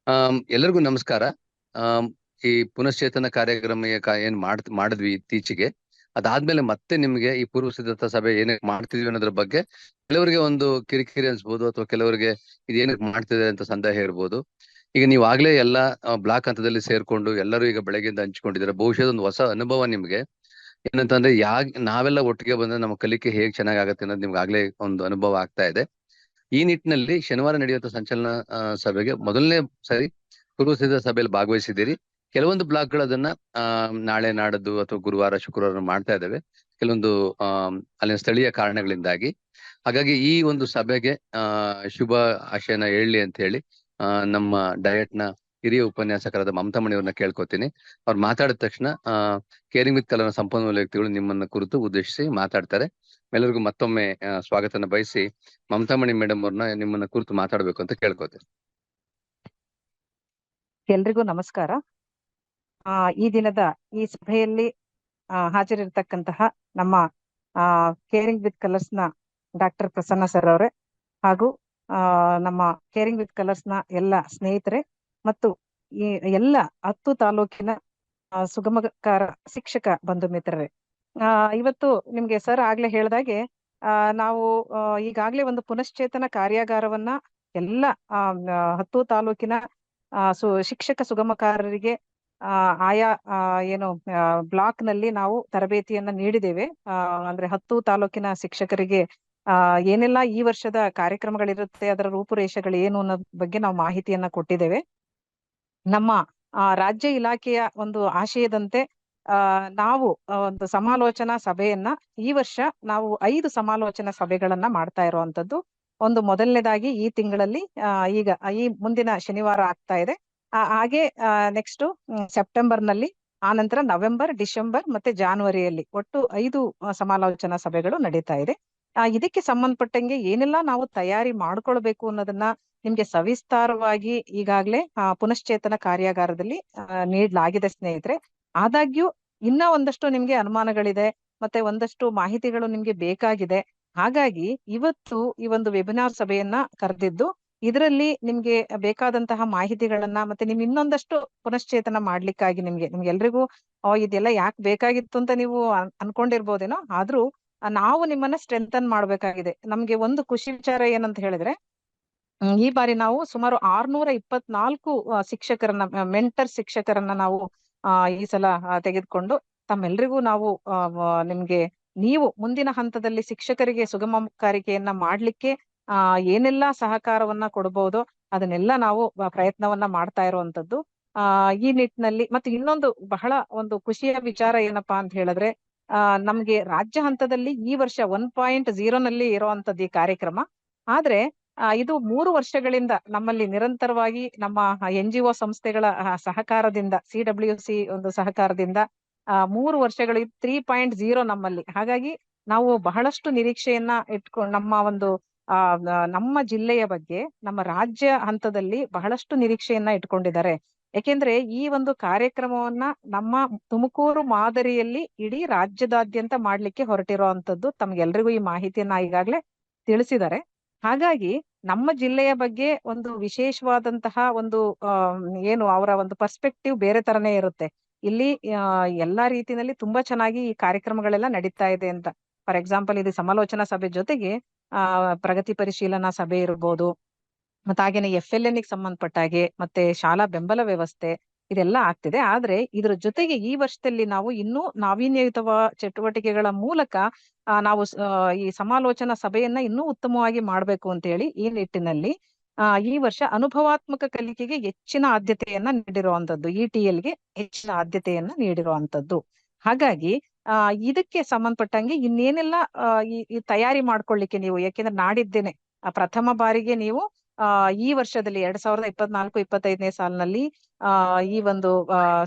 ಎಲ್ಲರಿಗೂ ನಮಸ್ಕಾರ. ಆಮ್, ಈ ಪುನಶ್ಚೇತನ ಕಾರ್ಯಕ್ರಮ ಏನ್ ಮಾಡಿದ್ವಿ ಇತ್ತೀಚೆಗೆ. ಅದಾದ್ಮೇಲೆ ಮತ್ತೆ ನಿಮ್ಗೆ ಈ ಪೂರ್ವ ಸಿದ್ಧತಾ ಸಭೆ ಏನಕ್ಕೆ ಮಾಡ್ತಿದ್ವಿ ಅನ್ನೋದ್ರ ಬಗ್ಗೆ ಕೆಲವರಿಗೆ ಒಂದು ಕಿರಿಕಿರಿ ಅನ್ಸ್ಬೋದು, ಅಥವಾ ಕೆಲವರಿಗೆ ಇದೇನಕ್ಕೆ ಮಾಡ್ತಿದೆ ಅಂತ ಸಂದೇಹ ಇರ್ಬೋದು. ಈಗ ನೀವು ಆಗ್ಲೇ ಎಲ್ಲ ಬ್ಲಾಕ್ ಹಂತದಲ್ಲಿ ಸೇರ್ಕೊಂಡು ಎಲ್ಲರೂ ಈಗ ಬೆಳಗ್ಗೆಯಿಂದ ಹಂಚ್ಕೊಂಡಿದ್ದಾರೆ. ಬಹುಶಃ ಒಂದು ಹೊಸ ಅನುಭವ ನಿಮ್ಗೆ. ಏನಂತಂದ್ರೆ ನಾವೆಲ್ಲ ಒಟ್ಟಿಗೆ ಬಂದ್ರೆ ನಮ್ಮ ಕಲಿಕೆ ಹೇಗ್ ಚೆನ್ನಾಗಾಗತ್ತೆ ಅನ್ನೋದು ನಿಮ್ಗೆ ಆಗ್ಲೇ ಒಂದು ಅನುಭವ ಆಗ್ತಾ ಇದೆ. ಈ ನಿಟ್ಟಿನಲ್ಲಿ ಶನಿವಾರ ನಡೆಯುವಂತ ಸಂಚಲನ ಸಭೆಗೆ ಮೊದಲನೇ ಸರಿ ಪೂರ್ವಸಿದ್ಧ ಸಭೆಯಲ್ಲಿ ಭಾಗವಹಿಸಿದ್ದೀರಿ. ಕೆಲವೊಂದು ಬ್ಲಾಕ್ಗಳು ಅದನ್ನ ನಾಳೆ ನಾಡದ್ದು ಅಥವಾ ಗುರುವಾರ ಶುಕ್ರವಾರ ಮಾಡ್ತಾ ಇದ್ದಾವೆ, ಕೆಲವೊಂದು ಅಲ್ಲಿನ ಸ್ಥಳೀಯ ಕಾರಣಗಳಿಂದಾಗಿ. ಹಾಗಾಗಿ ಈ ಒಂದು ಸಭೆಗೆ ಶುಭ ಆಶಯನ ಹೇಳಲಿ ಅಂತ ಹೇಳಿ ನಮ್ಮ ಡಯಟ್ ನ ಹಿರಿಯ ಉಪನ್ಯಾಸಕರಾದ ಮಮತಾ ಮಣಿಯವ್ರನ್ನ ಕೇಳ್ಕೊತೀನಿ. ಅವ್ರು ಮಾತಾಡಿದ ತಕ್ಷಣ ಕೇರಿಂಗ್ ವಿತ್ ಕಲರ್ನ ಸಂಪನ್ಮೂಲ ವ್ಯಕ್ತಿಗಳು ನಿಮ್ಮನ್ನ ಕುರಿತು ಉದ್ದೇಶಿಸಿ ಮಾತಾಡ್ತಾರೆ. ಎಲ್ಲರಿಗೂ ಮತ್ತೊಮ್ಮೆ ಸ್ವಾಗತನ ಬಯಸಿ ಮಮತಾ ಮಣಿ ಮೇಡಮ್ ಅವ್ರನ್ನ ನಿಮ್ಮನ್ನ ಕುರಿತು ಮಾತಾಡ್ಬೇಕು ಅಂತ ಕೇಳ್ಕೊತೀನಿ. ಎಲ್ರಿಗೂ ನಮಸ್ಕಾರ. ಈ ದಿನದ ಈ ಸಭೆಯಲ್ಲಿ ಹಾಜರಿರ್ತಕ್ಕಂತಹ ನಮ್ಮ ಕೇರಿಂಗ್ ವಿತ್ ಕಲರ್ಸ್ ನ ಡಾಕ್ಟರ್ ಪ್ರಸನ್ನ ಸರ್ ಅವರೇ, ಹಾಗೂ ನಮ್ಮ ಕೇರಿಂಗ್ ವಿತ್ ಕಲರ್ಸ್ ನ ಎಲ್ಲ ಸ್ನೇಹಿತರೆ ಮತ್ತು ಈ ಎಲ್ಲ 10 ತಾಲೂಕಿನ ಸುಗಮಕಾರ ಶಿಕ್ಷಕ ಬಂಧು ಮಿತ್ರರೇ, ಇವತ್ತು ನಿಮ್ಗೆ ಸರ್ ಆಗ್ಲೇ ಹೇಳ್ದಾಗೆ ನಾವು ಈಗಾಗ್ಲೇ ಒಂದು ಪುನಶ್ಚೇತನ ಕಾರ್ಯಾಗಾರವನ್ನ ಎಲ್ಲ 10 ತಾಲೂಕಿನ ಶಿಕ್ಷಕ ಸುಗಮಕಾರರಿಗೆ ಆಯಾ ಏನು ಬ್ಲಾಕ್ ನಲ್ಲಿ ನಾವು ತರಬೇತಿಯನ್ನ ನೀಡಿದ್ದೇವೆ. ಅಂದ್ರೆ 10 ತಾಲೂಕಿನ ಶಿಕ್ಷಕರಿಗೆ ಏನೆಲ್ಲ ಈ ವರ್ಷದ ಕಾರ್ಯಕ್ರಮಗಳಿರುತ್ತೆ, ಅದರ ರೂಪುರೇಷೆಗಳು ಏನು ಅನ್ನೋದ್ ಬಗ್ಗೆ ನಾವು ಮಾಹಿತಿಯನ್ನ ಕೊಟ್ಟಿದ್ದೇವೆ. ನಮ್ಮ ರಾಜ್ಯ ಇಲಾಖೆಯ ಒಂದು ಆಶಯದಂತೆ ನಾವು ಒಂದು ಸಮಾಲೋಚನಾ ಸಭೆಯನ್ನ ಈ ವರ್ಷ ನಾವು 5 ಸಮಾಲೋಚನಾ ಸಭೆಗಳನ್ನ ಮಾಡ್ತಾ ಇರುವಂತದ್ದು. ಒಂದು ಮೊದಲನೇದಾಗಿ ಈ ತಿಂಗಳಲ್ಲಿ ಈಗ ಈ ಮುಂದಿನ ಶನಿವಾರ ಆಗ್ತಾ ಇದೆ. ಹಾಗೆ ನೆಕ್ಸ್ಟ್ ಸೆಪ್ಟೆಂಬರ್ ನಲ್ಲಿ, ಆ ನಂತರ ನವೆಂಬರ್, ಡಿಸೆಂಬರ್ ಮತ್ತೆ ಜಾನ್ವರಿಯಲ್ಲಿ ಒಟ್ಟು 5 ಸಮಾಲೋಚನಾ ಸಭೆಗಳು ನಡೀತಾ ಇದೆ. ಇದಕ್ಕೆ ಸಂಬಂಧಪಟ್ಟಂಗೆ ಏನೆಲ್ಲಾ ನಾವು ತಯಾರಿ ಮಾಡ್ಕೊಳ್ಬೇಕು ಅನ್ನೋದನ್ನ ನಿಮ್ಗೆ ಸವಿಸ್ತಾರವಾಗಿ ಈಗಾಗ್ಲೇ ಪುನಶ್ಚೇತನ ಕಾರ್ಯಾಗಾರದಲ್ಲಿ ನೀಡಲಾಗಿದೆ ಸ್ನೇಹಿತರೆ. ಆದಾಗ್ಯೂ ಇನ್ನ ಒಂದಷ್ಟು ನಿಮ್ಗೆ ಅನುಮಾನಗಳಿದೆ, ಮತ್ತೆ ಒಂದಷ್ಟು ಮಾಹಿತಿಗಳು ನಿಮ್ಗೆ ಬೇಕಾಗಿದೆ. ಹಾಗಾಗಿ ಇವತ್ತು ಈ ಒಂದು ವೆಬಿನಾರ್ ಸಭೆಯನ್ನ ಕರೆದಿದ್ದು, ಇದರಲ್ಲಿ ನಿಮ್ಗೆ ಬೇಕಾದಂತಹ ಮಾಹಿತಿಗಳನ್ನ ಮತ್ತೆ ನಿಮ್ ಇನ್ನೊಂದಷ್ಟು ಪುನಶ್ಚೇತನ ಮಾಡ್ಲಿಕ್ಕಾಗಿ ನಿಮ್ಗೆ ಎಲ್ರಿಗೂ ಇದೆಲ್ಲ ಯಾಕೆ ಬೇಕಾಗಿತ್ತು ಅಂತ ನೀವು ಅನ್ಕೊಂಡಿರ್ಬೋದೇನೋ. ಆದ್ರೂ ನಾವು ನಿಮ್ಮನ್ನ ಸ್ಟ್ರೆಂಥನ್ ಮಾಡ್ಬೇಕಾಗಿದೆ. ನಮ್ಗೆ ಒಂದು ಖುಷಿ ವಿಚಾರ ಏನಂತ ಹೇಳಿದ್ರೆ, ಈ ಬಾರಿ ನಾವು ಸುಮಾರು 624 ಶಿಕ್ಷಕರನ್ನ, ಮೆಂಟರ್ ಶಿಕ್ಷಕರನ್ನ ನಾವು ಈ ಸಲ ತೆಗೆದುಕೊಂಡು ತಮ್ಮೆಲ್ರಿಗೂ ನಾವು ನಿಮ್ಗೆ ನೀವು ಮುಂದಿನ ಹಂತದಲ್ಲಿ ಶಿಕ್ಷಕರಿಗೆ ಸುಗಮಕಾರಿಕೆಯನ್ನ ಮಾಡ್ಲಿಕ್ಕೆ ಏನೆಲ್ಲಾ ಸಹಕಾರವನ್ನ ಕೊಡಬಹುದು ಅದನ್ನೆಲ್ಲ ನಾವು ಪ್ರಯತ್ನವನ್ನ ಮಾಡ್ತಾ ಇರುವಂತದ್ದು. ಈ ನಿಟ್ಟಿನಲ್ಲಿ ಮತ್ತೆ ಇನ್ನೊಂದು ಬಹಳ ಒಂದು ಖುಷಿಯ ವಿಚಾರ ಏನಪ್ಪಾ ಅಂತ ಹೇಳಿದ್ರೆ, ನಮ್ಗೆ ರಾಜ್ಯ ಹಂತದಲ್ಲಿ ಈ ವರ್ಷ 1.0 ನಲ್ಲಿ ಇರುವಂತದ್ದು ಈ ಕಾರ್ಯಕ್ರಮ. ಆದ್ರೆ ಇದು 3 ವರ್ಷಗಳಿಂದ ನಮ್ಮಲ್ಲಿ ನಿರಂತರವಾಗಿ ನಮ್ಮ NGO ಸಂಸ್ಥೆಗಳ ಸಹಕಾರದಿಂದ, CWC ಒಂದು ಸಹಕಾರದಿಂದ 3 ವರ್ಷಗಳು 3.0 ನಮ್ಮಲ್ಲಿ. ಹಾಗಾಗಿ ನಾವು ಬಹಳಷ್ಟು ನಿರೀಕ್ಷೆಯನ್ನ ಇಟ್ಕೊಂಡು ನಮ್ಮ ಜಿಲ್ಲೆಯ ಬಗ್ಗೆ ನಮ್ಮ ರಾಜ್ಯ ಹಂತದಲ್ಲಿ ಬಹಳಷ್ಟು ನಿರೀಕ್ಷೆಯನ್ನ ಇಟ್ಕೊಂಡಿದ್ದಾರೆ. ಯಾಕೆಂದ್ರೆ ಈ ಒಂದು ಕಾರ್ಯಕ್ರಮವನ್ನ ನಮ್ಮ ತುಮಕೂರು ಮಾದರಿಯಲ್ಲಿ ಇಡೀ ರಾಜ್ಯದಾದ್ಯಂತ ಮಾಡ್ಲಿಕ್ಕೆ ಹೊರಟಿರುವಂತದ್ದು. ತಮ್ಗೆಲ್ರಿಗೂ ಈ ಮಾಹಿತಿಯನ್ನ ಈಗಾಗ್ಲೇ ತಿಳಿಸಿದ್ದಾರೆ. ಹಾಗಾಗಿ ನಮ್ಮ ಜಿಲ್ಲೆಯ ಬಗ್ಗೆ ಒಂದು ವಿಶೇಷವಾದಂತಹ ಒಂದು ಏನು ಅವರ ಒಂದು ಪರ್ಸ್ಪೆಕ್ಟಿವ್ ಬೇರೆ ತರನೇ ಇರುತ್ತೆ. ಇಲ್ಲಿ ಎಲ್ಲಾ ರೀತಿಯಲ್ಲಿ ತುಂಬಾ ಚೆನ್ನಾಗಿ ಈ ಕಾರ್ಯಕ್ರಮಗಳೆಲ್ಲ ನಡೀತಾ ಇದೆ ಅಂತ. ಫಾರ್ ಎಕ್ಸಾಂಪಲ್, ಇದು ಸಮಾಲೋಚನಾ ಸಭೆ ಜೊತೆಗೆ ಪ್ರಗತಿ ಪರಿಶೀಲನಾ ಸಭೆ ಇರ್ಬೋದು, ಮತ್ತೆ ಹಾಗೇನೆ FLN ಗೆ ಸಂಬಂಧಪಟ್ಟ ಹಾಗೆ ಮತ್ತೆ ಶಾಲಾ ಬೆಂಬಲ ವ್ಯವಸ್ಥೆ ಇದೆಲ್ಲ ಆಗ್ತಿದೆ. ಆದ್ರೆ ಇದ್ರ ಜೊತೆಗೆ ಈ ವರ್ಷದಲ್ಲಿ ನಾವು ಇನ್ನೂ ನಾವೀನ್ಯಯುತ ಚಟುವಟಿಕೆಗಳ ಮೂಲಕ ನಾವು ಈ ಸಮಾಲೋಚನಾ ಸಭೆಯನ್ನ ಇನ್ನೂ ಉತ್ತಮವಾಗಿ ಮಾಡ್ಬೇಕು ಅಂತ ಹೇಳಿ ಈ ನಿಟ್ಟಿನಲ್ಲಿ ಈ ವರ್ಷ ಅನುಭವಾತ್ಮಕ ಕಲಿಕೆಗೆ ಹೆಚ್ಚಿನ ಆದ್ಯತೆಯನ್ನ ನೀಡಿರುವಂತದ್ದು, ETL ಗೆ ಹೆಚ್ಚಿನ ಆದ್ಯತೆಯನ್ನ ನೀಡಿರುವಂತದ್ದು. ಹಾಗಾಗಿ ಇದಕ್ಕೆ ಸಂಬಂಧಪಟ್ಟಂಗೆ ಇನ್ನೇನೆಲ್ಲ ಈ ತಯಾರಿ ಮಾಡ್ಕೊಳ್ಳಿಕ್ಕೆ ನೀವು, ಯಾಕೆಂದ್ರೆ ನಾಡಿದ್ದೇನೆ ಪ್ರಥಮ ಬಾರಿಗೆ ನೀವು ಈ ವರ್ಷದಲ್ಲಿ 2024-25ನೇ ಸಾಲಿನಲ್ಲಿ ಈ ಒಂದು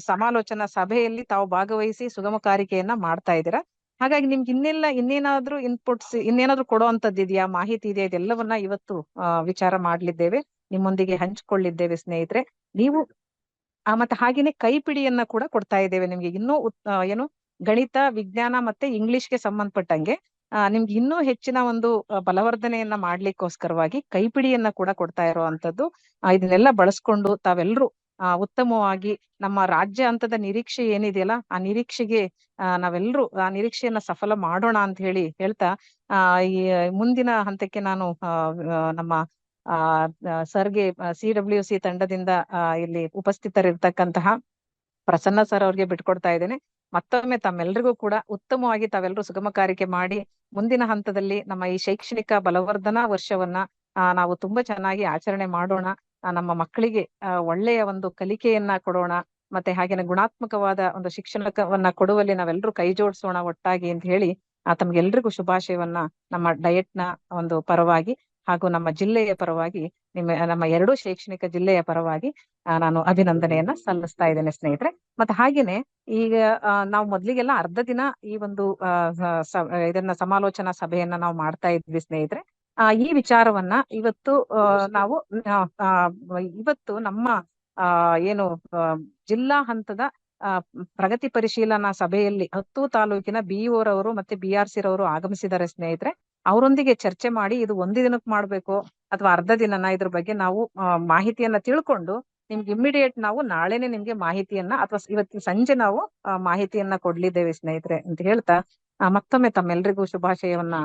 ಸಮಾಲೋಚನಾ ಸಭೆಯಲ್ಲಿ ತಾವು ಭಾಗವಹಿಸಿ ಸುಗಮಕಾರಿಕೆಯನ್ನ ಮಾಡ್ತಾ ಇದ್ದೀರಾ. ಹಾಗಾಗಿ ನಿಮ್ಗೆ ಇನ್ನೇನಾದ್ರೂ ಇನ್ಪುಟ್ಸ್, ಇನ್ನೇನಾದ್ರೂ ಕೊಡುವಂತದ್ದು ಇದೆಯಾ, ಮಾಹಿತಿ ಇದೆಯಾ, ಇದೆಲ್ಲವನ್ನ ಇವತ್ತು ವಿಚಾರ ಮಾಡ್ಲಿದ್ದೇವೆ, ನಿಮ್ಮೊಂದಿಗೆ ಹಂಚಿಕೊಳ್ಳಿದ್ದೇವೆ ಸ್ನೇಹಿತರೆ. ನೀವು ಮತ್ತೆ ಹಾಗೇನೆ ಕೈಪಿಡಿಯನ್ನ ಕೂಡ ಕೊಡ್ತಾ ಇದ್ದೇವೆ ನಿಮ್ಗೆ. ಇನ್ನೂ ಏನು ಗಣಿತ, ವಿಜ್ಞಾನ ಮತ್ತೆ ಇಂಗ್ಲಿಷ್ಗೆ ಸಂಬಂಧಪಟ್ಟಂಗೆ ನಿಮ್ಗೆ ಇನ್ನೂ ಹೆಚ್ಚಿನ ಒಂದು ಬಲವರ್ಧನೆಯನ್ನ ಮಾಡ್ಲಿಕ್ಕೋಸ್ಕರವಾಗಿ ಕೈಪಿಡಿಯನ್ನ ಕೂಡ ಕೊಡ್ತಾ ಇರುವಂತದ್ದು. ಇದನ್ನೆಲ್ಲ ಬಳಸ್ಕೊಂಡು ತಾವೆಲ್ಲರೂ ಉತ್ತಮವಾಗಿ ನಮ್ಮ ರಾಜ್ಯ ಹಂತದ ನಿರೀಕ್ಷೆ ಏನಿದೆಯಲ್ಲ ಆ ನಿರೀಕ್ಷೆಗೆ ನಾವೆಲ್ಲರೂ ಆ ನಿರೀಕ್ಷೆಯನ್ನ ಸಫಲ ಮಾಡೋಣ ಅಂತ ಹೇಳ್ತಾ ಈ ಮುಂದಿನ ಹಂತಕ್ಕೆ ನಾನು ನಮ್ಮ ಸರ್ಗೆ CWC ತಂಡದಿಂದ ಇಲ್ಲಿ ಉಪಸ್ಥಿತರಿರ್ತಕ್ಕಂತಹ ಪ್ರಸನ್ನ ಸರ್ ಅವ್ರಿಗೆ ಬಿಟ್ಕೊಡ್ತಾ ಇದ್ದೇನೆ. ಮತ್ತೊಮ್ಮೆ ತಮ್ಮೆಲ್ಲರಿಗೂ ಕೂಡ ಉತ್ತಮವಾಗಿ ತಾವೆಲ್ಲರೂ ಸುಗಮಕಾರಿಕೆ ಮಾಡಿ ಮುಂದಿನ ಹಂತದಲ್ಲಿ ನಮ್ಮ ಈ ಶೈಕ್ಷಣಿಕ ಬಲವರ್ಧನಾ ವರ್ಷವನ್ನ ನಾವು ತುಂಬಾ ಚೆನ್ನಾಗಿ ಆಚರಣೆ ಮಾಡೋಣ. ನಮ್ಮ ಮಕ್ಕಳಿಗೆ ಒಳ್ಳೆಯ ಒಂದು ಕಲಿಕೆಯನ್ನ ಕೊಡೋಣ. ಮತ್ತೆ ಹಾಗೇನೆ ಗುಣಾತ್ಮಕವಾದ ಒಂದು ಶಿಕ್ಷಣವನ್ನ ಕೊಡುವಲ್ಲಿ ನಾವೆಲ್ಲರೂ ಕೈ ಜೋಡಿಸೋಣ ಒಟ್ಟಾಗಿ ಅಂತ ಹೇಳಿ ತಮ್ಗೆಲ್ರಿಗೂ ಶುಭಾಶಯವನ್ನ ನಮ್ಮ ಡಯಟ್ನ ಒಂದು ಪರವಾಗಿ ಹಾಗೂ ನಮ್ಮ ಜಿಲ್ಲೆಯ ಪರವಾಗಿ ನಮ್ಮ ಎರಡೂ ಶೈಕ್ಷಣಿಕ ಜಿಲ್ಲೆಯ ಪರವಾಗಿ ನಾನು ಅಭಿನಂದನೆಯನ್ನ ಸಲ್ಲಿಸ್ತಾ ಇದ್ದೇನೆ ಸ್ನೇಹಿತರೆ. ಮತ್ತೆ ಹಾಗೇನೆ ಈಗ ನಾವು ಮೊದ್ಲಿಗೆಲ್ಲ ಅರ್ಧ ದಿನ ಈ ಒಂದು ಇದನ್ನ ಸಮಾಲೋಚನಾ ಸಭೆಯನ್ನ ನಾವು ಮಾಡ್ತಾ ಇದ್ವಿ ಸ್ನೇಹಿತರೆ. ಈ ವಿಚಾರವನ್ನ ಇವತ್ತು ನಾವು ಇವತ್ತು ನಮ್ಮ ಏನು ಜಿಲ್ಲಾ ಹಂತದ ಪ್ರಗತಿ ಪರಿಶೀಲನಾ ಸಭೆಯಲ್ಲಿ 10 ತಾಲೂಕಿನ BEO ರವರು ಮತ್ತೆ BRC ರವರು ಆಗಮಿಸಿದ್ದಾರೆ ಸ್ನೇಹಿತರೆ. ಅವರೊಂದಿಗೆ ಚರ್ಚೆ ಮಾಡಿ ಇದು ಒಂದು ದಿನಕ್ಕೆ ಮಾಡ್ಬೇಕು ಅಥವಾ ಅರ್ಧ ದಿನನ ಇದ್ರ ಬಗ್ಗೆ ನಾವು ಮಾಹಿತಿಯನ್ನ ತಿಳ್ಕೊಂಡು ನಿಮ್ಗೆ ಇಮಿಡಿಯೇಟ್ ನಾವು ನಾಳೆನೆ ನಿಮ್ಗೆ ಮಾಹಿತಿಯನ್ನ ಅಥವಾ ಇವತ್ತಿನ ಸಂಜೆ ನಾವು ಮಾಹಿತಿಯನ್ನ ಕೊಡ್ಲಿದ್ದೇವೆ ಸ್ನೇಹಿತರೆ ಅಂತ ಹೇಳ್ತಾ ಮತ್ತೊಮ್ಮೆ ತಮ್ಮೆಲ್ರಿಗೂ ಶುಭಾಶಯವನ್ನ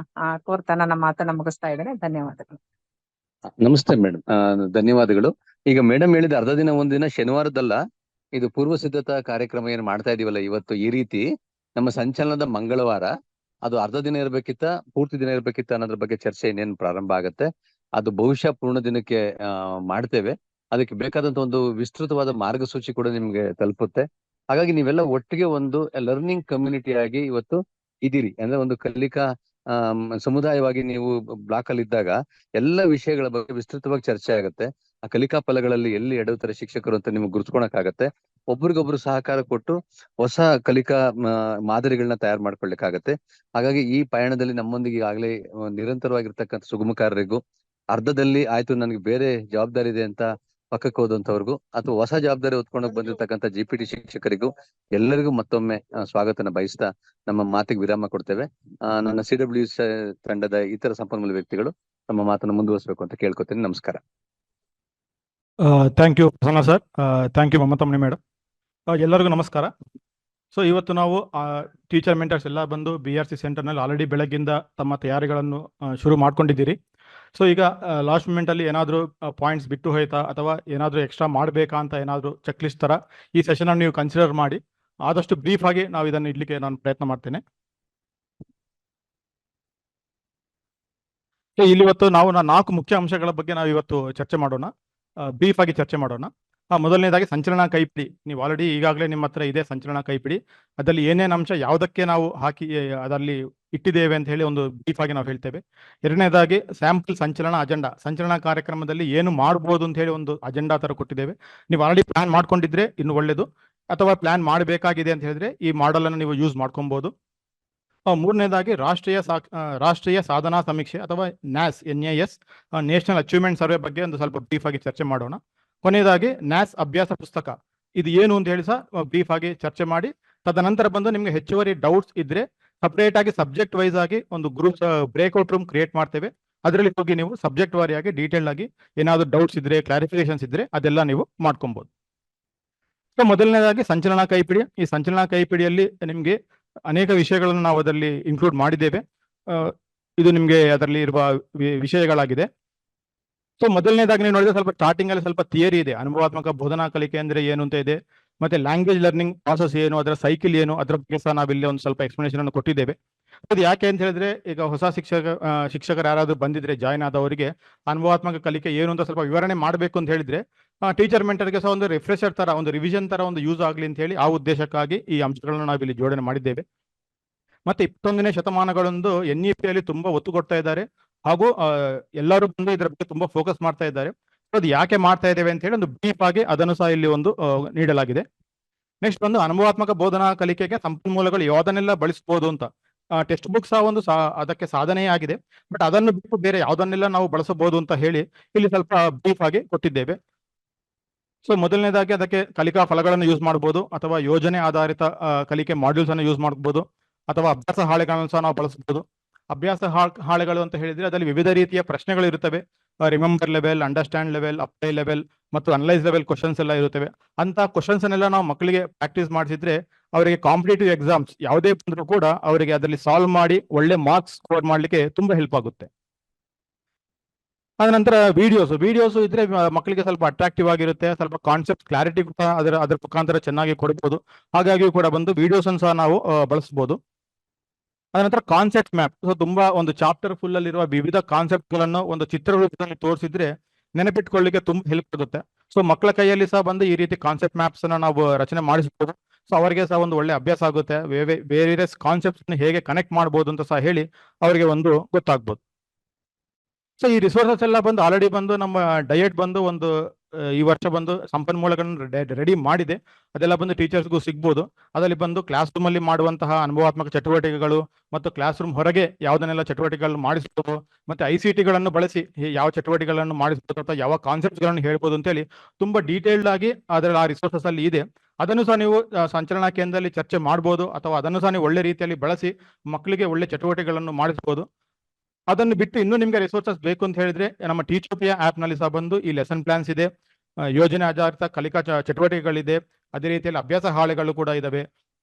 ಕೋರ್ತಾ ನನ್ನ ಮಾತನ್ನ ಮುಗಿಸ್ತಾ ಇದ್ದೇನೆ. ಧನ್ಯವಾದಗಳು. ನಮಸ್ತೆ ಮೇಡಮ್, ಧನ್ಯವಾದಗಳು. ಈಗ ಮೇಡಮ್ ಹೇಳಿದ ಅರ್ಧ ದಿನ ಒಂದಿನ ಶನಿವಾರದಲ್ಲ, ಇದು ಪೂರ್ವ ಸಿದ್ಧತಾ ಕಾರ್ಯಕ್ರಮ ಏನ್ ಮಾಡ್ತಾ ಇದೀವಲ್ಲ ಇವತ್ತು ಈ ರೀತಿ ನಮ್ಮ ಸಂಚಲನದ ಮಂಗಳವಾರ ಅದು ಅರ್ಧ ದಿನ ಇರ್ಬೇಕಿತ್ತ ಪೂರ್ತಿ ದಿನ ಇರ್ಬೇಕಿತ್ತ ಅನ್ನೋದ್ರ ಬಗ್ಗೆ ಚರ್ಚೆ ಇನ್ನೇನು ಪ್ರಾರಂಭ ಆಗತ್ತೆ. ಅದು ಬಹುಶಃ ಪೂರ್ಣ ದಿನಕ್ಕೆ ಮಾಡ್ತೇವೆ. ಅದಕ್ಕೆ ಬೇಕಾದಂತ ಒಂದು ವಿಸ್ತೃತವಾದ ಮಾರ್ಗಸೂಚಿ ಕೂಡ ನಿಮ್ಗೆ ತಲುಪುತ್ತೆ. ಹಾಗಾಗಿ ನೀವೆಲ್ಲ ಒಟ್ಟಿಗೆ ಒಂದು ಲರ್ನಿಂಗ್ ಕಮ್ಯುನಿಟಿ ಆಗಿ ಇವತ್ತು ಇದೀರಿ. ಅಂದ್ರೆ ಒಂದು ಕಲಿಕಾ ಸಮುದಾಯವಾಗಿ ನೀವು ಬ್ಲಾಕ್ ಅಲ್ಲಿ ಇದ್ದಾಗ ಎಲ್ಲ ವಿಷಯಗಳ ಬಗ್ಗೆ ವಿಸ್ತೃತವಾಗಿ ಚರ್ಚೆ ಆಗುತ್ತೆ. ಆ ಕಲಿಕಾ ಫಲಗಳಲ್ಲಿ ಎಲ್ಲಿ ಎಡವುತ್ತಾರೆ ಶಿಕ್ಷಕರು ಅಂತ ನಿಮ್ಗೆ ಗುರುತ್ಕೊಳಕ್ಕಾಗತ್ತೆ. ಒಬ್ರಿಗೊಬ್ರು ಸಹಕಾರ ಕೊಟ್ಟು ಹೊಸ ಕಲಿಕಾ ಮಾದರಿಗಳನ್ನ ತಯಾರು ಮಾಡ್ಕೊಳ್ಲಿಕ್ಕಾಗತ್ತೆ. ಹಾಗಾಗಿ ಈ ಪಯಣದಲ್ಲಿ ನಮ್ಮೊಂದಿಗೆ ಈಗಾಗಲೇ ನಿರಂತರವಾಗಿರ್ತಕ್ಕಂಥ ಸುಗಮಕಾರರಿಗೂ, ಅರ್ಧದಲ್ಲಿ ಆಯ್ತು ನನಗೆ ಬೇರೆ ಜವಾಬ್ದಾರಿ ಇದೆ ಅಂತ ಪಕ್ಕಕ್ಕೆ ಹೋದಂತವ್ರಿಗೂ, ಅಥವಾ ಹೊಸ ಜವಾಬ್ದಾರಿ ಹೊತ್ಕೊಂಡೋಗಿ ಬಂದಿರತಕ್ಕಂಥ GPT ಶಿಕ್ಷಕರಿಗೂ ಎಲ್ಲರಿಗೂ ಮತ್ತೊಮ್ಮೆ ಸ್ವಾಗತನ ಬಯಸ್ತಾ ನಮ್ಮ ಮಾತಿಗೆ ವಿರಾಮ ಕೊಡ್ತೇವೆ. ನನ್ನ CWC ತಂಡದ ಇತರ ಸಂಪನ್ಮೂಲ ವ್ಯಕ್ತಿಗಳು ನಮ್ಮ ಮಾತನ್ನು ಮುಂದುವರಿಸಬೇಕು ಅಂತ ಕೇಳ್ಕೊತೀನಿ. ನಮಸ್ಕಾರ. Thank you Prasanna sir. Thank you ಮಮತಮ್ಮನಿ ಮೇಡಮ್. ಎಲ್ಲರಿಗೂ ನಮಸ್ಕಾರ. ಸೊ ಇವತ್ತು ನಾವು ಟೀಚರ್ ಮೆಂಟರ್ಸ್ ಎಲ್ಲ ಬಂದು BRC ಸೆಂಟರ್ನಲ್ಲಿ ಆಲ್ರೆಡಿ ಬೆಳಗ್ಗಿಂದ ತಮ್ಮ ತಯಾರಿಗಳನ್ನು ಶುರು ಮಾಡ್ಕೊಂಡಿದ್ದೀರಿ. ಸೊ ಈಗ ಲಾಸ್ಟ್ ಮೂಮೆಂಟಲ್ಲಿ ಏನಾದರೂ ಪಾಯಿಂಟ್ಸ್ ಬಿಟ್ಟು ಹೋಯ್ತಾ ಅಥವಾ ಏನಾದರೂ ಎಕ್ಸ್ಟ್ರಾ ಮಾಡಬೇಕಾ ಅಂತ ಏನಾದರೂ ಚೆಕ್ ಲಿಸ್ಟ್ ಥರ ಈ ಸೆಷನನ್ನು ನೀವು ಕನ್ಸಿಡರ್ ಮಾಡಿ ಆದಷ್ಟು ಬ್ರೀಫ್ ಆಗಿ ನಾವು ಇದನ್ನು ಇಡ್ಲಿಕ್ಕೆ ನಾನು ಪ್ರಯತ್ನ ಮಾಡ್ತೇನೆ. ಇಲ್ಲಿ ಇವತ್ತು ನಾವು 4 ಮುಖ್ಯ ಅಂಶಗಳ ಬಗ್ಗೆ ನಾವು ಇವತ್ತು ಚರ್ಚೆ ಮಾಡೋಣ, ಬ್ರೀಫ್ ಆಗಿ ಚರ್ಚೆ ಮಾಡೋಣ. ಮೊದಲನೇದಾಗಿ ಸಂಚಲನ ಕೈಪಿಡಿ. ನೀವು ಆಲ್ರೆಡಿ ಈಗಾಗಲೇ ನಿಮ್ಮ ಹತ್ರ ಇದೆ ಸಂಚಲನ ಕೈಪಿಡಿ. ಅದರಲ್ಲಿ ಏನೇನು ಅಂಶ ಯಾವುದಕ್ಕೆ ನಾವು ಹಾಕಿ ಅದರಲ್ಲಿ ಇಟ್ಟಿದ್ದೇವೆ ಅಂತ ಹೇಳಿ ಒಂದು ಬ್ರೀಫ್ ಆಗಿ ನಾವು ಹೇಳ್ತೇವೆ. ಎರಡನೇದಾಗಿ ಸ್ಯಾಂಪಲ್ ಸಂಚಲನ ಅಜೆಂಡಾ. ಸಂಚಲನ ಕಾರ್ಯಕ್ರಮದಲ್ಲಿ ಏನು ಮಾಡ್ಬೋದು ಅಂತ ಹೇಳಿ ಒಂದು ಅಜೆಂಡಾ ತರ ಕೊಟ್ಟಿದ್ದೇವೆ. ನೀವು ಆಲ್ರೆಡಿ ಪ್ಲಾನ್ ಮಾಡ್ಕೊಂಡಿದ್ರೆ ಇನ್ನು ಒಳ್ಳೇದು, ಅಥವಾ ಪ್ಲಾನ್ ಮಾಡಬೇಕಾಗಿದೆ ಅಂತ ಹೇಳಿದ್ರೆ ಈ ಮಾಡೆಲ್ ಅನ್ನು ನೀವು ಯೂಸ್ ಮಾಡ್ಕೊಬಹುದು. ಮೂರನೇದಾಗಿ ರಾಷ್ಟ್ರೀಯ ಸಾಧನಾ ಸಮೀಕ್ಷೆ ಅಥವಾ NAS ನ್ಯಾಷನಲ್ ಅಚೀವ್ಮೆಂಟ್ ಸರ್ವೆ ಬಗ್ಗೆ ಒಂದು ಸ್ವಲ್ಪ ಬ್ರೀಫ್ ಆಗಿ ಚರ್ಚೆ ಮಾಡೋಣ. ಕೊನೆಯದಾಗಿ NAS ಅಭ್ಯಾಸ ಪುಸ್ತಕ ಇದು ಏನು ಅಂತ ಹೇಳಿ ಸಹ ಬ್ರೀಫ್ ಆಗಿ ಚರ್ಚೆ ಮಾಡಿ, ತದನಂತರ ಬಂದು ನಿಮ್ಗೆ ಹೆಚ್ಚುವರಿ ಡೌಟ್ಸ್ ಇದ್ರೆ ಸಪರೇಟ್ ಆಗಿ ಸಬ್ಜೆಕ್ಟ್ ವೈಸ್ ಆಗಿ ಒಂದು ಗ್ರೂಪ್ ಬ್ರೇಕ್ಔಟ್ ರೂಮ್ ಕ್ರಿಯೇಟ್ ಮಾಡ್ತೇವೆ. ಅದರಲ್ಲಿ ಹೋಗಿ ನೀವು ಸಬ್ಜೆಕ್ಟ್ ವಾರಿಯಾಗಿ ಡೀಟೇಲ್ ಆಗಿ ಏನಾದ್ರು ಡೌಟ್ಸ್ ಇದ್ರೆ, ಕ್ಲಾರಿಫಿಕೇಶನ್ಸ್ ಇದ್ರೆ ಅದೆಲ್ಲ ನೀವು ಮಾಡ್ಕೊಬಹುದು. ಸೊ ಮೊದಲನೇದಾಗಿ ಸಂಚಲನ ಕೈಪಿಡಿ. ಈ ಸಂಚಲನ ಕೈಪಿಡಿಯಲ್ಲಿ ನಿಮ್ಗೆ ಅನೇಕ ವಿಷಯಗಳನ್ನು ನಾವು ಅದರಲ್ಲಿ ಇನ್ಕ್ಲೂಡ್ ಮಾಡಿದ್ದೇವೆ. ಇದು ನಿಮ್ಗೆ ಅದರಲ್ಲಿ ಇರುವ ವಿಷಯಗಳಾಗಿದೆ. ಸೊ ಮೊದಲನೇದಾಗಿ ನೀವು ನೋಡಿದ್ರೆ ಸ್ವಲ್ಪ ಸ್ಟಾರ್ಟಿಂಗ್ ಅಲ್ಲಿ ಸ್ವಲ್ಪ ಥಿಯರಿ ಇದೆ. ಅನುಭವಾತ್ಮಕ ಬೋಧನಾ ಕಲಿಕೆ ಅಂದ್ರೆ ಏನು ಅಂತ ಇದೆ, ಮತ್ತೆ ಲ್ಯಾಂಗ್ವೇಜ್ ಲರ್ನಿಂಗ್ ಪ್ರಾಸೆಸ್ ಏನು, ಅದರ ಸೈಕಲ್ ಏನು, ಅದರ ಬಗ್ಗೆ ಸಹ ನಾವಿಲ್ಲಿ ಒಂದು ಸ್ವಲ್ಪ ಎಕ್ಸ್ಪ್ಲನೇಷನ್ ಅನ್ನು ಕೊಟ್ಟಿದ್ದೇವೆ. ಅದು ಯಾಕೆ ಅಂತ ಹೇಳಿದ್ರೆ ಈಗ ಹೊಸ ಶಿಕ್ಷಕರು ಯಾರಾದ್ರೂ ಬಂದಿದ್ರೆ ಜಾಯ್ನ್ ಆದವರಿಗೆ ಅನುಭವಾತ್ಮಕ ಕಲಿಕೆ ಏನು ಅಂತ ಸ್ವಲ್ಪ ವಿವರಣೆ ಮಾಡಬೇಕು ಅಂತ ಹೇಳಿದ್ರೆ ಟೀಚರ್ ಮೆಂಟರ್ಗೆ ಸಹ ಒಂದು ರಿಫ್ರೆಶರ್ ತರ, ಒಂದು ರಿವಿಷನ್ ತರ ಒಂದು ಯೂಸ್ ಆಗಲಿ ಅಂತ ಹೇಳಿ ಆ ಉದ್ದೇಶಕ್ಕಾಗಿ ಈ ಅಂಶಗಳನ್ನು ನಾವಿಲ್ಲಿ ಜೋಡಣೆ ಮಾಡಿದ್ದೇವೆ. ಮತ್ತೆ 21ನೇ ಶತಮಾನಗಳೊಂದು NEP ಅಲ್ಲಿ ತುಂಬಾ ಒತ್ತು ಕೊಡ್ತಾ ಇದ್ದಾರೆ, ಹಾಗೂ ಎಲ್ಲರೂ ಬಂದು ಇದರ ಬಗ್ಗೆ ತುಂಬಾ ಫೋಕಸ್ ಮಾಡ್ತಾ ಇದ್ದಾರೆ. ಅದು ಯಾಕೆ ಮಾಡ್ತಾ ಇದ್ದೇವೆ ಅಂತ ಹೇಳಿ ಒಂದು ಬ್ರೀಫ್ ಆಗಿ ಅದನ್ನು ಸಹ ಇಲ್ಲಿ ಒಂದು ನೀಡಲಾಗಿದೆ. ನೆಕ್ಸ್ಟ್ ಬಂದು ಅನುಭವಾತ್ಮಕ ಬೋಧನಾ ಕಲಿಕೆಗೆ ಸಂಪನ್ಮೂಲಗಳು ಯಾವುದನ್ನೆಲ್ಲ ಬಳಸಬಹುದು ಅಂತ. ಟೆಕ್ಸ್ಟ್ ಬುಕ್ ಸಹ ಒಂದು ಅದಕ್ಕೆ ಸಾಧನೆಯೇ ಆಗಿದೆ, ಬಟ್ ಅದನ್ನು ಬಿಟ್ಟು ಬೇರೆ ಯಾವುದನ್ನೆಲ್ಲ ನಾವು ಬಳಸಬಹುದು ಅಂತ ಹೇಳಿ ಇಲ್ಲಿ ಸ್ವಲ್ಪ ಬ್ರೀಫ್ ಆಗಿ ಕೊಟ್ಟಿದ್ದೇವೆ. ಸೊ ಮೊದಲನೇದಾಗಿ ಅದಕ್ಕೆ ಕಲಿಕಾ ಫಲಗಳನ್ನು ಯೂಸ್ ಮಾಡಬಹುದು, ಅಥವಾ ಯೋಜನೆ ಆಧಾರಿತ ಕಲಿಕೆ ಮಾಡ್ಯೂಲ್ಸ್ ಅನ್ನು ಯೂಸ್ ಮಾಡಬಹುದು, ಅಥವಾ ಅಭ್ಯಾಸ ಹಾಳೆಗಳನ್ನು ಸಹ ನಾವು ಬಳಸಬಹುದು. ಅಭ್ಯಾಸ ಹಾಳೆಗಳು ಅಂತ ಹೇಳಿದ್ರೆ ಅದರಲ್ಲಿ ವಿವಿಧ ರೀತಿಯ ಪ್ರಶ್ನೆಗಳು ಇರುತ್ತವೆ. Remember level, understand level, apply level ಮತ್ತು ಅನಲೈಸ್ ಲೆವೆಲ್ ಕ್ವಶನ್ಸ್ ಎಲ್ಲ ಇರುತ್ತವೆ. ಅಂತ ಕ್ವಶನ್ಸ್ ಅನ್ನೆಲ್ಲ ನಾವು ಮಕ್ಕಳಿಗೆ ಪ್ರಾಕ್ಟೀಸ್ ಮಾಡಿಸಿದ್ರೆ ಅವರಿಗೆ ಕಾಂಪಿಟೇಟಿವ್ ಎಕ್ಸಾಮ್ಸ್ ಯಾವುದೇ ಬಂದರೂ ಕೂಡ ಅವರಿಗೆ ಅದರಲ್ಲಿ ಸಾಲ್ವ್ ಮಾಡಿ ಒಳ್ಳೆ ಮಾರ್ಕ್ಸ್ ಸ್ಕೋರ್ ಮಾಡಲಿಕ್ಕೆ ತುಂಬಾ ಹೆಲ್ಪ್ ಆಗುತ್ತೆ. ಅದ ನಂತರ ವಿಡಿಯೋಸ್ ಇದ್ರೆ ಮಕ್ಕಳಿಗೆ ಸ್ವಲ್ಪ ಅಟ್ರಾಕ್ಟಿವ್ ಆಗಿರುತ್ತೆ, ಸ್ವಲ್ಪ ಕಾನ್ಸೆಪ್ಟ್ ಕ್ಲಾರಿಟಿ ಅದರ ಮುಖಾಂತರ ಚೆನ್ನಾಗಿ ಕೊಡಬಹುದು. ಹಾಗಾಗಿ ಕೂಡ ಬಂದು ವಿಡಿಯೋಸ್ ಅನ್ನು ಸಹ ನಾವು ಬಳಸಬಹುದು. ಅದ ನಂತರ ಕಾನ್ಸೆಪ್ಟ್ ಮ್ಯಾಪ್. ಸೊ ತುಂಬಾ ಒಂದು ಚಾಪ್ಟರ್ ಫುಲ್ ಅಲ್ಲಿರುವ ವಿವಿಧ ಕಾನ್ಸೆಪ್ಟ್ ಗಳನ್ನು ಒಂದು ಚಿತ್ರ ರೂಪದಲ್ಲಿ ತೋರಿಸಿದ್ರೆ ನೆನಪಿಟ್ಕೊಳ್ಳಿಕ್ಕೆ ತುಂಬಾ ಹೆಲ್ಪ್ ಆಗುತ್ತೆ. ಸೊ ಮಕ್ಕಳ ಕೈಯಲ್ಲಿ ಸಹ ಬಂದು ಈ ರೀತಿ ಕಾನ್ಸೆಪ್ಟ್ ಮ್ಯಾಪ್ಸ್ ಅನ್ನ ನಾವು ರಚನೆ ಮಾಡಿಸಬಹುದು. ಸೊ ಅವರಿಗೆ ಸಹ ಒಂದು ಒಳ್ಳೆ ಅಭ್ಯಾಸ ಆಗುತ್ತೆ. ಬೇರೆ ಕಾನ್ಸೆಪ್ಟ್ಸ್ ಹೇಗೆ ಕನೆಕ್ಟ್ ಮಾಡಬಹುದು ಅಂತ ಸಹ ಹೇಳಿ ಅವರಿಗೆ ಒಂದು ಗೊತ್ತಾಗ್ಬೋದು. ಸೊ ಈ ರಿಸೋರ್ಸಸ್ ಎಲ್ಲ ಬಂದು ಆಲ್ರೆಡಿ ಬಂದು ನಮ್ಮ ಡಯಟ್ ಬಂದು ಒಂದು ಈ ವರ್ಷ ಬಂದು ಸಂಪನ್ಮೂಲಗಳನ್ನು ರೆಡಿ ಮಾಡಿದೆ. ಅದೆಲ್ಲ ಬಂದು ಟೀಚರ್ಸ್ಗೂ ಸಿಗ್ಬೋದು. ಅದರಲ್ಲಿ ಬಂದು ಕ್ಲಾಸ್ ರೂಮ್ ಅಲ್ಲಿ ಮಾಡುವಂತಹ ಅನುಭವಾತ್ಮಕ ಚಟುವಟಿಕೆಗಳು ಮತ್ತು ಕ್ಲಾಸ್ ರೂಮ್ ಹೊರಗೆ ಯಾವುದನ್ನೆಲ್ಲ ಚಟುವಟಿಕೆಗಳನ್ನು ಮಾಡಿಸ್ಬೋದು, ಮತ್ತೆ ICT ಬಳಸಿ ಯಾವ ಚಟುವಟಿಕೆಗಳನ್ನು ಮಾಡಿಸ್ಬೋದು ಅಥವಾ ಯಾವ ಕಾನ್ಸೆಪ್ಟ್ಗಳನ್ನು ಹೇಳ್ಬೋದು ಅಂತೇಳಿ ತುಂಬಾ ಡೀಟೇಲ್ಡ್ ಆಗಿ ಅದರಲ್ಲಿ ಆ ರಿಸೋರ್ಸಸ್ ಅಲ್ಲಿ ಇದೆ. ಅದನ್ನು ಸಹ ನೀವು ಸಂಚಲನಾ ಕೇಂದ್ರದಲ್ಲಿ ಚರ್ಚೆ ಮಾಡ್ಬೋದು ಅಥವಾ ಅದನ್ನು ಸಹ ನೀವು ಒಳ್ಳೆ ರೀತಿಯಲ್ಲಿ ಬಳಸಿ ಮಕ್ಕಳಿಗೆ ಒಳ್ಳೆ ಚಟುವಟಿಕೆಗಳನ್ನು ಮಾಡಿಸ್ಬೋದು. ಅದನ್ನು ಬಿಟ್ಟು ಇನ್ನೂ ನಿಮಗೆ ರಿಸೋರ್ಸಸ್ ಬೇಕು ಅಂತ ಹೇಳಿದ್ರೆ ನಮ್ಮ ಟೀಚೋಪಿಯಾ ಆಪ್ ನಲ್ಲಿ ಸಹ ಬಂದು ಈ ಲೆಸನ್ ಪ್ಲಾನ್ಸ್ ಇದೆ, ಯೋಜನೆ ಆಧಾರಿತ ಕಲಿಕಾ ಚಟುವಟಿಕೆಗಳಿದೆ, ಅದೇ ರೀತಿಯಲ್ಲಿ ಅಭ್ಯಾಸ ಹಾಳೆಗಳು ಕೂಡ ಇದಾವೆ,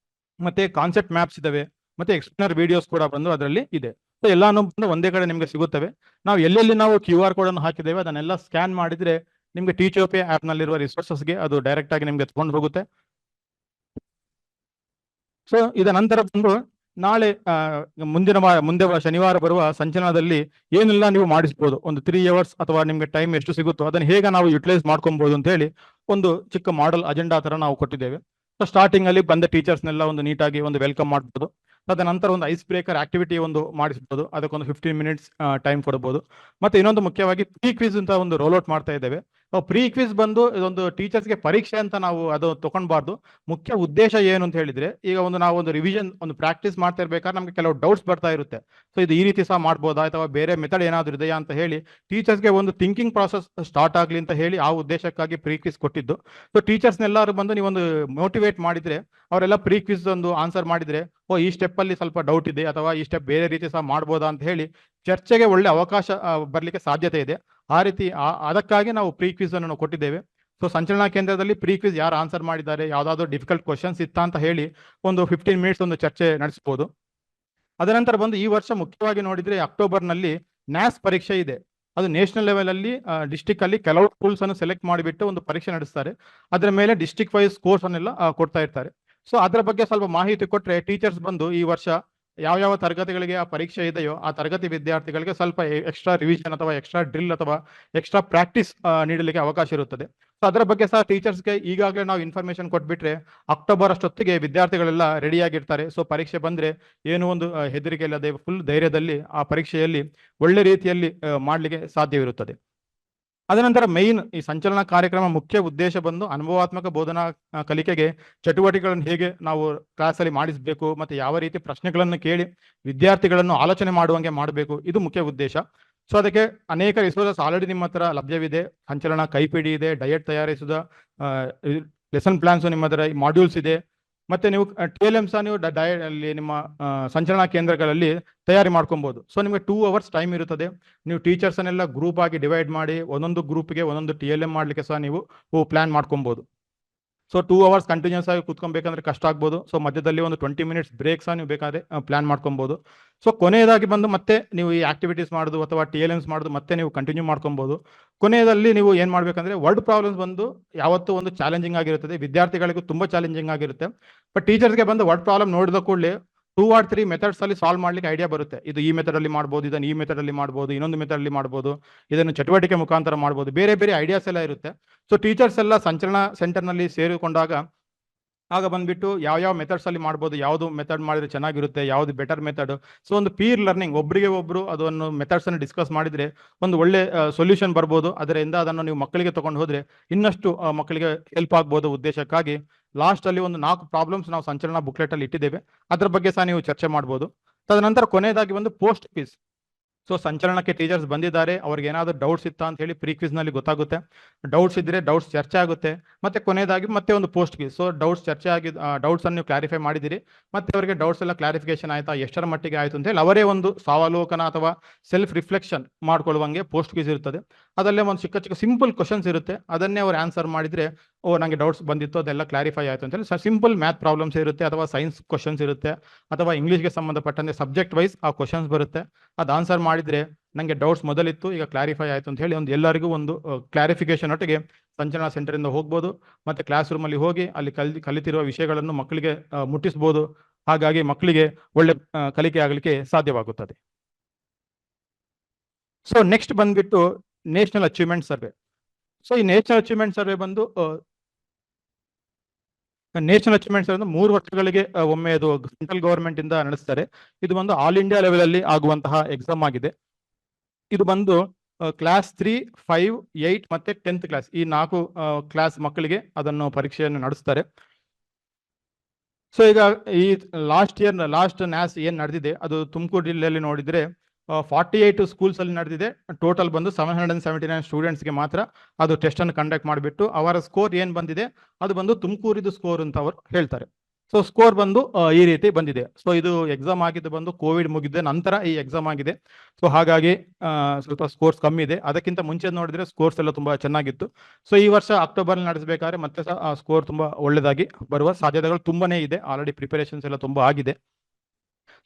ಮತ್ತೆ ಕಾನ್ಸೆಪ್ಟ್ ಮ್ಯಾಪ್ಸ್ ಇದಾವೆ, ಮತ್ತೆ ಎಕ್ಸ್ಪ್ಲನರ್ ವಿಡಿಯೋಸ್ ಕೂಡ ಬಂದು ಅದರಲ್ಲಿ ಇದೆ. ಸೊ ಎಲ್ಲಾನು ಬಂದು ಒಂದೇ ಕಡೆ ನಿಮಗೆ ಸಿಗುತ್ತವೆ. ನಾವು ಎಲ್ಲೆಲ್ಲಿ ನಾವು QR ಕೋಡ್ ಅನ್ನು ಹಾಕಿದ್ದೇವೆ ಅದನ್ನೆಲ್ಲ ಸ್ಕ್ಯಾನ್ ಮಾಡಿದ್ರೆ ನಿಮ್ಗೆ ಟೀಚೋಪಿಯಾ ಆಪ್ ನಲ್ಲಿರುವ ರಿಸೋರ್ಸಸ್ಗೆ ಅದು ಡೈರೆಕ್ಟ್ ಆಗಿ ನಿಮ್ಗೆ ತಗೊಂಡು ಹೋಗುತ್ತೆ. ಸೊ ಇದ ನಂತರ ಬಂದು ನಾಳೆ ಮುಂದೆ ಶನಿವಾರ ಬರುವ ಸಂಚಲನದಲ್ಲಿ ಏನೆಲ್ಲ ನೀವು ಮಾಡಿಸ್ಬೋದು, ಒಂದು 3 hours ಅಥವಾ ನಿಮ್ಗೆ ಟೈಮ್ ಎಷ್ಟು ಸಿಗುತ್ತೋ ಅದನ್ನು ಹೇಗೆ ನಾವು ಯುಟಿಲೈಸ್ ಮಾಡ್ಕೊಬಹುದು ಅಂತ ಹೇಳಿ ಒಂದು ಚಿಕ್ಕ ಮಾಡೆಲ್ ಅಜೆಂಡಾ ತರ ನಾವು ಕೊಟ್ಟಿದ್ದೇವೆ. ಸೊ ಸ್ಟಾರ್ಟಿಂಗ್ ಅಲ್ಲಿ ಬಂದ ಟೀಚರ್ಸ್ನೆಲ್ಲ ಒಂದು ನೀಟಾಗಿ ಒಂದು ವೆಲ್ಕಮ್ ಮಾಡ್ಬೋದು. ಅದ ನಂತರ ಒಂದು ಐಸ್ ಬ್ರೇಕರ್ ಆಕ್ಟಿವಿಟಿ ಒಂದು ಮಾಡಿಸ್ಬೋದು, ಅದಕ್ಕೊಂದು 15 minutes ಟೈಮ್ ಕೊಡಬಹುದು. ಮತ್ತೆ ಇನ್ನೊಂದು ಮುಖ್ಯವಾಗಿ ಪ್ರೀ ಕ್ವಿಜ್ ಅಂತ ಒಂದು ರೋಲ್ ಔಟ್ ಮಾಡ್ತಾ ಇದ್ದೇವೆ. ಪ್ರೀ ಕ್ವಿಜ್ ಬಂದು ಇದೊಂದು ಟೀಚರ್ಸ್ಗೆ ಪರೀಕ್ಷೆ ಅಂತ ನಾವು ಅದು ತಗೊಂಡ್ಬಾರ್ದು. ಮುಖ್ಯ ಉದ್ದೇಶ ಏನು ಅಂತ ಹೇಳಿದ್ರೆ, ಈಗ ನಾವು ಒಂದು ರಿವಿಷನ್ ಒಂದು ಪ್ರಾಕ್ಟೀಸ್ ಮಾಡ್ತಾ ಇರ್ಬೇಕಾದ್ರೆ ನಮ್ಗೆ ಕೆಲವು ಡೌಟ್ಸ್ ಬರ್ತಾ ಇರುತ್ತೆ. ಸೊ ಇದು ಈ ರೀತಿ ಸಹ ಮಾಡ್ಬೋದಾ ಅಥವಾ ಬೇರೆ ಮೆಥಡ್ ಏನಾದ್ರು ಇದೆಯಾ ಅಂತ ಹೇಳಿ ಟೀಚರ್ಸ್ಗೆ ಒಂದು ಥಿಂಕಿಂಗ್ ಪ್ರಾಸೆಸ್ ಸ್ಟಾರ್ಟ್ ಆಗ್ಲಿ ಅಂತ ಹೇಳಿ ಆ ಉದ್ದೇಶಕ್ಕಾಗಿ ಪ್ರೀ ಕ್ವಿಜ್ ಕೊಟ್ಟಿದ್ದು. ಸೊ ಟೀಚರ್ಸ್ನೆಲ್ಲರೂ ಬಂದು ನೀವೊಂದು ಮೋಟಿವೇಟ್ ಮಾಡಿದ್ರೆ ಅವರೆಲ್ಲ ಪ್ರೀ ಕ್ವಿಜ್ ಒಂದು ಆನ್ಸರ್ ಮಾಡಿದ್ರೆ, ಈ ಸ್ಟೆಪ್ ಅಲ್ಲಿ ಸ್ವಲ್ಪ ಡೌಟ್ ಇದೆ ಅಥವಾ ಈ ಸ್ಟೆಪ್ ಬೇರೆ ರೀತಿ ಸಹ ಮಾಡ್ಬೋದಾ ಅಂತ ಹೇಳಿ ಚರ್ಚೆಗೆ ಒಳ್ಳೆ ಅವಕಾಶ ಬರ್ಲಿಕ್ಕೆ ಸಾಧ್ಯತೆ ಇದೆ. ಆ ರೀತಿ ಅದಕ್ಕಾಗಿ ನಾವು ಪ್ರೀ ಕ್ವಿಜ್ ಅನ್ನು ಕೊಟ್ಟಿದ್ದೇವೆ. ಸೊ ಸಂಚಲನಾ ಕೇಂದ್ರದಲ್ಲಿ ಪ್ರೀ ಕ್ವಿಜ್ ಯಾರು ಆನ್ಸರ್ ಮಾಡಿದ್ದಾರೆ, ಯಾವ್ದಾದ್ರು ಡಿಫಿಕಲ್ಟ್ ಕ್ವಶನ್ಸ್ ಇತ್ತಾ ಅಂತ ಹೇಳಿ ಒಂದು 15 minutes ಒಂದು ಚರ್ಚೆ ನಡೆಸಬಹುದು. ಅದನಂತರ ಬಂದು ಈ ವರ್ಷ ಮುಖ್ಯವಾಗಿ ನೋಡಿದ್ರೆ ಅಕ್ಟೋಬರ್ ನಲ್ಲಿ ನ್ಯಾಸ್ ಪರೀಕ್ಷೆ ಇದೆ. ಅದು ನ್ಯಾಷನಲ್ ಲೆವೆಲ್ ಅಲ್ಲಿ ಡಿಸ್ಟಿಕ್ ಅಲ್ಲಿ ಕೆಲವು ಸ್ಕೂಲ್ಸ್ ಅನ್ನು ಸೆಲೆಕ್ಟ್ ಮಾಡಿಬಿಟ್ಟು ಒಂದು ಪರೀಕ್ಷೆ ನಡೆಸ್ತಾರೆ. ಅದರ ಮೇಲೆ ಡಿಸ್ಟಿಕ್ ವೈಸ್ ಸ್ಕೋರ್ಸ್ ಅನ್ನೆಲ್ಲ ಕೊಡ್ತಾ ಇರ್ತಾರೆ. ಸೊ ಅದರ ಬಗ್ಗೆ ಸ್ವಲ್ಪ ಮಾಹಿತಿ ಕೊಟ್ರೆ ಟೀಚರ್ಸ್ ಬಂದು ಈ ವರ್ಷ ಯಾವ ತರಗತಿಗಳಿಗೆ ಆ ಪರೀಕ್ಷೆ ಇದೆಯೋ ಆ ತರಗತಿ ವಿದ್ಯಾರ್ಥಿಗಳಿಗೆ ಸ್ವಲ್ಪ ಎಕ್ಸ್ಟ್ರಾ ರಿವಿಷನ್ ಅಥವಾ ಎಕ್ಸ್ಟ್ರಾ ಡ್ರಿಲ್ ಅಥವಾ ಎಕ್ಸ್ಟ್ರಾ ಪ್ರಾಕ್ಟೀಸ್ ನೀಡಲಿಕ್ಕೆ ಅವಕಾಶ ಇರುತ್ತದೆ. ಸೊ ಅದರ ಬಗ್ಗೆ ಸಹ ಟೀಚರ್ಸ್ಗೆ ಈಗಾಗಲೇ ನಾವು ಇನ್ಫಾರ್ಮೇಶನ್ ಕೊಟ್ಬಿಟ್ರೆ ಅಕ್ಟೋಬರ್ ಅಷ್ಟೊತ್ತಿಗೆ ವಿದ್ಯಾರ್ಥಿಗಳೆಲ್ಲ ರೆಡಿಯಾಗಿರ್ತಾರೆ. ಸೊ ಪರೀಕ್ಷೆ ಬಂದ್ರೆ ಏನು ಒಂದು ಹೆದರಿಕೆ ಇಲ್ಲದೆ ಫುಲ್ ಧೈರ್ಯದಲ್ಲಿ ಆ ಪರೀಕ್ಷೆಯಲ್ಲಿ ಒಳ್ಳೆ ರೀತಿಯಲ್ಲಿ ಮಾಡಲಿಕ್ಕೆ ಸಾಧ್ಯವಿರುತ್ತದೆ. ಅದನಂತರ ಮೇನ್ ಈ ಸಂಚಲನ ಕಾರ್ಯಕ್ರಮ ಮುಖ್ಯ ಉದ್ದೇಶ ಬಂದು ಅನುಭವಾತ್ಮಕ ಬೋಧನಾ ಕಲಿಕೆಗೆ ಚಟುವಟಿಕೆಗಳನ್ನು ಹೇಗೆ ನಾವು ಕ್ಲಾಸಲ್ಲಿ ಮಾಡಿಸಬೇಕು ಮತ್ತೆ ಯಾವ ರೀತಿ ಪ್ರಶ್ನೆಗಳನ್ನು ಕೇಳಿ ವಿದ್ಯಾರ್ಥಿಗಳನ್ನು ಆಲೋಚನೆ ಮಾಡುವಂಗೆ ಮಾಡಬೇಕು, ಇದು ಮುಖ್ಯ ಉದ್ದೇಶ. ಸೊ ಅದಕ್ಕೆ ಅನೇಕ ರಿಸೋರ್ಸಸ್ ಆಲ್ರೆಡಿ ನಿಮ್ಮ ಹತ್ರ ಲಭ್ಯವಿದೆ. ಸಂಚಲನ ಕೈಪಿಡಿ ಇದೆ, ಡಯಟ್ ತಯಾರಿಸಿದ ಲೆಸನ್ ಪ್ಲಾನ್ಸ್ ನಿಮ್ಮ ಹತ್ರ ಮಾಡ್ಯೂಲ್ಸ್ ಇದೆ. ಮತ್ತೆ ನೀವು TLM ಸಹ ನೀವು ಅಲ್ಲಿ ನಿಮ್ಮ ಸಂಚಲನಾ ಕೇಂದ್ರಗಳಲ್ಲಿ ತಯಾರಿ ಮಾಡ್ಕೊಬಹುದು. ಸೊ ನಿಮಗೆ 2 hours ಟೈಮ್ ಇರುತ್ತದೆ. ನೀವು ಟೀಚರ್ಸ್ ಅನ್ನೆಲ್ಲ ಗ್ರೂಪ್ ಆಗಿ ಡಿವೈಡ್ ಮಾಡಿ ಒಂದೊಂದು ಗ್ರೂಪ್ಗೆ ಒಂದೊಂದು TLM ಮಾಡ್ಲಿಕ್ಕೆ ಸಹ ನೀವು ಪ್ಲಾನ್ ಮಾಡ್ಕೊಬಹುದು. ಸೊ 2 hours ಕಂಟಿನ್ಯೂಸ್ ಆಗಿ ಕೂತ್ಕೊಬೇಕಂದ್ರೆ ಕಷ್ಟ ಆಗ್ಬೋದು. ಸೊ ಮಧ್ಯದಲ್ಲಿ ಒಂದು 20 minutes ಬ್ರೇಕ್ ಸಹ ನೀವು ಬೇಕಾದ್ರೆ ಪ್ಲಾನ್ ಮಾಡ್ಕೊಬಹುದು. ಸೊ ಕೊನೆಯದಾಗಿ ಬಂದು ಮತ್ತೆ ನೀವು ಈ ಆಕ್ಟಿವಿಟೀಸ್ ಮಾಡೋದು ಅಥವಾ TLMs ಮಾಡೋದು ಮತ್ತೆ ನೀವು ಕಂಟಿನ್ಯೂ ಮಾಡ್ಕೊಬಹುದು. ಕೊನೆಯದಲ್ಲಿ ನೀವು ಏನ್ ಮಾಡ್ಬೇಕಂದ್ರೆ ವರ್ಡ್ ಪ್ರಾಬ್ಲಮ್ಸ್ ಬಂದು ಯಾವತ್ತೂ ಒಂದು ಚಾಲೆಂಜಿಂಗ್ ಆಗಿರುತ್ತದೆ, ವಿದ್ಯಾರ್ಥಿಗಳಿಗೂ ತುಂಬಾ ಚಾಲೆಂಜಿಂಗ್ ಆಗಿರುತ್ತೆ. ಬಟ್ ಟೀಚರ್ಸ್ಗೆ ಬಂದು ವರ್ಡ್ ಪ್ರಾಬ್ಲಮ್ ನೋಡಿದ ಕೂಡಲೇ 2 or 3 ಮೆಥಡ್ಸ್ ಅಲ್ಲಿ ಸಾಲ್ವ್ ಮಾಡ್ಲಿಕ್ಕೆ ಐಡಿಯಾ ಬರುತ್ತೆ. ಇದು ಈ ಮೆಥಡ್ ಅಲ್ಲಿ ಮಾಡ್ಬೋದು, ಇದನ್ನು ಈ ಮೆಥಡ್ ಅಲ್ಲಿ ಮಾಡ್ಬೋದು, ಇನ್ನೊಂದು ಮೆಥಡ್ ಅಲ್ಲಿ ಮಾಡ್ಬೋದು, ಇದನ್ನು ಚಟುವಟಿಕೆ ಮುಖಾಂತರ ಮಾಡ್ಬೋದು, ಬೇರೆ ಬೇರೆ ಐಡಿಯಾಸ್ ಎಲ್ಲ ಇರುತ್ತೆ. ಸೊ ಟೀಚರ್ಸ್ ಎಲ್ಲ ಸಂಚಲನ ಸೆಂಟರ್ ನಲ್ಲಿ ಸೇರಿಕೊಂಡಾಗ ಆಗ ಬಂದ್ಬಿಟ್ಟು ಯಾವ ಮೆಥಡ್ಸ್ ಅಲ್ಲಿ ಮಾಡ್ಬೋದು, ಯಾವ್ದು ಮೆಥಡ್ ಮಾಡಿದ್ರೆ ಚೆನ್ನಾಗಿರುತ್ತೆ, ಯಾವ್ದು ಬೆಟರ್ ಮೆಥಡ್. ಸೊ ಒಂದು ಪೀರ್ ಲರ್ನಿಂಗ್, ಒಬ್ಬರಿಗೆ ಒಬ್ರು ಅದನ್ನು ಮೆಥಡ್ಸ್ ಅನ್ನು ಡಿಸ್ಕಸ್ ಮಾಡಿದ್ರೆ ಒಂದು ಒಳ್ಳೆ ಸೊಲ್ಯೂಷನ್ ಬರ್ಬೋದು. ಅದರಿಂದ ಅದನ್ನು ನೀವು ಮಕ್ಕಳಿಗೆ ತಗೊಂಡು ಹೋದ್ರೆ ಇನ್ನಷ್ಟು ಮಕ್ಕಳಿಗೆ ಹೆಲ್ಪ್ ಆಗ್ಬೋದು ಉದ್ದೇಶಕ್ಕಾಗಿ ಲಾಸ್ಟ್ ಅಲ್ಲಿ ಒಂದು 4 ಪ್ರಾಬ್ಲಮ್ಸ್ ನಾವು ಸಂಚಲನ ಬುಕ್ಲೆಟ್ ಅಲ್ಲಿ ಇಟ್ಟಿದ್ದೇವೆ. ಅದ್ರ ಬಗ್ಗೆ ಸಹ ನೀವು ಚರ್ಚೆ ಮಾಡ್ಬೋದು. ತದನಂತರ ಕೊನೆಯದಾಗಿ ಒಂದು ಪೋಸ್ಟ್ ಕ್ವಿಜ್. ಸೊ ಸೊ ಸಂಚಲನಕ್ಕೆ ಟೀಚರ್ಸ್ ಬಂದಿದ್ದಾರೆ, ಅವ್ರಿಗೆ ಏನಾದರೂ ಡೌಟ್ಸ್ ಇತ್ತಾ ಅಂತ ಹೇಳಿ ಪ್ರೀ ಕ್ವಿಸ್ನಲ್ಲಿ ಗೊತ್ತಾಗುತ್ತೆ. ಡೌಟ್ಸ್ ಇದ್ದರೆ ಡೌಟ್ಸ್ ಚರ್ಚೆ ಆಗುತ್ತೆ. ಮತ್ತು ಕೊನೆಯದಾಗಿ ಮತ್ತೆ ಒಂದು ಪೋಸ್ಟ್ ಕ್ವಿಸ್. ಸೊ ಡೌಟ್ಸ್ ಚರ್ಚೆ ಆಗಿ ಡೌಟ್ಸನ್ನು ನೀವು ಕ್ಲಾರಿಫೈ ಮಾಡಿದಿರಿ, ಮತ್ತು ಅವರಿಗೆ ಡೌಟ್ಸ್ ಎಲ್ಲ ಕ್ಲಾರಿಫಿಕೇಶನ್ ಆಯಿತಾ, ಎಷ್ಟರ ಮಟ್ಟಿಗೆ ಆಯಿತು ಅಂತ ಹೇಳಿ ಅವರೇ ಒಂದು ಸ್ವಾವಲೋಕನ ಅಥವಾ ಸೆಲ್ಫ್ ರಿಫ್ಲೆಕ್ಷನ್ ಮಾಡ್ಕೊಳ್ಳುವಂಗೆ ಪೋಸ್ಟ್ ಕ್ವಿಸ್ ಇರ್ತದೆ. ಅದಲ್ಲೇ ಒಂದು ಚಿಕ್ಕ ಚಿಕ್ಕ ಸಿಂಪಲ್ ಕ್ವಶನ್ಸ್ ಇರುತ್ತೆ, ಅದನ್ನೇ ಅವ್ರು ಆನ್ಸರ್ ಮಾಡಿದರೆ ಓ ನನಗೆ ಡೌಟ್ಸ್ ಬಂದಿತ್ತು, ಅದೆಲ್ಲ ಕ್ಲಾರಿಫೈ ಆಯಿತು ಅಂತೇಳಿ ಸಿಂಪಲ್ ಮ್ಯಾಥ್ ಪ್ರಾಬ್ಲಮ್ಸ್ ಇರುತ್ತೆ, ಅಥವಾ ಸೈನ್ಸ್ ಕ್ವಶನ್ಸ್ ಇರುತ್ತೆ, ಅಥವಾ ಇಂಗ್ಲೀಷ್ಗೆ ಸಂಬಂಧಪಟ್ಟಂತೆ ಸಬ್ಜೆಕ್ಟ್ ವೈಸ್ ಆ ಕ್ವಶನ್ಸ್ ಬರುತ್ತೆ. ಅದು ಆನ್ಸರ್ ಮಾಡಿದರೆ ನನಗೆ ಡೌಟ್ಸ್ ಮೊದಲಿತ್ತು, ಈಗ ಕ್ಲಾರಿಫೈ ಆಯಿತು ಅಂತ ಹೇಳಿ ಒಂದು ಎಲ್ಲರಿಗೂ ಒಂದು ಕ್ಲಾರಿಫಿಕೇಶನ್ ಒಟ್ಟಿಗೆ ಸಂಚಲನ ಸೆಂಟರಿಂದ ಹೋಗ್ಬೋದು, ಮತ್ತು ಕ್ಲಾಸ್ ರೂಮಲ್ಲಿ ಹೋಗಿ ಅಲ್ಲಿ ಕಲಿತಿರುವ ವಿಷಯಗಳನ್ನು ಮಕ್ಕಳಿಗೆ ಮುಟ್ಟಿಸ್ಬೋದು. ಹಾಗಾಗಿ ಮಕ್ಕಳಿಗೆ ಒಳ್ಳೆ ಕಲಿಕೆ ಆಗಲಿಕ್ಕೆ ಸಾಧ್ಯವಾಗುತ್ತದೆ. ಸೊ ನೆಕ್ಸ್ಟ್ ಬಂದ್ಬಿಟ್ಟು ನೇಷನಲ್ ಅಚೀವ್ಮೆಂಟ್ ಸರ್ವೆ. ಸೊ ಈ ನೇಷನಲ್ ಅಚೀವ್ಮೆಂಟ್ ಸರ್ವೆ ಬಂದು ನೇಷನಲ್ ಅಚೀವ್ಮೆಂಟ್ ಸರ್ವೆ 3 ವರ್ಷಗಳಿಗೆ ಒಮ್ಮೆ ಅದು ಸೆಂಟ್ರಲ್ ಗವರ್ಮೆಂಟ್ ಇಂದ ನಡೆಸ್ತಾರೆ. ಇದು ಬಂದು ಆಲ್ ಇಂಡಿಯಾ ಲೆವೆಲ್ ಅಲ್ಲಿ ಆಗುವಂತಹ ಎಕ್ಸಾಮ್ ಆಗಿದೆ. ಇದು ಬಂದು ಕ್ಲಾಸ್ 3, 5, 8 ಮತ್ತೆ 10th ಕ್ಲಾಸ್, ಈ 4 ಕ್ಲಾಸ್ ಮಕ್ಕಳಿಗೆ ಅದನ್ನು ಪರೀಕ್ಷೆಯನ್ನು ನಡೆಸ್ತಾರೆ. ಸೊ ಈಗ ಈ ಲಾಸ್ಟ್ ನ್ಯಾಸ್ ಏನ್ ನಡೆದಿದೆ ಅದು ತುಮಕೂರು ಜಿಲ್ಲೆಯಲ್ಲಿ ನೋಡಿದ್ರೆ 48 ಸ್ಕೂಲ್ಸ್ ಅಲ್ಲಿ ನಡೆದಿದೆ. ಟೋಟಲ್ ಬಂದು 779 ಸ್ಟೂಡೆಂಟ್ಸ್ಗೆ ಮಾತ್ರ ಅದು ಟೆಸ್ಟ್ ಅನ್ನು ಕಂಡಕ್ಟ್ ಮಾಡಿಬಿಟ್ಟು ಅವರ ಸ್ಕೋರ್ ಏನ್ ಬಂದಿದೆ ಅದು ಬಂದು ತುಮಕೂರಿದು ಸ್ಕೋರ್ ಅಂತ ಅವರು ಹೇಳ್ತಾರೆ. ಸೊ ಸ್ಕೋರ್ ಬಂದು ಈ ರೀತಿ ಬಂದಿದೆ. ಸೊ ಇದು ಎಕ್ಸಾಮ್ ಆಗಿದ್ದು ಬಂದು ಕೋವಿಡ್ ಮುಗಿದ ನಂತರ ಈ ಎಕ್ಸಾಮ್ ಆಗಿದೆ. ಸೊ ಹಾಗಾಗಿ ಸ್ವಲ್ಪ ಸ್ಕೋರ್ಸ್ ಕಮ್ಮಿ ಇದೆ. ಅದಕ್ಕಿಂತ ಮುಂಚೆ ನೋಡಿದ್ರೆ ಸ್ಕೋರ್ಸ್ ಎಲ್ಲ ತುಂಬಾ ಚೆನ್ನಾಗಿತ್ತು. ಸೊ ಈ ವರ್ಷ ಅಕ್ಟೋಬರ್ ನಡೆಸಬೇಕಾದ್ರೆ ಮತ್ತೆ ಸಹ ಸ್ಕೋರ್ ತುಂಬಾ ಒಳ್ಳೆದಾಗಿ ಬರುವ ಸಾಧ್ಯತೆಗಳು ತುಂಬಾನೇ ಇದೆ. ಆಲ್ರೆಡಿ ಪ್ರಿಪರೇಷನ್ಸ್ ಎಲ್ಲ ತುಂಬಾ ಆಗಿದೆ.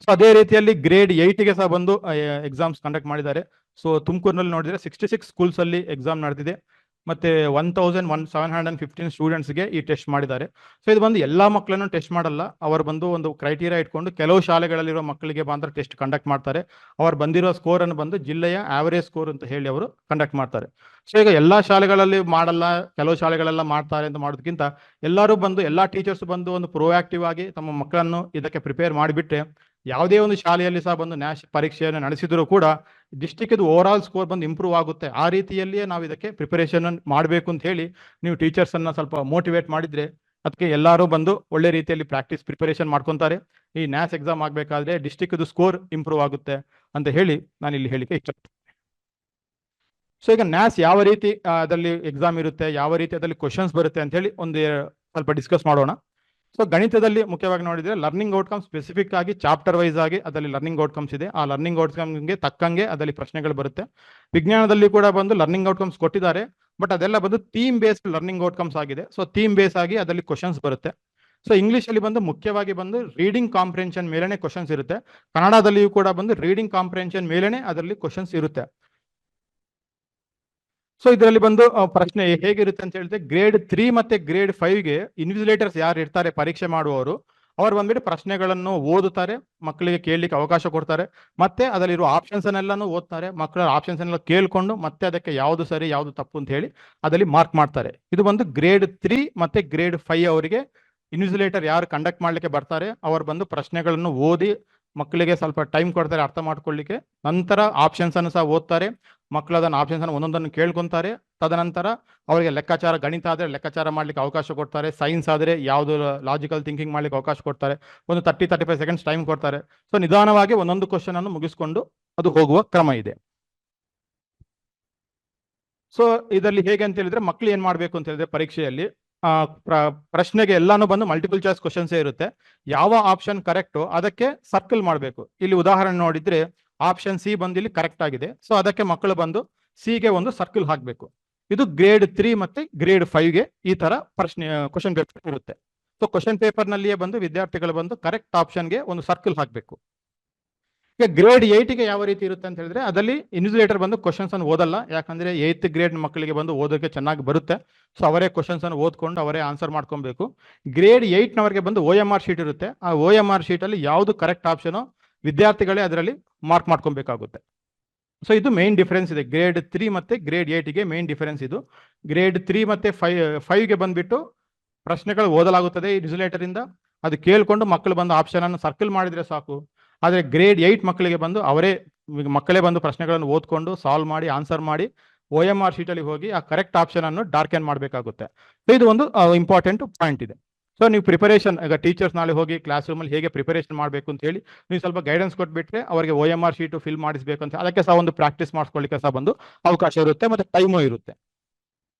ಸೊ ಅದೇ ರೀತಿಯಲ್ಲಿ ಗ್ರೇಡ್ 8ಗೆ ಸಹ ಬಂದು ಎಕ್ಸಾಮ್ಸ್ ಕಂಡಕ್ಟ್ ಮಾಡಿದ್ದಾರೆ. ಸೊ ತುಮಕೂರಿನಲ್ಲಿ ನೋಡಿದ್ರೆ 66 ಸ್ಕೂಲ್ಸ್ ಅಲ್ಲಿ ಎಕ್ಸಾಮ್ ನಡೆದಿದೆ, ಮತ್ತೆ 1715 ಸ್ಟೂಡೆಂಟ್ಸ್ಗೆ ಈ ಟೆಸ್ಟ್ ಮಾಡಿದ್ದಾರೆ. ಸೊ ಇದು ಬಂದು ಎಲ್ಲಾ ಮಕ್ಕಳನ್ನು ಟೆಸ್ಟ್ ಮಾಡಲ್ಲ, ಅವರು ಬಂದು ಒಂದು ಕ್ರೈಟೀರಿಯಾ ಇಟ್ಕೊಂಡು ಕೆಲವು ಶಾಲೆಗಳಲ್ಲಿರೋ ಮಕ್ಕಳಿಗೆ ಮಾತ್ರ ಟೆಸ್ಟ್ ಕಂಡಕ್ಟ್ ಮಾಡ್ತಾರೆ. ಅವ್ರು ಬಂದಿರೋ ಸ್ಕೋರ್ ಅನ್ನು ಬಂದು ಜಿಲ್ಲೆಯ ಆವರೇಜ್ ಸ್ಕೋರ್ ಅಂತ ಹೇಳಿ ಅವರು ಕಂಡಕ್ಟ್ ಮಾಡ್ತಾರೆ. ಸೊ ಈಗ ಎಲ್ಲಾ ಶಾಲೆಗಳಲ್ಲಿ ಮಾಡಲ್ಲ, ಕೆಲವು ಶಾಲೆಗಳೆಲ್ಲ ಮಾಡ್ತಾರೆ ಅಂತ ಮಾಡೋದಕ್ಕಿಂತ ಎಲ್ಲರೂ ಬಂದು ಎಲ್ಲಾ ಟೀಚರ್ಸ್ ಬಂದು ಒಂದು ಪ್ರೋಆಕ್ಟಿವ್ ಆಗಿ ತಮ್ಮ ಮಕ್ಕಳನ್ನು ಇದಕ್ಕೆ ಪ್ರಿಪೇರ್ ಮಾಡಿಬಿಟ್ರೆ ಯಾವುದೇ ಒಂದು ಶಾಲೆಯಲ್ಲಿ ಸಹ ಬಂದು ಪರೀಕ್ಷೆಯನ್ನು ನಡೆಸಿದ್ರು ಕೂಡ ಡಿಸ್ಟಿಕ್ ಓವರ್ ಆಲ್ ಸ್ಕೋರ್ ಬಂದು ಇಂಪ್ರೂವ್ ಆಗುತ್ತೆ. ಆ ರೀತಿಯಲ್ಲಿಯೇ ನಾವು ಇದಕ್ಕೆ ಪ್ರಿಪರೇಷನ್ ಮಾಡಬೇಕು ಅಂತ ಹೇಳಿ ನೀವು ಟೀಚರ್ಸ್ ಅನ್ನ ಸ್ವಲ್ಪ ಮೋಟಿವೇಟ್ ಮಾಡಿದ್ರೆ ಅದಕ್ಕೆ ಎಲ್ಲರೂ ಬಂದು ಒಳ್ಳೆ ರೀತಿಯಲ್ಲಿ ಪ್ರಿಪರೇಷನ್ ಮಾಡ್ಕೊತಾರೆ. ಈ ನ್ಯಾಸ್ ಎಕ್ಸಾಮ್ ಆಗಬೇಕಾದ್ರೆ ಡಿಸ್ಟಿಕ್ ಸ್ಕೋರ್ ಇಂಪ್ರೂವ್ ಆಗುತ್ತೆ ಅಂತ ಹೇಳಿ ನಾನು ಇಲ್ಲಿ ಹೇಳಿಕೆ ಇಷ್ಟಪಡ್ತೀನಿ. ಸೊ ಈಗ ನ್ಯಾಸ್ ಯಾವ ರೀತಿ ಅದರಲ್ಲಿ ಎಕ್ಸಾಮ್ ಇರುತ್ತೆ, ಯಾವ ರೀತಿ ಅದರಲ್ಲಿ ಕ್ವಶನ್ಸ್ ಬರುತ್ತೆ ಅಂತ ಹೇಳಿ ಒಂದು ಸ್ವಲ್ಪ ಡಿಸ್ಕಸ್ ಮಾಡೋಣ. ಸೊ ಗಣಿತದಲ್ಲಿ ಮುಖ್ಯವಾಗಿ ನೋಡಿದ್ರೆ ಲರ್ನಿಂಗ್ ಔಟ್ಕಮ್ ಸ್ಪೆಸಿಫಿಕ್ ಆಗಿ ಚಾಪ್ಟರ್ ವೈಸ್ ಆಗಿ ಅದರಲ್ಲಿ ಲರ್ನಿಂಗ್ ಔಟ್ಕಮ್ಸ್ ಇದೆ. ಆ ಲರ್ನಿಂಗ್ ಔಟ್ಕಮ್ಗೆ ತಕ್ಕಂಗೆ ಅದರಲ್ಲಿ ಪ್ರಶ್ನೆಗಳು ಬರುತ್ತೆ. ವಿಜ್ಞಾನದಲ್ಲಿ ಕೂಡ ಬಂದು ಲರ್ನಿಂಗ್ ಔಟ್ಕಮ್ಸ್ ಕೊಟ್ಟಿದ್ದಾರೆ, ಬಟ್ ಅದೆಲ್ಲ ಬಂದು ಥೀಮ್ ಬೇಸ್ಡ್ ಲರ್ನಿಂಗ್ ಔಟ್ಕಮ್ಸ್ ಆಗಿದೆ. ಸೊ ಥೀಮ್ ಬೇಸ್ ಆಗಿ ಅದರಲ್ಲಿ ಕ್ವಶನ್ಸ್ ಬರುತ್ತೆ. ಸೊ ಇಂಗ್ಲಿಷ್ ಅಲ್ಲಿ ಬಂದು ಮುಖ್ಯವಾಗಿ ಬಂದು ರೀಡಿಂಗ್ ಕಾಂಪ್ರಿಹೆನ್ಷನ್ ಮೇಲೆನೆ ಕ್ವಶನ್ಸ್ ಇರುತ್ತೆ. ಕನ್ನಡದಲ್ಲಿಯೂ ಕೂಡ ಬಂದು ರೀಡಿಂಗ್ ಕಾಂಪ್ರಿಹೆನ್ಷನ್ ಮೇಲೆನೆ ಅದರಲ್ಲಿ ಕ್ವಶನ್ಸ್ ಇರುತ್ತೆ. ಸೊ ಇದರಲ್ಲಿ ಬಂದು ಪ್ರಶ್ನೆ ಹೇಗಿರುತ್ತೆ ಅಂತ ಹೇಳಿದ್ರೆ ಗ್ರೇಡ್ 3 ಮತ್ತೆ ಗ್ರೇಡ್ 5ಗೆ ಇನ್ವಿಜಿಲೇಟರ್ಸ್ ಯಾರು ಇರ್ತಾರೆ ಪರೀಕ್ಷೆ ಮಾಡುವವರು, ಅವ್ರು ಬಂದ್ಬಿಟ್ಟು ಪ್ರಶ್ನೆಗಳನ್ನು ಓದುತ್ತಾರೆ, ಮಕ್ಕಳಿಗೆ ಕೇಳಲಿಕ್ಕೆ ಅವಕಾಶ ಕೊಡ್ತಾರೆ, ಮತ್ತೆ ಅದರಲ್ಲಿರುವ ಆಪ್ಷನ್ಸ್ ಅನ್ನೆಲ್ಲಾನು ಓದ್ತಾರೆ. ಮಕ್ಕಳ ಆಪ್ಷನ್ಸ್ ಎಲ್ಲ ಕೇಳ್ಕೊಂಡು ಮತ್ತೆ ಅದಕ್ಕೆ ಯಾವುದು ಸರಿ ಯಾವುದು ತಪ್ಪು ಅಂತ ಹೇಳಿ ಅದರಲ್ಲಿ ಮಾರ್ಕ್ ಮಾಡ್ತಾರೆ. ಇದು ಬಂದು ಗ್ರೇಡ್ 3 ಮತ್ತೆ ಗ್ರೇಡ್ 5 ಅವರಿಗೆ ಇನ್ವಿಜಿಲೇಟರ್ ಯಾರು ಕಂಡಕ್ಟ್ ಮಾಡ್ಲಿಕ್ಕೆ ಬರ್ತಾರೆ ಅವರು ಬಂದು ಪ್ರಶ್ನೆಗಳನ್ನು ಓದಿ ಮಕ್ಕಳಿಗೆ ಸ್ವಲ್ಪ ಟೈಮ್ ಕೊಡ್ತಾರೆ ಅರ್ಥ ಮಾಡ್ಕೊಳ್ಳಿಕ್ಕೆ. ನಂತರ ಆಪ್ಷನ್ಸ್ ಅನ್ನು ಸಹ ಓದ್ತಾರೆ, ಮಕ್ಕಳು ಅದನ್ನು ಆಪ್ಷನ್ಸ್ ಅನ್ನು ಒಂದೊಂದನ್ನು ಕೇಳ್ಕೊಂತಾರೆ. ತದನಂತರ ಅವರಿಗೆ ಲೆಕ್ಕಾಚಾರ, ಗಣಿತ ಆದರೆ ಲೆಕ್ಕಾಚಾರ ಮಾಡ್ಲಿಕ್ಕೆ ಅವಕಾಶ ಕೊಡ್ತಾರೆ, ಸೈನ್ಸ್ ಆದರೆ ಯಾವುದು ಲಾಜಿಕಲ್ ಥಿಂಕಿಂಗ್ ಮಾಡ್ಲಿಕ್ಕೆ ಅವಕಾಶ ಕೊಡ್ತಾರೆ. ಒಂದು 30-35 ಸೆಕೆಂಡ್ಸ್ ಟೈಮ್ ಕೊಡ್ತಾರೆ. ಸೊ ನಿಧಾನವಾಗಿ ಒಂದೊಂದು ಕ್ವಶನ್ ಅನ್ನು ಮುಗಿಸ್ಕೊಂಡು ಅದು ಹೋಗುವ ಕ್ರಮ ಇದೆ. ಸೊ ಇದರಲ್ಲಿ ಹೇಗೆ ಅಂತ ಹೇಳಿದ್ರೆ ಮಕ್ಕಳು ಏನ್ ಮಾಡ್ಬೇಕು ಅಂತ ಹೇಳಿದ್ರೆ ಪರೀಕ್ಷೆಯಲ್ಲಿ ಪ್ರಶ್ನೆಗೆ ಎಲ್ಲಾನು ಬಂದು ಮಲ್ಟಿಪಲ್ ಚಾಯ್ಸ್ ಕ್ವಶನ್ಸ್ ಇರುತ್ತೆ. ಯಾವ ಆಪ್ಷನ್ ಕರೆಕ್ಟು ಅದಕ್ಕೆ ಸರ್ಕಲ್ ಮಾಡಬೇಕು. ಇಲ್ಲಿ ಉದಾಹರಣೆ ನೋಡಿದ್ರೆ ಆಪ್ಷನ್ ಸಿ ಬಂದು ಇಲ್ಲಿ ಕರೆಕ್ಟ್ ಆಗಿದೆ. ಸೊ ಅದಕ್ಕೆ ಮಕ್ಕಳು ಬಂದು ಸಿಗೆ ಒಂದು ಸರ್ಕಲ್ ಹಾಕಬೇಕು. ಇದು ಗ್ರೇಡ್ 3 ಮತ್ತೆ ಗ್ರೇಡ್ 5ಗೆ ಈ ತರ ಕ್ವಶನ್ ಪೇಪರ್ ಇರುತ್ತೆ. ಸೊ ಕ್ವಶನ್ ಪೇಪರ್ ನಲ್ಲಿಯೇ ಬಂದು ವಿದ್ಯಾರ್ಥಿಗಳು ಬಂದು ಕರೆಕ್ಟ್ ಆಪ್ಷನ್ಗೆ ಒಂದು ಸರ್ಕಲ್ ಹಾಕಬೇಕು. ಈಗ ಗ್ರೇಡ್ 8ಗೆ ಯಾವ ರೀತಿ ಇರುತ್ತೆ ಅಂತ ಹೇಳಿದ್ರೆ ಅದರಲ್ಲಿ ಇನ್ವಿಜಿಲೇಟರ್ ಬಂದು ಕ್ವಶನ್ಸ್ ಅನ್ನು ಓದಲ್ಲ, ಯಾಕಂದ್ರೆ 8th ಗ್ರೇಡ್ ಮಕ್ಕಳಿಗೆ ಬಂದು ಓದೋಕೆ ಚೆನ್ನಾಗಿ ಬರುತ್ತೆ. ಸೊ ಅವರೇ ಕ್ವಶನ್ಸ್ ಅನ್ನು ಓದ್ಕೊಂಡು ಅವರೇ ಆನ್ಸರ್ ಮಾಡ್ಕೊಬೇಕು. ಗ್ರೇಡ್ 8ನವರಿಗೆ ಬಂದು OMR ಶೀಟ್ ಇರುತ್ತೆ. ಆ OMR ಶೀಟ್ ಅಲ್ಲಿ ಯಾವುದು ಕರೆಕ್ಟ್ ಆಪ್ಷನ್ ವಿದ್ಯಾರ್ಥಿಗಳೇ ಅದರಲ್ಲಿ ಮಾರ್ಕ್ ಮಾಡ್ಕೊಬೇಕಾಗುತ್ತೆ. ಸೊ ಇದು ಮೇನ್ ಡಿಫರೆನ್ಸ್ ಇದೆ ಗ್ರೇಡ್ 3 ಮತ್ತೆ ಗ್ರೇಡ್ 8ಗೆ ಮೇನ್ ಡಿಫರೆನ್ಸ್ ಇದು. ಗ್ರೇಡ್ 3 ಮತ್ತೆ 5ಗೆ ಬಂದ್ಬಿಟ್ಟು ಪ್ರಶ್ನೆಗಳು ಓದಲಾಗುತ್ತದೆ ಇನ್ವಿಜಿಲೇಟರ್ ಇಂದ, ಅದು ಕೇಳ್ಕೊಂಡು ಮಕ್ಕಳು ಬಂದು ಆಪ್ಷನ್ ಅನ್ನು ಸರ್ಕಲ್ ಮಾಡಿದ್ರೆ ಸಾಕು. ಆದರೆ ಗ್ರೇಡ್ 8 ಮಕ್ಕಳಿಗೆ ಬಂದು ಮಕ್ಕಳೇ ಬಂದು ಪ್ರಶ್ನೆಗಳನ್ನು ಓದ್ಕೊಂಡು ಸಾಲ್ವ್ ಮಾಡಿ ಆನ್ಸರ್ ಮಾಡಿ OMR ಶೀಟ್ ಅಲ್ಲಿ ಹೋಗಿ ಆ ಕರೆಕ್ಟ್ ಆಪ್ಷನ್ ಅನ್ನು ಡಾರ್ಕೆನ್ ಮಾಡಬೇಕಾಗುತ್ತೆ. ಇದು ಒಂದು ಇಂಪಾರ್ಟೆಂಟ್ ಪಾಯಿಂಟ್ ಇದೆ. ಸೊ ನೀವು ಪ್ರಿಪರೇಷನ್ ಈಗ ಟೀಚರ್ಸ್ ನಾಳೆ ಹೋಗಿ ಕ್ಲಾಸ್ ರೂಮಲ್ಲಿ ಹೇಗೆ ಪ್ರಿಪರೇಷನ್ ಮಾಡಬೇಕು ಅಂತ ಹೇಳಿ ನೀವು ಸ್ವಲ್ಪ ಗೈಡೆನ್ಸ್ ಕೊಟ್ಬಿಟ್ರೆ ಅವರಿಗೆ OMR ಶೀಟು ಫಿಲ್ ಮಾಡಿಸಬೇಕು ಅಂತ ಅದಕ್ಕೆ ಸಹ ಒಂದು ಪ್ರಾಕ್ಟೀಸ್ ಮಾಡಿಸ್ಕೊಳ್ಳಿಕ್ಕೆ ಸಹ ಬಂದು ಅವಕಾಶ ಇರುತ್ತೆ ಮತ್ತೆ ಟೈಮು ಇರುತ್ತೆ.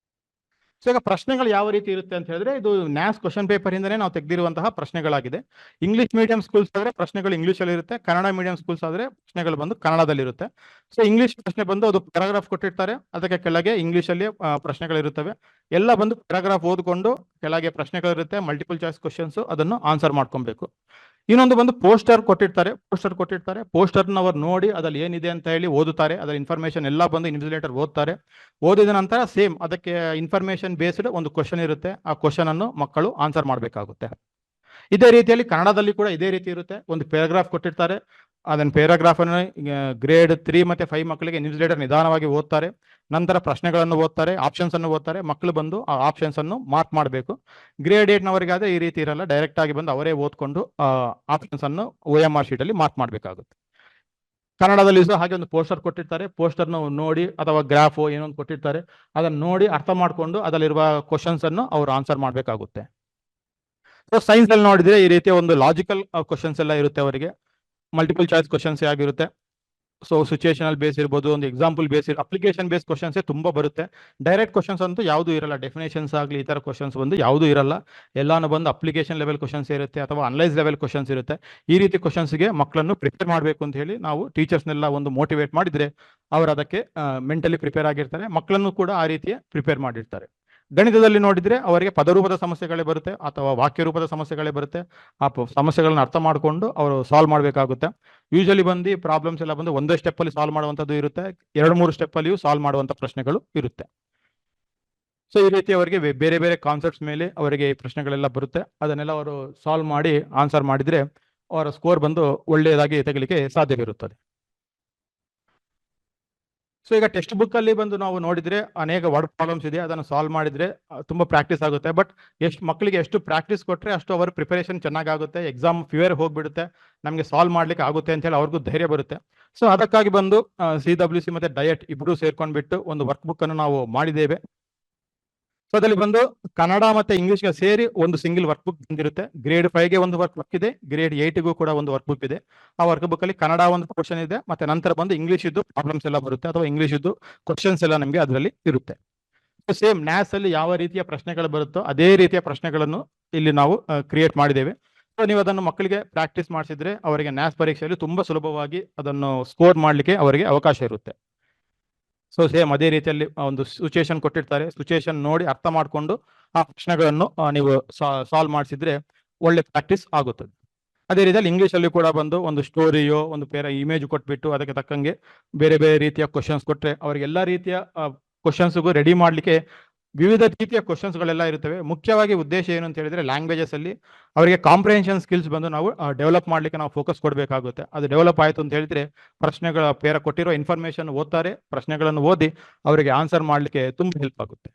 ಸೊ ಈಗ ಪ್ರಶ್ನೆಗಳು ಯಾವ ರೀತಿ ಇರುತ್ತೆ ಅಂತ ಹೇಳಿದ್ರೆ ಇದು ನ್ಯಾಸ್ ಕ್ವಶನ್ ಪೇಪರ್ ಇಂದನೇ ನಾವು ತೆಗೆದಿರುವಂತಹ ಪ್ರಶ್ನೆಗಳಾಗಿದೆ. ಇಂಗ್ಲಿಷ್ ಮೀಡಿಯಂ ಸ್ಕೂಲ್ಸ್ ಆದ್ರೆ ಪ್ರಶ್ನೆಗಳು ಇಂಗ್ಲಿಷ್ ಅಲ್ಲಿ ಇರುತ್ತೆ, ಕನ್ನಡ ಮೀಡಿಯಂ ಸ್ಕೂಲ್ಸ್ ಆದ್ರೆ ಪ್ರಶ್ನೆಗಳು ಬಂದು ಕನ್ನಡದಲ್ಲಿ ಇರುತ್ತೆ. ಸೊ ಇಂಗ್ಲಿಷ್ ಪ್ರಶ್ನೆ ಬಂದು ಅದು ಪ್ಯಾರಾಗ್ರಾಫ್ ಕೊಟ್ಟಿರ್ತಾರೆ, ಅದಕ್ಕೆ ಕೆಳಗೆ ಇಂಗ್ಲಿಷ್ ಅಲ್ಲಿ ಪ್ರಶ್ನೆಗಳಿರುತ್ತವೆ. ಎಲ್ಲ ಬಂದು ಪ್ಯಾರಾಗ್ರಾಫ್ ಓದ್ಕೊಂಡು ಕೆಳಗೆ ಪ್ರಶ್ನೆಗಳಿರುತ್ತೆ, ಮಲ್ಟಿಪಲ್ ಚಾಯ್ಸ್ ಕ್ವಶನ್ಸ್, ಅದನ್ನು ಆನ್ಸರ್ ಮಾಡ್ಕೊಬೇಕು. ಇನ್ನೊಂದು ಬಂದು ಪೋಸ್ಟರ್ ಕೊಟ್ಟಿರ್ತಾರೆ. ಪೋಸ್ಟರ್ನ ಅವ್ರು ನೋಡಿ ಅದ್ರಲ್ಲಿ ಏನಿದೆ ಅಂತ ಹೇಳಿ ಓದುತ್ತಾರೆ. ಅದರ ಇನ್ಫಾರ್ಮೇಶನ್ ಎಲ್ಲ ಬಂದು ಇನ್ವಿಜಿಲೇಟರ್ ಓದ್ತಾರೆ. ಓದಿದ ನಂತರ ಸೇಮ್ ಅದಕ್ಕೆ ಇನ್ಫಾರ್ಮೇಶನ್ ಬೇಸ್ಡ್ ಒಂದು ಕ್ವಶನ್ ಇರುತ್ತೆ. ಆ ಕ್ವಶನ್ ಅನ್ನು ಮಕ್ಕಳು ಆನ್ಸರ್ ಮಾಡಬೇಕಾಗುತ್ತೆ. ಇದೇ ರೀತಿಯಲ್ಲಿ ಕನ್ನಡದಲ್ಲಿ ಕೂಡ ಇದೇ ರೀತಿ ಇರುತ್ತೆ. ಒಂದು ಪ್ಯಾರಾಗ್ರಾಫ್ ಕೊಟ್ಟಿರ್ತಾರೆ, ಅದನ್ನ ಪ್ಯಾರಾಗ್ರಾಫ್ ಅನ್ನು ಗ್ರೇಡ್ 3 ಮತ್ತೆ 5 ಮಕ್ಕಳಿಗೆ ಇನ್ವಿಜಿಲೇಟರ್ ನಿಧಾನವಾಗಿ ಓದ್ತಾರೆ. ನಂತರ ಪ್ರಶ್ನೆಗಳನ್ನು ಓದ್ತಾರೆ, ಆಪ್ಷನ್ಸ್ ಅನ್ನು ಓದ್ತಾರೆ. ಮಕ್ಕಳು ಬಂದು ಆ ಆಪ್ಷನ್ಸ್ ಅನ್ನು ಮಾರ್ಕ್ ಮಾಡಬೇಕು. ಗ್ರೇಡ್ 8 ನವರಿಗಾದ್ರೆ ಈ ರೀತಿ ಇರಲ್ಲ, ಡೈರೆಕ್ಟ್ ಆಗಿ ಬಂದು ಅವರೇ ಓದ್ಕೊಂಡು ಆಪ್ಷನ್ಸ್ ಅನ್ನು OMR ಶೀಟ್ ಅಲ್ಲಿ ಮಾರ್ಕ್ ಮಾಡಬೇಕಾಗುತ್ತೆ. ಕನ್ನಡದಲ್ಲಿ ಸಹ ಹಾಗೆ ಒಂದು ಪೋಸ್ಟರ್ ಕೊಟ್ಟಿರ್ತಾರೆ. ಪೋಸ್ಟರ್ನ ನೋಡಿ ಅಥವಾ ಗ್ರಾಫ್ ಏನೊಂದು ಕೊಟ್ಟಿರ್ತಾರೆ, ಅದನ್ನು ನೋಡಿ ಅರ್ಥ ಮಾಡಿಕೊಂಡು ಅದರಲ್ಲಿರುವ ಕ್ವಶನ್ಸ್ ಅನ್ನು ಅವರು ಆನ್ಸರ್ ಮಾಡಬೇಕಾಗುತ್ತೆ. ಸೊ ಸೈನ್ಸ್ ಅಲ್ಲಿ ನೋಡಿದ್ರೆ ಈ ರೀತಿಯ ಒಂದು ಲಾಜಿಕಲ್ ಕ್ವಶನ್ಸ್ ಎಲ್ಲ ಇರುತ್ತೆ ಅವರಿಗೆ. ಮಲ್ಟಿಪಲ್ ಚಾಯ್ಸ್ ಕ್ವಶನ್ಸ್ ಆಗಿರುತ್ತೆ. ಸೊ ಸಿಚುಯೇಷನಲ್ ಬೇಸ್ ಇರ್ಬೋದು, ಒಂದು example base, application base questions ತುಂಬಾ ಬರುತ್ತೆ. ಡೈರೆಕ್ಟ್ ಕ್ವಶನ್ಸ್ ಅಂತೂ ಯಾವುದು ಇರಲ್ಲ. ಡೆಫಿನೇಷನ್ಸ್ ಆಗಲಿ ಈ ತರ ಕ್ವಶನ್ಸ್ ಬಂದು ಯಾವುದೂ ಇರಲ್ಲ. ಎಲ್ಲಾನು ಬಂದು ಅಪ್ಲಿಕೇಶನ್ ಲೆವೆಲ್ ಕ್ವಶನ್ಸ್ ಇರುತ್ತೆ ಅಥವಾ ಅನಲೈಸ್ ಲೆವೆಲ್ ಕ್ವಶನ್ಸ್ ಇರುತ್ತೆ. ಈ ರೀತಿ ಕ್ವಶನ್ಸ್ಗೆ ಮಕ್ಕಳನ್ನು ಪ್ರಿಪೇರ್ ಮಾಡಬೇಕು ಅಂತ ಹೇಳಿ ನಾವು ಟೀಚರ್ಸ್ನೆಲ್ಲ ಒಂದು ಮೋಟಿವೇಟ್ ಮಾಡಿದ್ರೆ ಅವರು ಅದಕ್ಕೆ ಮೆಂಟಲಿ ಪ್ರಿಪೇರ್ ಆಗಿರ್ತಾರೆ. ಮಕ್ಕಳನ್ನು ಕೂಡ ಆ ರೀತಿಯ ಪ್ರಿಪೇರ್ ಮಾಡಿರ್ತಾರೆ. ಗಣಿತದಲ್ಲಿ ನೋಡಿದ್ರೆ ಅವರಿಗೆ ಪದರೂಪದ ಸಮಸ್ಯೆಗಳೇ ಬರುತ್ತೆ ಅಥವಾ ವಾಕ್ಯ ರೂಪದ ಸಮಸ್ಯೆಗಳೇ ಬರುತ್ತೆ. ಆ ಸಮಸ್ಯೆಗಳನ್ನ ಅರ್ಥ ಮಾಡಿಕೊಂಡು ಅವರು ಸಾಲ್ವ್ ಮಾಡಬೇಕಾಗುತ್ತೆ. ಯೂಶಲಿ ಬಂದು ಪ್ರಾಬ್ಲಮ್ಸ್ ಎಲ್ಲ ಬಂದು ಒಂದೇ ಸ್ಟೆಪ್ ಅಲ್ಲಿ ಸಾಲ್ವ್ ಮಾಡುವಂಥದ್ದು ಇರುತ್ತೆ, 2-3 ಸ್ಟೆಪ್ ಅಲ್ಲಿಯೂ ಸಾಲ್ವ್ ಮಾಡುವಂಥ ಪ್ರಶ್ನೆಗಳು ಇರುತ್ತೆ. ಸೊ ಈ ರೀತಿ ಅವರಿಗೆ ಬೇರೆ ಬೇರೆ ಕಾನ್ಸೆಪ್ಟ್ಸ್ ಮೇಲೆ ಅವರಿಗೆ ಈ ಪ್ರಶ್ನೆಗಳೆಲ್ಲ ಬರುತ್ತೆ. ಅದನ್ನೆಲ್ಲ ಅವರು ಸಾಲ್ವ್ ಮಾಡಿ ಆನ್ಸರ್ ಮಾಡಿದ್ರೆ ಅವರ ಸ್ಕೋರ್ ಬಂದು ಒಳ್ಳೆಯದಾಗಿ ತೆಗಿಲಿಕ್ಕೆ ಸಾಧ್ಯವಿರುತ್ತದೆ. ಸೊ ಈಗ ಟೆಕ್ಸ್ಟ್ ಬುಕ್ ಅಲ್ಲಿ ಬಂದು ನಾವು ನೋಡಿದ್ರೆ ಅನೇಕ ವರ್ಡ್ ಪ್ರಾಬ್ಲಮ್ಸ್ ಇದೆ, ಅದನ್ನು ಸಾಲ್ವ್ ಮಾಡಿದ್ರೆ ತುಂಬಾ ಪ್ರಾಕ್ಟೀಸ್ ಆಗುತ್ತೆ. ಬಟ್ ಮಕ್ಕಳಿಗೆ ಎಷ್ಟು ಪ್ರಾಕ್ಟೀಸ್ ಕೊಟ್ಟರೆ ಅಷ್ಟು ಅವರ ಪ್ರಿಪರೇಷನ್ ಚೆನ್ನಾಗುತ್ತೆ. ಎಕ್ಸಾಮ್ ಫಿಯರ್ ಹೋಗ್ಬಿಡುತ್ತೆ, ನಮಗೆ ಸಾಲ್ವ್ ಮಾಡ್ಲಿಕ್ಕೆ ಆಗುತ್ತೆ ಅಂತ ಹೇಳಿ ಅವ್ರಿಗೂ ಧೈರ್ಯ ಬರುತ್ತೆ. ಸೊ ಅದಕ್ಕಾಗಿ ಬಂದು CWC ಮತ್ತೆ ಡಯಟ್ ಇಬ್ರು ಸೇರ್ಕೊಂಡ್ಬಿಟ್ಟು ಒಂದು ವರ್ಕ್ ಬುಕ್ ಅನ್ನು ನಾವು ಮಾಡಿದ್ದೇವೆ. ಸೊ ಅದರಲ್ಲಿ ಬಂದು ಕನ್ನಡ ಮತ್ತೆ ಇಂಗ್ಲಿಷ್ಗೆ ಸೇರಿ ಒಂದು ಸಿಂಗಲ್ ವರ್ಕ್ ಬುಕ್ ಬಂದಿರುತ್ತೆ. ಗ್ರೇಡ್ 5ಗೆ ಒಂದು ವರ್ಕ್ ಬುಕ್ ಇದೆ, ಗ್ರೇಡ್ 8ಗೂ ಕೂಡ ಒಂದು ವರ್ಕ್ ಬುಕ್ ಇದೆ. ಆ ವರ್ಕ್ ಬುಕ್ ಅಲ್ಲಿ ಕನ್ನಡ ಒಂದು ಕ್ವಶನ್ ಇದೆ, ಮತ್ತೆ ನಂತರ ಬಂದು ಇಂಗ್ಲಿಷ್ ಇದ್ದು ಪ್ರಾಬ್ಲಮ್ಸ್ ಎಲ್ಲ ಬರುತ್ತೆ ಅಥವಾ ಇಂಗ್ಲಿಷ್ ಇದ್ದು ಕ್ವಶನ್ಸ್ ಎಲ್ಲ ನಮಗೆ ಅದರಲ್ಲಿ ಇರುತ್ತೆ. ಸೇಮ್ ನ್ಯಾಸ್ ಅಲ್ಲಿ ಯಾವ ರೀತಿಯ ಪ್ರಶ್ನೆಗಳು ಬರುತ್ತೋ ಅದೇ ರೀತಿಯ ಪ್ರಶ್ನೆಗಳನ್ನು ಇಲ್ಲಿ ನಾವು ಕ್ರಿಯೇಟ್ ಮಾಡಿದ್ದೇವೆ. ಸೊ ನೀವು ಅದನ್ನು ಮಕ್ಕಳಿಗೆ ಪ್ರಾಕ್ಟೀಸ್ ಮಾಡಿಸಿದ್ರೆ ಅವರಿಗೆ ನ್ಯಾಸ್ ಪರೀಕ್ಷೆಯಲ್ಲಿ ತುಂಬಾ ಸುಲಭವಾಗಿ ಅದನ್ನು ಸ್ಕೋರ್ ಮಾಡಲಿಕ್ಕೆ ಅವರಿಗೆ ಅವಕಾಶ ಇರುತ್ತೆ. ಸೊ ಸೇಮ್ ಅದೇ ರೀತಿಯಲ್ಲಿ ಒಂದು ಸಿಚುಯೇಷನ್ ಕೊಟ್ಟಿರ್ತಾರೆ, ಸಿಚುಯೇಷನ್ ನೋಡಿ ಅರ್ಥ ಮಾಡಿಕೊಂಡು ಆ ಪ್ರಶ್ನೆಗಳನ್ನು ನೀವು ಸಾಲ್ವ್ ಮಾಡಿಸಿದ್ರೆ ಒಳ್ಳೆ ಪ್ರಾಕ್ಟೀಸ್ ಆಗುತ್ತದೆ. ಅದೇ ರೀತಿಯಲ್ಲಿ ಇಂಗ್ಲಿಷ್ ಅಲ್ಲಿ ಕೂಡ ಬಂದು ಒಂದು ಸ್ಟೋರಿಯೋ ಒಂದು ಇಮೇಜ್ ಕೊಟ್ಬಿಟ್ಟು ಅದಕ್ಕೆ ತಕ್ಕಂಗೆ ಬೇರೆ ಬೇರೆ ರೀತಿಯ ಕ್ವಶನ್ಸ್ ಕೊಟ್ಟರೆ ಅವರಿಗೆ ಎಲ್ಲ ರೀತಿಯ ಕ್ವಶನ್ಸ್ಗೂ ರೆಡಿ ಮಾಡಲಿಕ್ಕೆ ವಿವಿಧ ರೀತಿಯ ಕ್ವಶನ್ಸ್ಗಳೆಲ್ಲ ಇರುತ್ತವೆ. ಮುಖ್ಯವಾಗಿ ಉದ್ದೇಶ ಏನು ಅಂತ ಹೇಳಿದ್ರೆ ಲ್ಯಾಂಗ್ವೇಜಸ್ ಅಲ್ಲಿ ಅವರಿಗೆ ಕಾಂಪ್ರಿಹೆನ್ಷನ್ ಸ್ಕಿಲ್ಸ್ ಬಂದು ನಾವು ಡೆವಲಪ್ ಮಾಡಲಿಕ್ಕೆ ನಾವು ಫೋಕಸ್ ಕೊಡಬೇಕಾಗುತ್ತೆ. ಅದು ಡೆವಲಪ್ ಆಯಿತು ಅಂತ ಹೇಳಿದ್ರೆ ಪ್ರಶ್ನೆಗಳ ಕೊಟ್ಟಿರೋ ಇನ್ಫಾರ್ಮೇಶನ್ ಓದ್ತಾರೆ, ಪ್ರಶ್ನೆಗಳನ್ನು ಓದಿ ಅವರಿಗೆ ಆನ್ಸರ್ ಮಾಡಲಿಕ್ಕೆ ತುಂಬಾ ಹೆಲ್ಪ್ ಆಗುತ್ತೆ.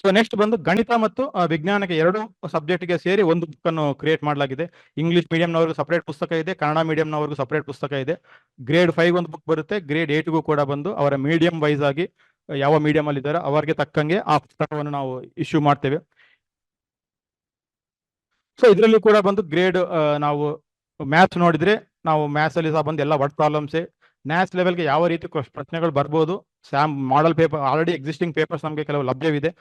ಸೊ ನೆಕ್ಸ್ಟ್ ಬಂದು ಗಣಿತ ಮತ್ತು ವಿಜ್ಞಾನಕ್ಕೆ 2 ಸಬ್ಜೆಕ್ಟ್ಗೆ ಸೇರಿ ಒಂದು ಬುಕ್ ಅನ್ನು ಕ್ರಿಯೇಟ್ ಮಾಡಲಾಗಿದೆ. ಇಂಗ್ಲಿಷ್ ಮೀಡಿಯಂನವರಿಗೂ ಸಪರೇಟ್ ಪುಸ್ತಕ ಇದೆ, ಕನ್ನಡ ಮೀಡಿಯಂನವರಿಗೂ ಸಪರೇಟ್ ಪುಸ್ತಕ ಇದೆ. ಗ್ರೇಡ್ 5 ಒಂದು ಬುಕ್ ಬರುತ್ತೆ, ಗ್ರೇಡ್ 8ಗೂ ಕೂಡ ಬಂದು ಅವರ ಮೀಡಿಯಂ ವೈಸ್ ಆಗಿ ಯಾವ ಮೀಡಿಯಂ ಅಲ್ಲಿ ಇದ್ದಾರೆ ಅವರಿಗೆ ತಕ್ಕಂಗೆ ಆ ಪುಸ್ತಕವನ್ನು ನಾವು ಇಶ್ಯೂ ಮಾಡ್ತೇವೆ. ಸೊ ಇದರಲ್ಲಿ ಕೂಡ ಬಂದು ಗ್ರೇಡ್ ನಾವು ಮ್ಯಾಥ್ಸ್ ನೋಡಿದ್ರೆ ನಾವು ಮ್ಯಾಥ್ಸ್ ಅಲ್ಲಿ ಸಹ ಬಂದು ಎಲ್ಲ ವರ್ಡ್ ಪ್ರಾಬ್ಲಮ್ಸ್ ನ್ಯಾಸ್ ಲೆವೆಲ್ಗೆ ಯಾವ ರೀತಿ ಪ್ರಶ್ನೆಗಳು ಬರ್ಬೋದು. Model paper already existing papers ನಮಗೆ ಕೆಲವು ಲಭ್ಯವಿದೆ,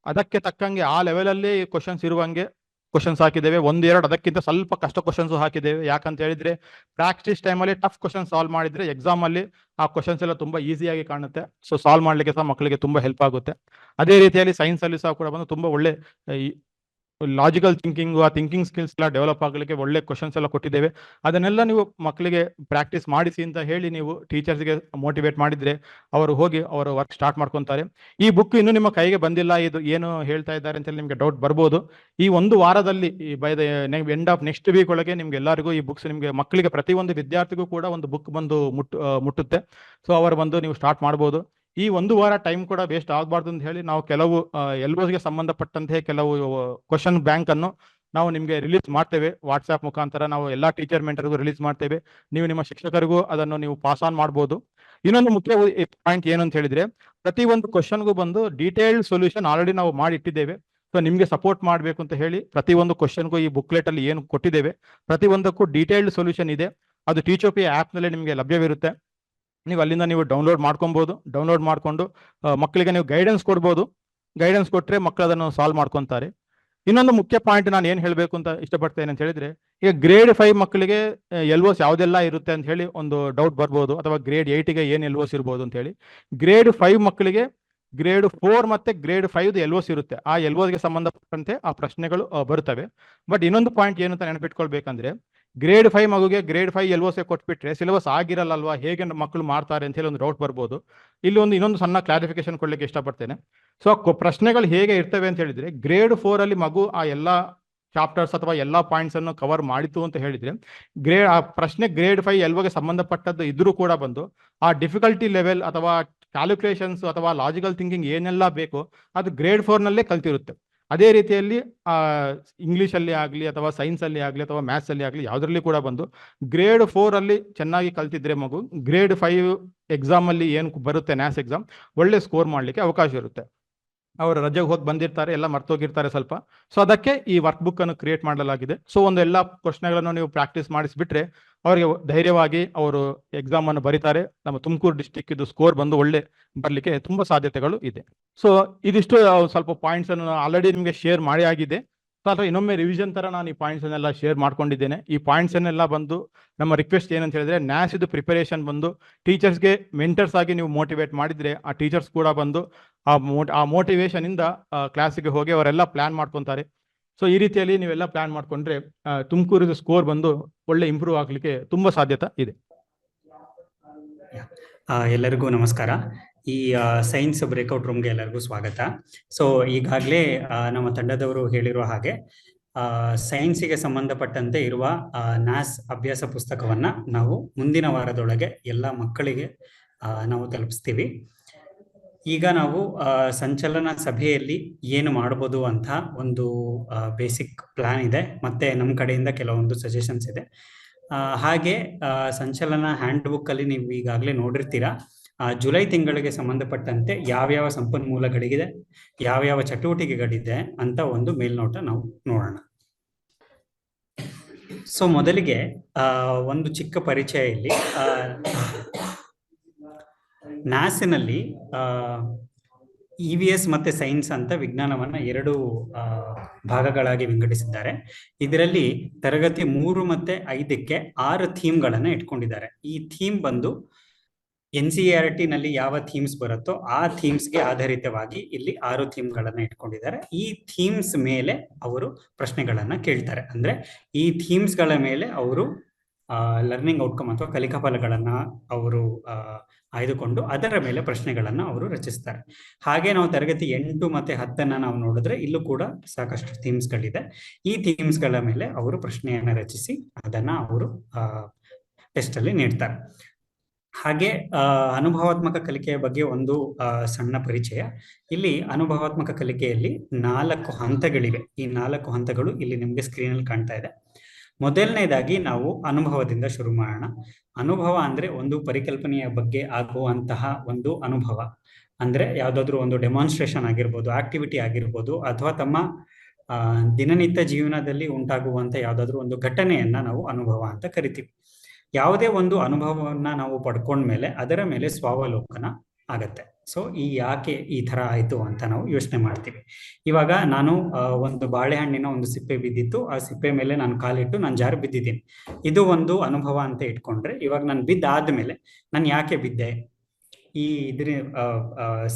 ಅದಕ್ಕೆ ತಕ್ಕಂಗೆ ಆ ಲೆವೆಲ್ ಅಲ್ಲಿ ಕ್ವಶನ್ಸ್ ಇರುವಂಗೆ ಕ್ವಶನ್ಸ್ ಹಾಕಿದ್ದೇವೆ. 1-2 ಅದಕ್ಕಿಂತ ಸ್ವಲ್ಪ ಕಷ್ಟ ಕ್ವಶನ್ಸ್ ಹಾಕಿದ್ದೇವೆ. ಯಾಕಂತ ಹೇಳಿದ್ರೆ ಪ್ರಾಕ್ಟೀಸ್ ಟೈಮಲ್ಲಿ ಟಫ್ ಕ್ವಶನ್ ಸಾಲ್ವ್ ಮಾಡಿದ್ರೆ ಎಕ್ಸಾಮ್ ಅಲ್ಲಿ ಆ ಕ್ವಶನ್ಸ್ ಎಲ್ಲ ತುಂಬಾ ಈಸಿಯಾಗಿ ಕಾಣುತ್ತೆ. ಸೊ ಸಾಲ್ವ್ ಮಾಡ್ಲಿಕ್ಕೆ ಸಹ ಮಕ್ಕಳಿಗೆ ತುಂಬಾ ಹೆಲ್ಪ್ ಆಗುತ್ತೆ. ಅದೇ ರೀತಿಯಲ್ಲಿ ಸೈನ್ಸ್ ಅಲ್ಲಿ ಸಹ ಕೂಡ ಬಂದು ತುಂಬಾ ಒಳ್ಳೆ ಲಾಜಿಕಲ್ ಥಿಂಕಿಂಗ್, ಆ ಥಿಂಕಿಂಗ್ ಸ್ಕಿಲ್ಸ್ ಎಲ್ಲ ಡೆವಲಪ್ ಆಗಲಿಕ್ಕೆ ಒಳ್ಳೆ ಕ್ವಶನ್ಸ್ ಎಲ್ಲ ಕೊಟ್ಟಿದ್ದೇವೆ. ಅದನ್ನೆಲ್ಲ ನೀವು ಮಕ್ಕಳಿಗೆ ಪ್ರಾಕ್ಟೀಸ್ ಮಾಡಿಸಿ ಅಂತ ಹೇಳಿ ನೀವು ಟೀಚರ್ಸ್ಗೆ ಮೋಟಿವೇಟ್ ಮಾಡಿದ್ರೆ ಅವರು ಹೋಗಿ ಅವರ ವರ್ಕ್ ಸ್ಟಾರ್ಟ್ ಮಾಡ್ಕೊತಾರೆ. ಈ ಬುಕ್ ಇನ್ನು ನಿಮ್ಮ ಕೈಗೆ ಬಂದಿಲ್ಲ, ಇದು ಏನು ಹೇಳ್ತಾ ಇದ್ದಾರೆ ಅಂತ ನಿಮಗೆ ಡೌಟ್ ಬರ್ಬೋದು. ಈ ಒಂದು ವಾರದಲ್ಲಿ by the end of next week ಒಳಗೆ ನಿಮ್ಗೆ ಎಲ್ಲರಿಗೂ ಈ ಬುಕ್ಸ್ ನಿಮಗೆ ಮಕ್ಕಳಿಗೆ ಪ್ರತಿಯೊಂದು ವಿದ್ಯಾರ್ಥಿಗೂ ಕೂಡ ಒಂದು ಬುಕ್ ಬಂದು ಮುಟ್ಟುತ್ತೆ. ಸೊ ಅವರು ಬಂದು ನೀವು ಸ್ಟಾರ್ಟ್ ಮಾಡ್ಬೋದು. ಈ ಒಂದು ವಾರ ಟೈಮ್ ಕೂಡ ವೇಸ್ಟ್ ಆಗಬಾರ್ದು ಅಂತ ಹೇಳಿ ನಾವು ಕೆಲವು ಎಲ್ಬೋಸ್ಗೆ ಸಂಬಂಧಪಟ್ಟಂತೆ ಕೆಲವು ಕ್ವಶನ್ ಬ್ಯಾಂಕ್ ಅನ್ನು ನಾವು ನಿಮಗೆ ರಿಲೀಸ್ ಮಾಡ್ತೇವೆ. ವಾಟ್ಸ್ಆ್ಯಪ್ ಮುಖಾಂತರ ನಾವು ಎಲ್ಲ ಟೀಚರ್ ಮೆಂಟರ್ಗೂ ರಿಲೀಸ್ ಮಾಡ್ತೇವೆ. ನೀವು ನಿಮ್ಮ ಶಿಕ್ಷಕರಿಗೂ ಅದನ್ನು ನೀವು ಪಾಸ್ ಆನ್ ಮಾಡ್ಬೋದು. ಇನ್ನೊಂದು ಮುಖ್ಯ ಪಾಯಿಂಟ್ ಏನು ಅಂತ ಹೇಳಿದ್ರೆ ಪ್ರತಿ ಒಂದು ಕ್ವಶನ್ಗೂ ಬಂದು ಡೀಟೇಲ್ಡ್ ಸೊಲ್ಯೂಷನ್ ಆಲ್ರೆಡಿ ನಾವು ಮಾಡಿ ಇಟ್ಟಿದ್ದೇವೆ. ಸೊ ನಿಮಗೆ ಸಪೋರ್ಟ್ ಮಾಡಬೇಕು ಅಂತ ಹೇಳಿ ಪ್ರತಿಯೊಂದು ಕ್ವಶನ್ಗೂ ಈ ಬುಕ್ಲೆಟ್ ಅಲ್ಲಿ ಏನು ಕೊಟ್ಟಿದ್ದೇವೆ ಪ್ರತಿಯೊಂದಕ್ಕೂ ಡೀಟೇಲ್ಡ್ ಸೊಲ್ಯೂಷನ್ ಇದೆ. ಅದು ಟೀಚೋಪಿ ಆ್ಯಪ್ನಲ್ಲಿ ನಿಮಗೆ ಲಭ್ಯವಿರುತ್ತೆ. ನೀವು ಅಲ್ಲಿಂದ ನೀವು ಡೌನ್ಲೋಡ್ ಮಾಡ್ಕೊಬೋದು. ಡೌನ್ಲೋಡ್ ಮಾಡಿಕೊಂಡು ಮಕ್ಕಳಿಗೆ ನೀವು ಗೈಡೆನ್ಸ್ ಕೊಡ್ಬೋದು. ಗೈಡೆನ್ಸ್ ಕೊಟ್ಟರೆ ಮಕ್ಕಳು ಅದನ್ನು ಸಾಲ್ವ್ ಮಾಡ್ಕೊತಾರೆ. ಇನ್ನೊಂದು ಮುಖ್ಯ ಪಾಯಿಂಟ್ ನಾನು ಏನು ಹೇಳಬೇಕು ಅಂತ ಇಷ್ಟಪಡ್ತೇನೆ ಅಂತ ಹೇಳಿದ್ರೆ, ಈಗ ಗ್ರೇಡ್ 5 ಮಕ್ಕಳಿಗೆ LOS ಯಾವುದೆಲ್ಲ ಇರುತ್ತೆ ಅಂತ ಹೇಳಿ ಒಂದು ಡೌಟ್ ಬರ್ಬೋದು, ಅಥವಾ ಗ್ರೇಡ್ 8ಗೆ ಏನು LOS ಇರ್ಬೋದು ಅಂತ ಹೇಳಿ. ಗ್ರೇಡ್ 5 ಮಕ್ಕಳಿಗೆ ಗ್ರೇಡ್ 4 ಮತ್ತೆ ಗ್ರೇಡ್ 5 LOS ಇರುತ್ತೆ. ಆ LOSಗೆ ಸಂಬಂಧಪಟ್ಟಂತೆ ಆ ಪ್ರಶ್ನೆಗಳು ಬರ್ತವೆ. ಬಟ್ ಇನ್ನೊಂದು ಪಾಯಿಂಟ್ ಏನು ಅಂತ ನೆನಪಿಟ್ಕೊಳ್ಬೇಕಂದ್ರೆ, ಗ್ರೇಡ್ 5 ಮಗುಗೆ ಗ್ರೇಡ್ 5 LOS ಕೊಟ್ಬಿಟ್ರೆ ಸಿಲೆಬಸ್ ಆಗಿರಲ್ಲಲ್ವಾ, ಹೇಗೆ ಮಕ್ಕಳು ಮಾಡ್ತಾರೆ ಅಂತ ಹೇಳಿ ಒಂದು ಡೌಟ್ ಬರ್ಬೋದು. ಇಲ್ಲಿ ಇನ್ನೊಂದು ಸಣ್ಣ ಕ್ಲಾರಿಫಿಕೇಶನ್ ಕೊಡ್ಲಿಕ್ಕೆ ಇಷ್ಟಪಡ್ತೇನೆ. ಸೊ ಪ್ರಶ್ನೆಗಳು ಹೇಗೆ ಇರ್ತವೆ ಅಂತ ಹೇಳಿದ್ರೆ, ಗ್ರೇಡ್ 4 ಅಲ್ಲಿ ಮಗು ಆ ಎಲ್ಲ ಚಾಪ್ಟರ್ಸ್ ಅಥವಾ ಎಲ್ಲ ಪಾಯಿಂಟ್ಸ್ ಅನ್ನು ಕವರ್ ಮಾಡಿತು ಅಂತ ಹೇಳಿದ್ರೆ, ಆ ಪ್ರಶ್ನೆ ಗ್ರೇಡ್ 5 LOಗೆ ಸಂಬಂಧಪಟ್ಟದ್ದು ಇದ್ರೂ ಕೂಡ ಬಂದು ಆ ಡಿಫಿಕಲ್ಟಿ ಲೆವೆಲ್ ಅಥವಾ ಕ್ಯಾಲ್ಕುಲೇಷನ್ಸ್ ಅಥವಾ ಲಾಜಿಕಲ್ ಥಿಂಕಿಂಗ್ ಏನೆಲ್ಲ ಬೇಕು ಅದು ಗ್ರೇಡ್ 4ನಲ್ಲೇ ಕಲ್ತಿರುತ್ತೆ. ಅದೇ ರೀತಿಯಲ್ಲಿ ಇಂಗ್ಲೀಷಲ್ಲಿ ಆಗಲಿ ಅಥವಾ ಸೈನ್ಸಲ್ಲಿ ಆಗಲಿ ಅಥವಾ ಮ್ಯಾಥ್ಸಲ್ಲಿ ಆಗಲಿ ಯಾವುದರಲ್ಲಿ ಕೂಡ ಬಂದು ಗ್ರೇಡ್ 4 ಅಲ್ಲಿ ಚೆನ್ನಾಗಿ ಕಲ್ತಿದ್ರೆ ಮಗು ಗ್ರೇಡ್ 5 ಎಕ್ಸಾಮಲ್ಲಿ ಏನು ಬರುತ್ತೆ ನ್ಯಾಸ್ ಎಕ್ಸಾಮ್ ಒಳ್ಳೆ ಸ್ಕೋರ್ ಮಾಡಲಿಕ್ಕೆ ಅವಕಾಶ ಇರುತ್ತೆ. ಅವರು ರಜೆಗೆ ಹೋಗಿ ಬಂದಿರ್ತಾರೆ, ಎಲ್ಲ ಮರ್ತೋಗಿರ್ತಾರೆ ಸ್ವಲ್ಪ. ಸೊ ಅದಕ್ಕೆ ಈ ವರ್ಕ್ ಬುಕ್ ಅನ್ನು ಕ್ರಿಯೇಟ್ ಮಾಡಲಾಗಿದೆ. ಸೊ ಒಂದು ಎಲ್ಲ ಪ್ರಶ್ನೆಗಳನ್ನು ನೀವು ಪ್ರಾಕ್ಟೀಸ್ ಮಾಡಿಸ್ಬಿಟ್ರೆ ಅವರಿಗೆ ಧೈರ್ಯವಾಗಿ ಅವರು ಎಕ್ಸಾಮ್ ಅನ್ನು ಬರೀತಾರೆ. ನಮ್ಮ ತುಮಕೂರು ಡಿಸ್ಟಿಕ್ ಇದು ಸ್ಕೋರ್ ಬಂದು ಒಳ್ಳೆ ಬರಲಿಕ್ಕೆ ತುಂಬಾ ಸಾಧ್ಯತೆಗಳು ಇದೆ. ಸೊ ಇದಿಷ್ಟು ಸ್ವಲ್ಪ ಪಾಯಿಂಟ್ಸ್ ಅನ್ನು ಆಲ್ರೆಡಿ ನಿಮಗೆ ಶೇರ್ ಮಾಡಿ ಆಗಿದೆ. ಸೊ ಅಥವಾ ಇನ್ನೊಮ್ಮೆ ರಿವಿಷನ್ ತರ ನಾನು ಈ ಪಾಯಿಂಟ್ಸ್ ಅನ್ನೆಲ್ಲ ಶೇರ್ ಮಾಡ್ಕೊಂಡಿದ್ದೇನೆ. ಈ ಪಾಯಿಂಟ್ಸ್ ಅನ್ನೆಲ್ಲ ಬಂದು ನಮ್ಮ ರಿಕ್ವೆಸ್ಟ್ ಏನಂತ ಹೇಳಿದ್ರೆ, ನ್ಯಾಸ್ ಇದು ಪ್ರಿಪರೇಷನ್ ಬಂದು ಟೀಚರ್ಸ್ಗೆ ಮೆಂಟರ್ಸ್ ಆಗಿ ನೀವು ಮೋಟಿವೇಟ್ ಮಾಡಿದ್ರೆ ಆ ಟೀಚರ್ಸ್ ಕೂಡ ಬಂದು ಆ ಮೋಟಿವೇಶನ್ ಇಂದ ಕ್ಲಾಸಿಗೆ ಹೋಗಿ ಅವರೆಲ್ಲ ಪ್ಲಾನ್ ಮಾಡ್ಕೊತಾರೆ. ಸೊ ಈ ರೀತಿಯಲ್ಲಿ ನೀವೆಲ್ಲ ಪ್ಲಾನ್ ಮಾಡ್ಕೊಂಡ್ರೆ ತುಮಕೂರಿನ ಸ್ಕೋರ್ ಬಂದು ಒಳ್ಳೆ ಇಂಪ್ರೂವ್ ಆಗ್ಲಿಕ್ಕೆ ತುಂಬಾ ಸಾಧ್ಯತೆ ಇದೆ. ಎಲ್ಲರಿಗೂ ನಮಸ್ಕಾರ. ಈ ಸೈನ್ಸ್ ಬ್ರೇಕ್ಔಟ್ ರೂಮ್ಗೆ ಎಲ್ಲರಿಗೂ ಸ್ವಾಗತ. ಸೊ ಈಗಾಗಲೇ ನಮ್ಮ ತಂಡದವರು ಹೇಳಿರುವ ಹಾಗೆ ಸೈನ್ಸಿಗೆ ಸಂಬಂಧಪಟ್ಟಂತೆ ಇರುವ ನ್ಯಾಸ್ ಅಭ್ಯಾಸ ಪುಸ್ತಕವನ್ನ ನಾವು ಮುಂದಿನ ವಾರದೊಳಗೆ ಎಲ್ಲ ಮಕ್ಕಳಿಗೆ ನಾವು ತಲುಪಿಸ್ತೀವಿ. ಈಗ ನಾವು ಸಂಚಲನ ಸಭೆಯಲ್ಲಿ ಏನು ಮಾಡಬಹುದು ಅಂತ ಒಂದು ಬೇಸಿಕ್ ಪ್ಲಾನ್ ಇದೆ, ಮತ್ತೆ ನಮ್ಮ ಕಡೆಯಿಂದ ಕೆಲವೊಂದು ಸಜೆಷನ್ಸ್ ಇದೆ. ಹಾಗೆ ಸಂಚಲನ ಹ್ಯಾಂಡ್ ಬುಕ್ ಅಲ್ಲಿ ನೀವು ಈಗಾಗಲೇ ನೋಡಿರ್ತೀರಾ, ಜುಲೈ ತಿಂಗಳಿಗೆ ಸಂಬಂಧಪಟ್ಟಂತೆ ಯಾವ್ಯಾವ ಸಂಪನ್ಮೂಲಗಳಿಗಿದೆ, ಯಾವ್ಯಾವ ಚಟುವಟಿಕೆಗಳಿದೆ ಅಂತ ಒಂದು ಮೇಲ್ನೋಟ ನಾವು ನೋಡೋಣ. ಸೊ ಮೊದಲಿಗೆ ಒಂದು ಚಿಕ್ಕ ಪರಿಚಯ ಇಲ್ಲಿ. ನ್ಯಾಸಿನಲ್ಲಿ EVS ಮತ್ತೆ ಸೈನ್ಸ್ ಅಂತ ವಿಜ್ಞಾನವನ್ನ 2 ಭಾಗಗಳಾಗಿ ವಿಂಗಡಿಸಿದ್ದಾರೆ. ಇದರಲ್ಲಿ ತರಗತಿ 3 ಮತ್ತೆ 5ಕ್ಕೆ 6 ಥೀಮ್ಗಳನ್ನ ಇಟ್ಕೊಂಡಿದ್ದಾರೆ. ಈ ಥೀಮ್ ಬಂದು NCERT ನಲ್ಲಿ ಯಾವ ಥೀಮ್ಸ್ ಬರುತ್ತೋ ಆ ಥೀಮ್ಸ್ಗೆ ಆಧಾರಿತವಾಗಿ ಇಲ್ಲಿ 6 ಥೀಮ್ಗಳನ್ನ ಇಟ್ಕೊಂಡಿದ್ದಾರೆ. ಈ ಥೀಮ್ಸ್ ಮೇಲೆ ಅವರು ಪ್ರಶ್ನೆಗಳನ್ನ ಕೇಳ್ತಾರೆ. ಅಂದ್ರೆ ಈ ಥೀಮ್ಸ್ಗಳ ಮೇಲೆ ಅವರು ಲರ್ನಿಂಗ್ ಔಟ್ಕಮ್ ಅಥವಾ ಕಲಿಕಾ ಫಲಗಳನ್ನ ಅವರು ಆಯ್ದುಕೊಂಡು ಅದರ ಮೇಲೆ ಪ್ರಶ್ನೆಗಳನ್ನ ಅವರು ರಚಿಸ್ತಾರೆ. ಹಾಗೆ ನಾವು ತರಗತಿ 8 ಮತ್ತೆ 10 ನಾವು ನೋಡಿದ್ರೆ ಇಲ್ಲೂ ಕೂಡ ಸಾಕಷ್ಟು ಥೀಮ್ಸ್ಗಳಿದೆ. ಈ ಥೀಮ್ಸ್ಗಳ ಮೇಲೆ ಅವರು ಪ್ರಶ್ನೆಯನ್ನ ರಚಿಸಿ ಅದನ್ನ ಅವರು ಟೆಸ್ಟ್ ಅಲ್ಲಿ ನೀಡ್ತಾರೆ. ಹಾಗೆ ಅನುಭವಾತ್ಮಕ ಕಲಿಕೆಯ ಬಗ್ಗೆ ಒಂದು ಸಣ್ಣ ಪರಿಚಯ. ಇಲ್ಲಿ ಅನುಭವಾತ್ಮಕ ಕಲಿಕೆಯಲ್ಲಿ 4 ಹಂತಗಳಿವೆ. ಈ 4 ಹಂತಗಳು ಇಲ್ಲಿ ನಿಮ್ಗೆ ಸ್ಕ್ರೀನ್ ಅಲ್ಲಿ ಕಾಣ್ತಾ ಇದೆ. ಮೊದಲನೇದಾಗಿ ನಾವು ಅನುಭವದಿಂದ ಶುರು ಮಾಡೋಣ. ಅನುಭವ ಅಂದ್ರೆ ಒಂದು ಪರಿಕಲ್ಪನೆಯ ಬಗ್ಗೆ ಆಗುವಂತಹ ಒಂದು ಅನುಭವ. ಅಂದ್ರೆ ಯಾವ್ದಾದ್ರು ಒಂದು ಡೆಮಾನ್ಸ್ಟ್ರೇಷನ್ ಆಗಿರ್ಬೋದು, ಆಕ್ಟಿವಿಟಿ ಆಗಿರ್ಬೋದು, ಅಥವಾ ತಮ್ಮ ದಿನನಿತ್ಯ ಜೀವನದಲ್ಲಿ ಉಂಟಾಗುವಂತ ಯಾವ್ದಾದ್ರು ಒಂದು ಘಟನೆಯನ್ನ ನಾವು ಅನುಭವ ಅಂತ ಕರಿತೀವಿ. ಯಾವುದೇ ಒಂದು ಅನುಭವವನ್ನ ನಾವು ಪಡ್ಕೊಂಡ್ಮೇಲೆ ಅದರ ಮೇಲೆ ಸ್ವಾವಲೋಕನ ಆಗತ್ತೆ. ಸೊ ಯಾಕೆ ಈ ತರ ಆಯ್ತು ಅಂತ ನಾವು ಯೋಚನೆ ಮಾಡ್ತೀವಿ. ಇವಾಗ ನಾನು ಒಂದು ಬಾಳೆಹಣ್ಣಿನ ಒಂದು ಸಿಪ್ಪೆ ಬಿದ್ದಿತ್ತು, ಆ ಸಿಪ್ಪೆ ಮೇಲೆ ನಾನು ಕಾಲಿಟ್ಟು ನಾನು ಜಾರಿ ಬಿದ್ದಿದ್ದೀನಿ. ಇದು ಒಂದು ಅನುಭವ ಅಂತ ಇಟ್ಕೊಂಡ್ರೆ, ಇವಾಗ ನಾನು ಬಿದ್ದಾದ್ಮೇಲೆ ನಾನು ಯಾಕೆ ಬಿದ್ದೆ, ಈ ಇದ್ರ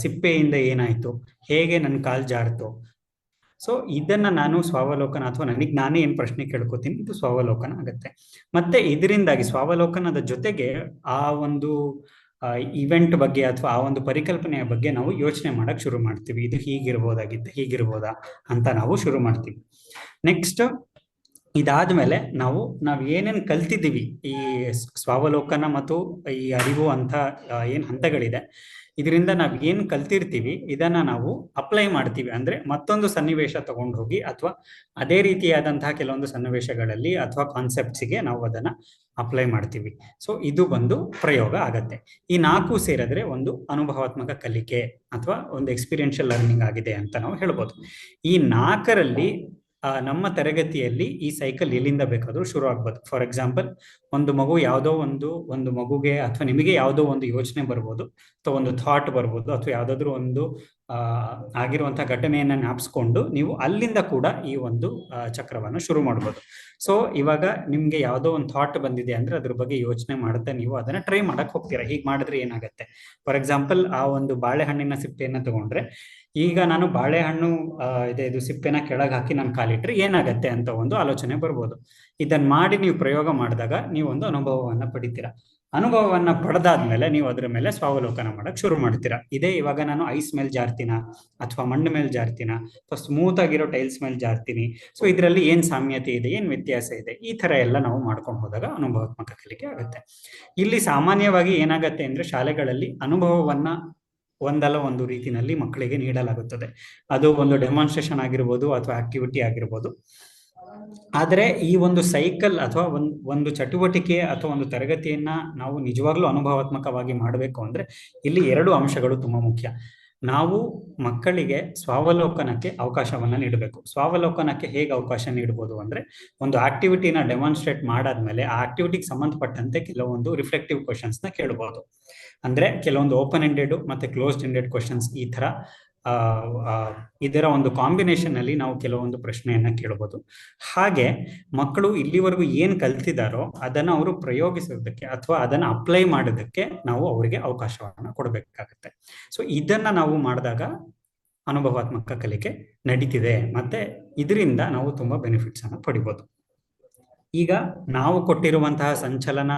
ಸಿಪ್ಪೆಯಿಂದ ಏನಾಯ್ತು, ಹೇಗೆ ನನ್ನ ಕಾಲ್ ಜಾರ್ತು, ಸೊ ಇದನ್ನ ನಾನು ಸ್ವಾವಲೋಕನ ಅಥವಾ ನನಗೆ ನಾನೇ ಏನ್ ಪ್ರಶ್ನೆ ಕೇಳ್ಕೊತೀನಿ, ಇದು ಸ್ವಾವಲೋಕನ ಆಗತ್ತೆ. ಮತ್ತೆ ಇದರಿಂದಾಗಿ ಸ್ವಾವಲೋಕನದ ಜೊತೆಗೆ ಆ ಒಂದು ಇವೆಂಟ್ ಬಗ್ಗೆ ಅಥವಾ ಆ ಒಂದು ಪರಿಕಲ್ಪನೆಯ ಬಗ್ಗೆ ನಾವು ಯೋಚನೆ ಮಾಡಕ್ ಶುರು ಮಾಡ್ತೀವಿ. ಇದು ಹೀಗಿರ್ಬೋದಾಗಿತ್ತು, ಹೀಗಿರ್ಬೋದಾ ಅಂತ ನಾವು ಶುರು ಮಾಡ್ತೀವಿ. ನೆಕ್ಸ್ಟ್ ಇದಾದ್ಮೇಲೆ ನಾವು ಏನೇನ್ ಕಲ್ತಿದ್ದೀವಿ, ಈ ಸ್ವಾವಲೋಕನ ಮತ್ತು ಈ ಅರಿವು ಅಂತ ಏನ್ ಹಂತಗಳಿದೆ, ಇದರಿಂದ ನಾವ್ ಏನ್ ಕಲ್ತಿರ್ತೀವಿ ಇದನ್ನ ನಾವು ಅಪ್ಲೈ ಮಾಡ್ತೀವಿ. ಅಂದ್ರೆ ಮತ್ತೊಂದು ಸನ್ನಿವೇಶ ತಗೊಂಡು ಹೋಗಿ ಅಥವಾ ಅದೇ ರೀತಿಯಾದಂತಹ ಕೆಲವೊಂದು ಸನ್ನಿವೇಶಗಳಲ್ಲಿ ಅಥವಾ ಕಾನ್ಸೆಪ್ಟ್ಸ್ಗೆ ನಾವು ಅದನ್ನ ಅಪ್ಲೈ ಮಾಡ್ತೀವಿ. ಸೊ ಇದು ಒಂದು ಪ್ರಯೋಗ ಆಗತ್ತೆ. ಈ 4 ಸೇರಿದ್ರೆ ಒಂದು ಅನುಭವಾತ್ಮಕ ಕಲಿಕೆ ಅಥವಾ ಒಂದು ಎಕ್ಸ್ಪೀರಿಯನ್ಷಿಯಲ್ ಲರ್ನಿಂಗ್ ಆಗಿದೆ ಅಂತ ನಾವು ಹೇಳ್ಬೋದು. ಈ 4ರಲ್ಲಿ ನಮ್ಮ ತರಗತಿಯಲ್ಲಿ ಈ ಸೈಕಲ್ ಎಲ್ಲಿಂದ ಬೇಕಾದ್ರೂ ಶುರು ಆಗ್ಬೋದು. ಫಾರ್ ಎಕ್ಸಾಂಪಲ್, ಒಂದು ಮಗು ಯಾವುದೋ ಒಂದು ಮಗುಗೆ ಅಥವಾ ನಿಮಗೆ ಯಾವುದೋ ಒಂದು ಯೋಚನೆ ಬರ್ಬೋದು, ಅಥವಾ ಒಂದು ಥಾಟ್ ಬರ್ಬೋದು, ಅಥವಾ ಯಾವ್ದಾದ್ರು ಒಂದು ಆಗಿರುವಂತಹ ಘಟನೆಯನ್ನ ಜ್ಞಾಪಿಸ್ಕೊಂಡು ನೀವು ಅಲ್ಲಿಂದ ಕೂಡ ಈ ಒಂದು ಚಕ್ರವನ್ನು ಶುರು ಮಾಡ್ಬೋದು. ಸೊ ಇವಾಗ ನಿಮ್ಗೆ ಯಾವುದೋ ಒಂದು ಥಾಟ್ ಬಂದಿದೆ ಅಂದ್ರೆ ಅದ್ರ ಬಗ್ಗೆ ಯೋಚನೆ ಮಾಡುತ್ತಾ ನೀವು ಅದನ್ನ ಟ್ರೈ ಮಾಡಕ್ ಹೋಗ್ತೀರಾ. ಹೀಗೆ ಮಾಡಿದ್ರೆ ಏನಾಗುತ್ತೆ? ಫಾರ್ ಎಕ್ಸಾಂಪಲ್, ಆ ಒಂದು ಬಾಳೆಹಣ್ಣಿನ ಸಿಪ್ಪೆಯನ್ನ ತಗೊಂಡ್ರೆ, ಈಗ ನಾನು ಬಾಳೆಹಣ್ಣು ಇದು ಸಿಪ್ಪೆನ ಕೆಳಗೆ ಹಾಕಿ ನಾನು ಕಾಲಿಟ್ರೆ ಏನಾಗತ್ತೆ ಅಂತ ಒಂದು ಆಲೋಚನೆ ಬರ್ಬೋದು. ಇದನ್ನ ಮಾಡಿ ನೀವು ಪ್ರಯೋಗ ಮಾಡಿದಾಗ ನೀವು ಒಂದು ಅನುಭವವನ್ನ ಪಡಿತೀರಾ. ಅನುಭವವನ್ನ ಪಡೆದಾದ್ಮೇಲೆ ನೀವು ಅದ್ರ ಮೇಲೆ ಸ್ವಾವಲೋಕನ ಮಾಡಕ್ ಶುರು ಮಾಡ್ತೀರಾ. ಇದೇ ಇವಾಗ ನಾನು ಐಸ್ ಮೇಲೆ ಜಾರ್ತೀನ ಅಥವಾ ಮಣ್ಣು ಮೇಲೆ ಜಾರ್ತೀನ ಅಥವಾ ಸ್ಮೂತ್ ಆಗಿರೋ ಟೈಲ್ಸ್ ಮೇಲೆ ಜಾರ್ತೀನಿ, ಸೊ ಇದರಲ್ಲಿ ಏನ್ ಸಾಮ್ಯತೆ ಇದೆ, ಏನ್ ವ್ಯತ್ಯಾಸ ಇದೆ, ಈ ತರ ಎಲ್ಲ ನಾವು ಮಾಡ್ಕೊಂಡು ಹೋದಾಗ ಅನುಭವಾತ್ಮಕ ಕಲಿಕೆ ಆಗುತ್ತೆ. ಇಲ್ಲಿ ಸಾಮಾನ್ಯವಾಗಿ ಏನಾಗತ್ತೆ ಅಂದ್ರೆ ಶಾಲೆಗಳಲ್ಲಿ ಅನುಭವವನ್ನ ಒಂದಲ್ಲ ಒಂದು ರೀತಿನಲ್ಲಿ ಮಕ್ಕಳಿಗೆ ನೀಡಲಾಗುತ್ತದೆ. ಅದು ಒಂದು ಡೆಮಾನ್ಸ್ಟ್ರೇಷನ್ ಆಗಿರ್ಬೋದು ಅಥವಾ ಆಕ್ಟಿವಿಟಿ ಆಗಿರ್ಬೋದು. ಆದ್ರೆ ಈ ಒಂದು ಸೈಕಲ್ ಅಥವಾ ಒಂದು ಚಟುವಟಿಕೆ ಅಥವಾ ಒಂದು ತರಗತಿಯನ್ನ ನಾವು ನಿಜವಾಗ್ಲೂ ಅನುಭವಾತ್ಮಕವಾಗಿ ಮಾಡಬೇಕು ಅಂದ್ರೆ ಇಲ್ಲಿ 2 ಅಂಶಗಳು ತುಂಬಾ ಮುಖ್ಯ. ನಾವು ಮಕ್ಕಳಿಗೆ ಸ್ವಾವಲೋಕನಕ್ಕೆ ಅವಕಾಶವನ್ನ ನೀಡಬೇಕು. ಸ್ವಾವಲೋಕನಕ್ಕೆ ಹೇಗೆ ಅವಕಾಶ ನೀಡಬಹುದು ಅಂದ್ರೆ, ಒಂದು ಆಕ್ಟಿವಿಟಿನ ಡೆಮಾನ್ಸ್ಟ್ರೇಟ್ ಮಾಡಾದ್ಮೇಲೆ ಆ ಆಕ್ಟಿವಿಟಿಗೆ ಸಂಬಂಧಪಟ್ಟಂತೆ ಕೆಲವೊಂದು ರಿಫ್ಲೆಕ್ಟಿವ್ ಕ್ವಶನ್ಸ್ ನ ಕೇಳಬಹುದು. ಅಂದ್ರೆ ಕೆಲವೊಂದು ಓಪನ್ ಎಂಡೆಡ್ ಮತ್ತೆ ಕ್ಲೋಸ್ಡ್ ಎಂಡೆಡ್ ಕ್ವಶನ್ಸ್, ಈ ತರ ಇದರ ಒಂದು ಕಾಂಬಿನೇಷನ್ ಅಲ್ಲಿ ನಾವು ಕೆಲವೊಂದು ಪ್ರಶ್ನೆಯನ್ನ ಕೇಳಬಹುದು. ಹಾಗೆ ಮಕ್ಕಳು ಇಲ್ಲಿವರೆಗೂ ಏನ್ ಕಲ್ತಿದಾರೋ ಅದನ್ನ ಅವರು ಪ್ರಯೋಗಿಸೋದಕ್ಕೆ ಅಥವಾ ಅದನ್ನ ಅಪ್ಲೈ ಮಾಡೋದಕ್ಕೆ ನಾವು ಅವರಿಗೆ ಅವಕಾಶವನ್ನ ಕೊಡಬೇಕಾಗತ್ತೆ. ಸೊ ಇದನ್ನ ನಾವು ಮಾಡಿದಾಗ ಅನುಭವಾತ್ಮಕ ಕಲಿಕೆ ನಡೀತಿದೆ, ಮತ್ತೆ ಇದರಿಂದ ನಾವು ತುಂಬಾ ಬೆನಿಫಿಟ್ಸ್ ಅನ್ನ ಪಡಿಬಹುದು. ಈಗ ನಾವು ಕೊಟ್ಟಿರುವಂತಹ ಸಂಚಲನ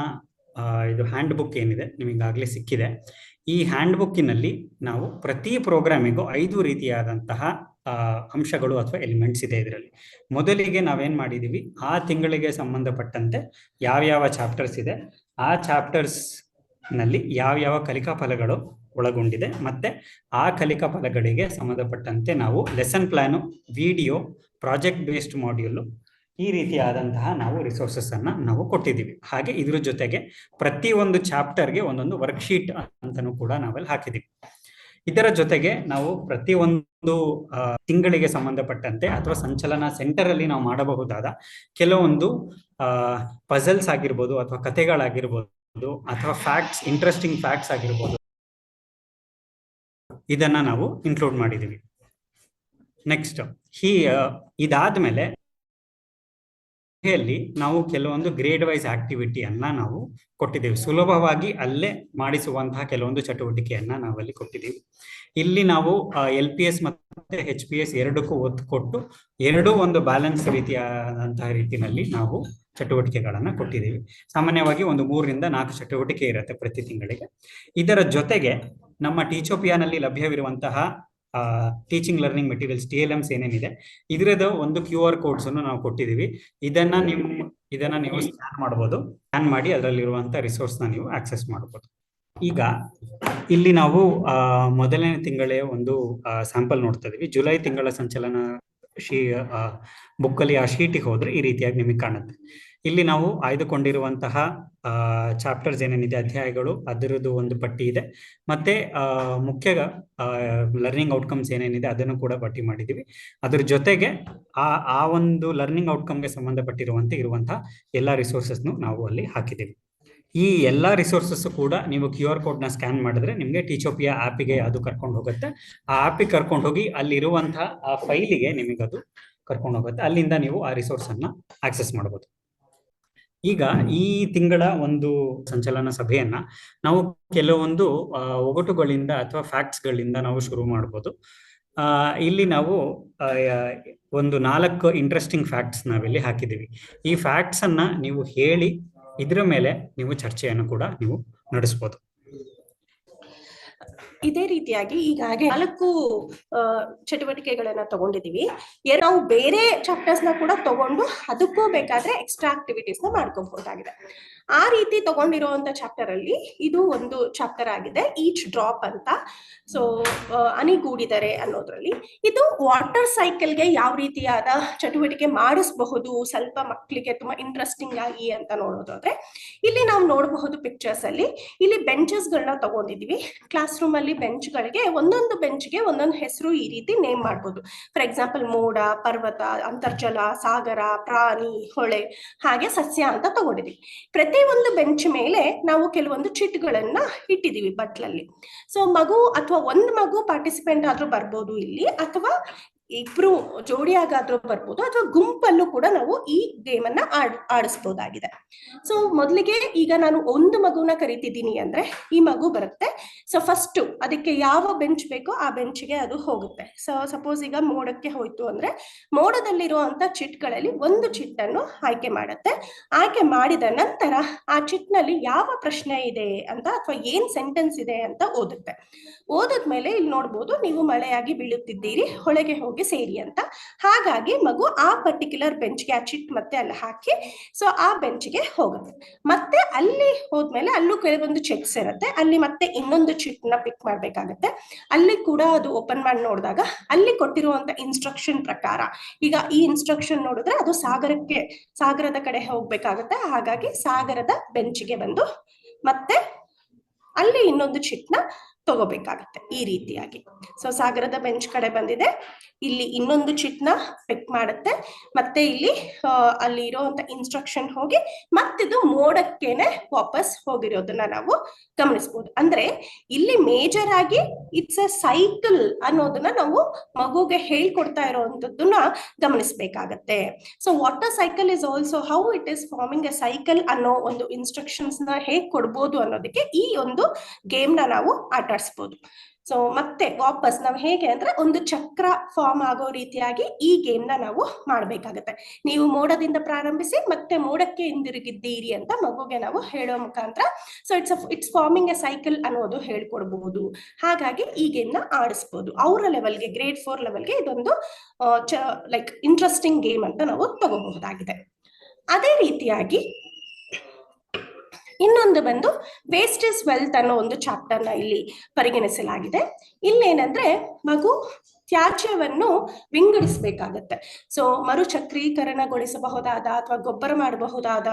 ಇದು ಹ್ಯಾಂಡ್ ಬುಕ್ ಏನಿದೆ ನಿಮಗಾಗ್ಲೇ ಸಿಕ್ಕಿದೆ. ಈ ಹ್ಯಾಂಡ್ ಬುಕ್ಕಿನಲ್ಲಿ ನಾವು ಪ್ರತಿ ಪ್ರೋಗ್ರಾಮಿಗೂ 5 ರೀತಿಯಾದಂತಹ ಅಂಶಗಳು ಅಥವಾ ಎಲಿಮೆಂಟ್ಸ್ ಇದೆ ಇದರಲ್ಲಿ. ಮೊದಲಿಗೆ ನಾವೇನ್ ಮಾಡಿದೀವಿ, ಆ ತಿಂಗಳಿಗೆ ಸಂಬಂಧಪಟ್ಟಂತೆ ಯಾವ್ಯಾವ ಚಾಪ್ಟರ್ಸ್ ಇದೆ, ಆ ಚಾಪ್ಟರ್ಸ್ ನಲ್ಲಿ ಯಾವ್ಯಾವ ಕಲಿಕಾ ಫಲಗಳು ಒಳಗೊಂಡಿದೆ, ಮತ್ತೆ ಆ ಕಲಿಕಾ ಫಲಗಳಿಗೆ ಸಂಬಂಧಪಟ್ಟಂತೆ ನಾವು lesson plan, video, project based module, ಈ ರೀತಿಯಾದಂತಹ ನಾವು ರಿಸೋರ್ಸಸ್ ಅನ್ನ ನಾವು ಕೊಟ್ಟಿದ್ದೀವಿ. ಹಾಗೆ ಇದ್ರ ಜೊತೆಗೆ ಪ್ರತಿಯೊಂದು ಚಾಪ್ಟರ್ಗೆ ಒಂದೊಂದು ವರ್ಕ್ಶೀಟ್ ಅಂತಾನೂ ಕೂಡ ನಾವಲ್ಲಿ ಹಾಕಿದ್ದೀವಿ. ಇದರ ಜೊತೆಗೆ ನಾವು ಪ್ರತಿಯೊಂದು ತಿಂಗಳಿಗೆ ಸಂಬಂಧಪಟ್ಟಂತೆ ಅಥವಾ ಸಂಚಲನ ಸೆಂಟರ್ ಅಲ್ಲಿ ನಾವು ಮಾಡಬಹುದಾದ ಕೆಲವೊಂದು ಪಜಲ್ಸ್ ಆಗಿರ್ಬೋದು ಅಥವಾ ಕಥೆಗಳಾಗಿರ್ಬೋದು ಅಥವಾ ಫ್ಯಾಕ್ಟ್ಸ್, ಇಂಟ್ರೆಸ್ಟಿಂಗ್ ಫ್ಯಾಕ್ಟ್ಸ್ ಆಗಿರ್ಬೋದು, ಇದನ್ನ ನಾವು ಇನ್ಕ್ಲೂಡ್ ಮಾಡಿದ್ದೀವಿ. ನೆಕ್ಸ್ಟ್ ಇದಾದ್ಮೇಲೆ ನಾವು ಕೆಲವೊಂದು ಗ್ರೇಡ್ ವೈಸ್ ಆಕ್ಟಿವಿಟಿಯನ್ನ ನಾವು ಕೊಟ್ಟಿದ್ದೇವೆ. ಸುಲಭವಾಗಿ ಅಲ್ಲೇ ಮಾಡಿಸುವಂತಹ ಕೆಲವೊಂದು ಚಟುವಟಿಕೆಯನ್ನ ನಾವಲ್ಲಿ ಕೊಟ್ಟಿದ್ದೀವಿ. ಇಲ್ಲಿ ನಾವು LPS ಮತ್ತೆ HPS ಎರಡಕ್ಕೂ ಒತ್ತು ಕೊಟ್ಟು ಎರಡೂ ಒಂದು ಬ್ಯಾಲೆನ್ಸ್ ರೀತಿಯಾದಂತಹ ರೀತಿಯಲ್ಲಿ ನಾವು ಚಟುವಟಿಕೆಗಳನ್ನ ಕೊಟ್ಟಿದ್ದೀವಿ. ಸಾಮಾನ್ಯವಾಗಿ ಒಂದು 3 ರಿಂದ 4 ಚಟುವಟಿಕೆ ಇರುತ್ತೆ ಪ್ರತಿ ತಿಂಗಳಿಗೆ. ಇದರ ಜೊತೆಗೆ ನಮ್ಮ ಟೀಚೋಪಿಯಾನಲ್ಲಿ ಲಭ್ಯವಿರುವಂತಹ ಟೀಚಿಂಗ್ ಲರ್ನಿಂಗ್ ಮೆಟೀರಿಯಲ್ಸ್ TLMs ಏನೇನಿದೆ ಇದರದ ಒಂದು QR ಕೋಡ್ಸ್ ಅನ್ನು ನಾವು ಕೊಟ್ಟಿದ್ದೀವಿ. ಇದನ್ನ ನೀವು ಸ್ಕ್ಯಾನ್ ಮಾಡಬಹುದು. ಸ್ಕ್ಯಾನ್ ಮಾಡಿ ಅದರಲ್ಲಿರುವಂತಹ ರಿಸೋರ್ಸ್ ನ ನೀವು ಆಕ್ಸೆಸ್ ಮಾಡಬಹುದು. ಈಗ ಇಲ್ಲಿ ನಾವು ಮೊದಲನೇ ತಿಂಗಳೇ ಒಂದು ಸ್ಯಾಂಪಲ್ ನೋಡ್ತಾ ಇದೀವಿ. ಜುಲೈ ತಿಂಗಳ ಸಂಚಲನ ಬುಕ್ ಅಲ್ಲಿ ಆ ಶೀಟಿಗೆ ಹೋದ್ರೆ ಈ ರೀತಿಯಾಗಿ ನಿಮಗೆ ಕಾಣುತ್ತೆ. ಇಲ್ಲಿ ನಾವು ಆಯ್ದುಕೊಂಡಿರುವಂತಹ ಚಾಪ್ಟರ್ಸ್ ಏನೇನಿದೆ, ಅಧ್ಯಾಯಗಳು, ಅದರದ್ದು ಒಂದು ಪಟ್ಟಿ ಇದೆ. ಮತ್ತೆ ಮುಖ್ಯ ಲರ್ನಿಂಗ್ ಔಟ್ಕಮ್ಸ್ ಏನೇನಿದೆ ಅದನ್ನು ಕೂಡ ಪಟ್ಟಿ ಮಾಡಿದ್ದೀವಿ. ಅದ್ರ ಜೊತೆಗೆ ಆ ಒಂದು ಲರ್ನಿಂಗ್ ಔಟ್ಕಮ್ಗೆ ಸಂಬಂಧಪಟ್ಟಿರುವಂತೆ ಇರುವಂತಹ ಎಲ್ಲಾ ರಿಸೋರ್ಸಸ್ನು ನಾವು ಅಲ್ಲಿ ಹಾಕಿದ್ದೀವಿ. ಈ ಎಲ್ಲಾ ರಿಸೋರ್ಸಸ್ ಕೂಡ ನೀವು QR ಕೋಡ್ ನ ಸ್ಕ್ಯಾನ್ ಮಾಡಿದ್ರೆ ನಿಮ್ಗೆ ಟೀಚೋಪಿಯಾ ಆಪಿಗೆ ಅದು ಕರ್ಕೊಂಡು ಹೋಗುತ್ತೆ. ಆ ಆಪಿಗೆ ಕರ್ಕೊಂಡು ಹೋಗಿ ಅಲ್ಲಿರುವಂತಹ ಆ ಫೈಲಿಗೆ ನಿಮಗೆ ಅದು ಕರ್ಕೊಂಡು ಹೋಗುತ್ತೆ. ಅಲ್ಲಿಂದ ನೀವು ಆ ರಿಸೋರ್ಸ್ ಅನ್ನ ಆಕ್ಸೆಸ್ ಮಾಡಬಹುದು. ಈಗ ಈ ತಿಂಗಳ ಒಂದು ಸಂಚಲನ ಸಭೆಯನ್ನ ನಾವು ಕೆಲವೊಂದು ಒಗಟುಗಳಿಂದ ಅಥವಾ ಫ್ಯಾಕ್ಟ್ಸ್ ಗಳಿಂದ ನಾವು ಶುರು ಮಾಡಬಹುದು. ಇಲ್ಲಿ ನಾವು ಒಂದು 4 ಇಂಟ್ರೆಸ್ಟಿಂಗ್ ಫ್ಯಾಕ್ಟ್ಸ್ ನಾವಿಲ್ಲಿ ಹಾಕಿದ್ದೀವಿ. ಈ ಫ್ಯಾಕ್ಟ್ಸ್ ಅನ್ನ ನೀವು ಹೇಳಿ ಇದರ ಮೇಲೆ ನೀವು ಚರ್ಚೆಯನ್ನು ಕೂಡ ನೀವು ನಡೆಸಬಹುದು. ಇದೇ ರೀತಿಯಾಗಿ ಈಗಾಗಲೇ 4 ಚಟುವಟಿಕೆಗಳನ್ನ ತಗೊಂಡಿದೀವಿ. ನಾವು ಬೇರೆ ಚಾಪ್ಟರ್ಸ್ ನ ಕೂಡ ತಗೊಂಡು ಅದಕ್ಕೂ ಬೇಕಾದ್ರೆ ಎಕ್ಸ್ಟ್ರಾ ಆಕ್ಟಿವಿಟೀಸ್ ನ ಮಾಡ್ಕೋಬಹುದಾಗಿದೆ. ಆ ರೀತಿ ತಗೊಂಡಿರುವಂತ ಚಾಪ್ಟರ್ ಅಲ್ಲಿ ಇದು ಒಂದು ಚಾಪ್ಟರ್ ಆಗಿದೆ, ಈಚ್ ಡ್ರಾಪ್ ಅಂತ. ಸೊ ಅನಿಗೂಡಿದರೆ ಅನ್ನೋದ್ರಲ್ಲಿ ಇದು ವಾಟರ್ ಸೈಕಲ್ಗೆ ಯಾವ ರೀತಿಯಾದ ಚಟುವಟಿಕೆ ಮಾಡಿಸಬಹುದು ಸ್ವಲ್ಪ ಮಕ್ಕಳಿಗೆ ತುಂಬಾ ಇಂಟ್ರೆಸ್ಟಿಂಗ್ ಆಗಿ ಅಂತ ನೋಡೋದಾದ್ರೆ, ಇಲ್ಲಿ ನಾವು ನೋಡಬಹುದು ಪಿಕ್ಚರ್ಸ್ ಅಲ್ಲಿ ಇಲ್ಲಿ ಬೆಂಚಸ್ ಗಳನ್ನ ತಗೊಂಡಿದೀವಿ. ಕ್ಲಾಸ್ ರೂಮ್ ಅಲ್ಲಿ ಬೆಂಚ್ ಗಳಿಗೆ ಒಂದೊಂದು ಬೆಂಚ್ಗೆ ಒಂದೊಂದು ಹೆಸರು ಈ ರೀತಿ ನೇಮ್ ಮಾಡ್ಬೋದು. ಫಾರ್ ಎಕ್ಸಾಂಪಲ್ ಮೋಡ, ಪರ್ವತ, ಅಂತರ್ಜಲ, ಸಾಗರ, ಪ್ರಾಣಿ, ಹೊಳೆ, ಹಾಗೆ ಸಸ್ಯ ಅಂತ ತಗೊಂಡಿದೀವಿ. ಪ್ರತಿ ಒಂದು ಬೆಂಚ್ ಮೇಲೆ ನಾವು ಕೆಲವೊಂದು ಚಿಟ್ಗಳನ್ನ ಇಟ್ಟಿದೀವಿ ಬಟ್ಲಲ್ಲಿ. ಸೊ ಮಗು ಅಥವಾ ಒಂದ್ ಮಗು ಪಾರ್ಟಿಸಿಪೆಂಟ್ ಆದ್ರೂ ಬರ್ಬೋದು ಇಲ್ಲಿ, ಅಥವಾ ಇಬ್ರು ಜೋಡಿಯಾಗಾದ್ರೂ ಬರ್ಬೋದು, ಅಥವಾ ಗುಂಪಲ್ಲೂ ಕೂಡ ನಾವು ಈ ಗೇಮ್ ಅನ್ನ ಆಡಿಸ್ಬೋದಾಗಿದೆ. ಸೊ ಮೊದಲಿಗೆ ಈಗ ನಾನು ಒಂದು ಮಗುನ ಕರಿತಿದ್ದೀನಿ ಅಂದ್ರೆ ಈ ಮಗು ಬರುತ್ತೆ. ಸೊ ಫಸ್ಟ್ ಅದಕ್ಕೆ ಯಾವ ಬೆಂಚ್ ಬೇಕೋ ಆ ಬೆಂಚ್ಗೆ ಅದು ಹೋಗುತ್ತೆ. ಸೊ ಸಪೋಸ್ ಈಗ ಮೋಡಕ್ಕೆ ಹೋಯ್ತು ಅಂದ್ರೆ ಮೋಡದಲ್ಲಿರುವಂತ ಚಿಟ್ಗಳಲ್ಲಿ ಒಂದು ಚಿಟ್ಟನ್ನು ಆಯ್ಕೆ ಮಾಡುತ್ತೆ. ಆಯ್ಕೆ ಮಾಡಿದ ನಂತರ ಆ ಚಿಟ್ನಲ್ಲಿ ಯಾವ ಪ್ರಶ್ನೆ ಇದೆ ಅಂತ ಅಥವಾ ಏನ್ ಸೆಂಟೆನ್ಸ್ ಇದೆ ಅಂತ ಓದುತ್ತೆ. ಓದದ್ಮೇಲೆ ಇಲ್ಲಿ ನೋಡ್ಬೋದು, ನೀವು ಮಳೆಯಾಗಿ ಬೀಳುತ್ತಿದ್ದೀರಿ, ಹೊಳೆಗೆ ಹೋಗಿ ಸೇರಿ ಅಂತ. ಹಾಗಾಗಿ ಮಗು ಆ ಪರ್ಟಿಕ್ಯುಲರ್ ಬೆಂಚ್ಗೆ ಆ ಚಿಟ್ ಮತ್ತೆ ಅಲ್ಲಿ ಹಾಕಿ ಸೊ ಆ ಬೆಂಚ್ಗೆ ಹೋಗುತ್ತೆ. ಮತ್ತೆ ಅಲ್ಲಿ ಹೋದ್ಮೇಲೆ ಅಲ್ಲೂ ಕೆಲವೊಂದು ಚೆಕ್ಸ್ ಇರುತ್ತೆ, ಅಲ್ಲಿ ಮತ್ತೆ ಇನ್ನೊಂದು ಚಿಟ್ ನ ಪಿಕ್ ಮಾಡ್ಬೇಕಾಗತ್ತೆ. ಅಲ್ಲಿ ಕೂಡ ಅದು ಓಪನ್ ಮಾಡಿ ನೋಡಿದಾಗ ಅಲ್ಲಿ ಕೊಟ್ಟಿರುವಂತ ಇನ್ಸ್ಟ್ರಕ್ಷನ್ ಪ್ರಕಾರ, ಈಗ ಈ ಇನ್ಸ್ಟ್ರಕ್ಷನ್ ನೋಡಿದ್ರೆ ಅದು ಸಾಗರದ ಕಡೆ ಹೋಗ್ಬೇಕಾಗತ್ತೆ. ಹಾಗಾಗಿ ಸಾಗರದ ಬೆಂಚ್ಗೆ ಬಂದು ಮತ್ತೆ ಅಲ್ಲಿ ಇನ್ನೊಂದು ಚಿಟ್ನ ತಗೋಬೇಕಾಗತ್ತೆ ಈ ರೀತಿಯಾಗಿ. ಸೊ ಸಾಗರದ ಬೆಂಚ್ ಕಡೆ ಬಂದಿದೆ, ಇಲ್ಲಿ ಇನ್ನೊಂದು ಚಿಟ್ನ ಪಿಕ್ ಮಾಡುತ್ತೆ, ಮತ್ತೆ ಇಲ್ಲಿ ಅಲ್ಲಿ ಇರೋಂತ ಇನ್ಸ್ಟ್ರಕ್ಷನ್ ಹೋಗಿ ಮತ್ತಿದು ಮೋಡಕ್ಕೇನೆ ವಾಪಸ್ ಹೋಗಿರೋದನ್ನ ನಾವು ಗಮನಿಸಬಹುದು. ಅಂದ್ರೆ ಇಲ್ಲಿ ಮೇಜರ್ ಆಗಿ ಇಟ್ಸ್ ಅ ಸೈಕಲ್ ಅನ್ನೋದನ್ನ ನಾವು ಮಗುಗೆ ಹೇಳ್ಕೊಡ್ತಾ ಇರೋವಂಥದ್ದನ್ನ ಗಮನಿಸಬೇಕಾಗತ್ತೆ. So water cycle is also how it is forming a cycle ಅನ್ನೋ ಒಂದು ಇನ್ಸ್ಟ್ರಕ್ಷನ್ಸ್ ನ ಹೇಗ್ ಕೊಡ್ಬೋದು ಅನ್ನೋದಕ್ಕೆ ಈ ಒಂದು ಗೇಮ್ ನ ನಾವು ಆಟಾಡಿಸಬಹುದು. ಸೊ ಮತ್ತೆ ವಾಪಸ್ ನಾವು ಹೇಗೆ ಅಂದ್ರೆ ಒಂದು ಚಕ್ರ ಫಾರ್ಮ್ ಆಗೋ ರೀತಿಯಾಗಿ ಈ ಗೇಮ್ ನ ನಾವು ಮಾಡ್ಬೇಕಾಗತ್ತೆ. ನೀವು ಮೋಡದಿಂದ ಪ್ರಾರಂಭಿಸಿ ಮತ್ತೆ ಮೋಡಕ್ಕೆ ಹಿಂದಿರುಗಿದ್ದೀರಿ ಅಂತ ಮಗುಗೆ ನಾವು ಹೇಳೋ ಮುಖಾಂತರ so it's farming a cycle ಅನ್ನೋದು ಹೇಳ್ಕೊಡ್ಬಹುದು. ಹಾಗಾಗಿ ಈ ಗೇಮ್ ನ ಆಡಿಸ್ಬೋದು. ಅವರ ಲೆವೆಲ್ಗೆ, ಗ್ರೇಡ್ 4 ಲೆವೆಲ್ಗೆ ಇದೊಂದು ಲೈಕ್ ಇಂಟ್ರೆಸ್ಟಿಂಗ್ ಗೇಮ್ ಅಂತ ನಾವು ತಗೋಬಹುದಾಗಿದೆ. ಅದೇ ರೀತಿಯಾಗಿ ಇನ್ನೊಂದು ಬಂದು ವೇಸ್ಟ್ ಇಸ್ ವೆಲ್ತ್ ಅನ್ನೋ ಒಂದು ಚಾಪ್ಟರ್ ನ ಇಲ್ಲಿ ಪರಿಗಣಿಸಲಾಗಿದೆ. ಇಲ್ಲೇನಂದ್ರೆ ಮಗು ತ್ಯಾಜ್ಯವನ್ನು ವಿಂಗಡಿಸಬೇಕಾಗತ್ತೆ. ಸೊ ಮರುಚಕ್ರೀಕರಣಗೊಳಿಸಬಹುದಾದ ಅಥವಾ ಗೊಬ್ಬರ ಮಾಡಬಹುದಾದ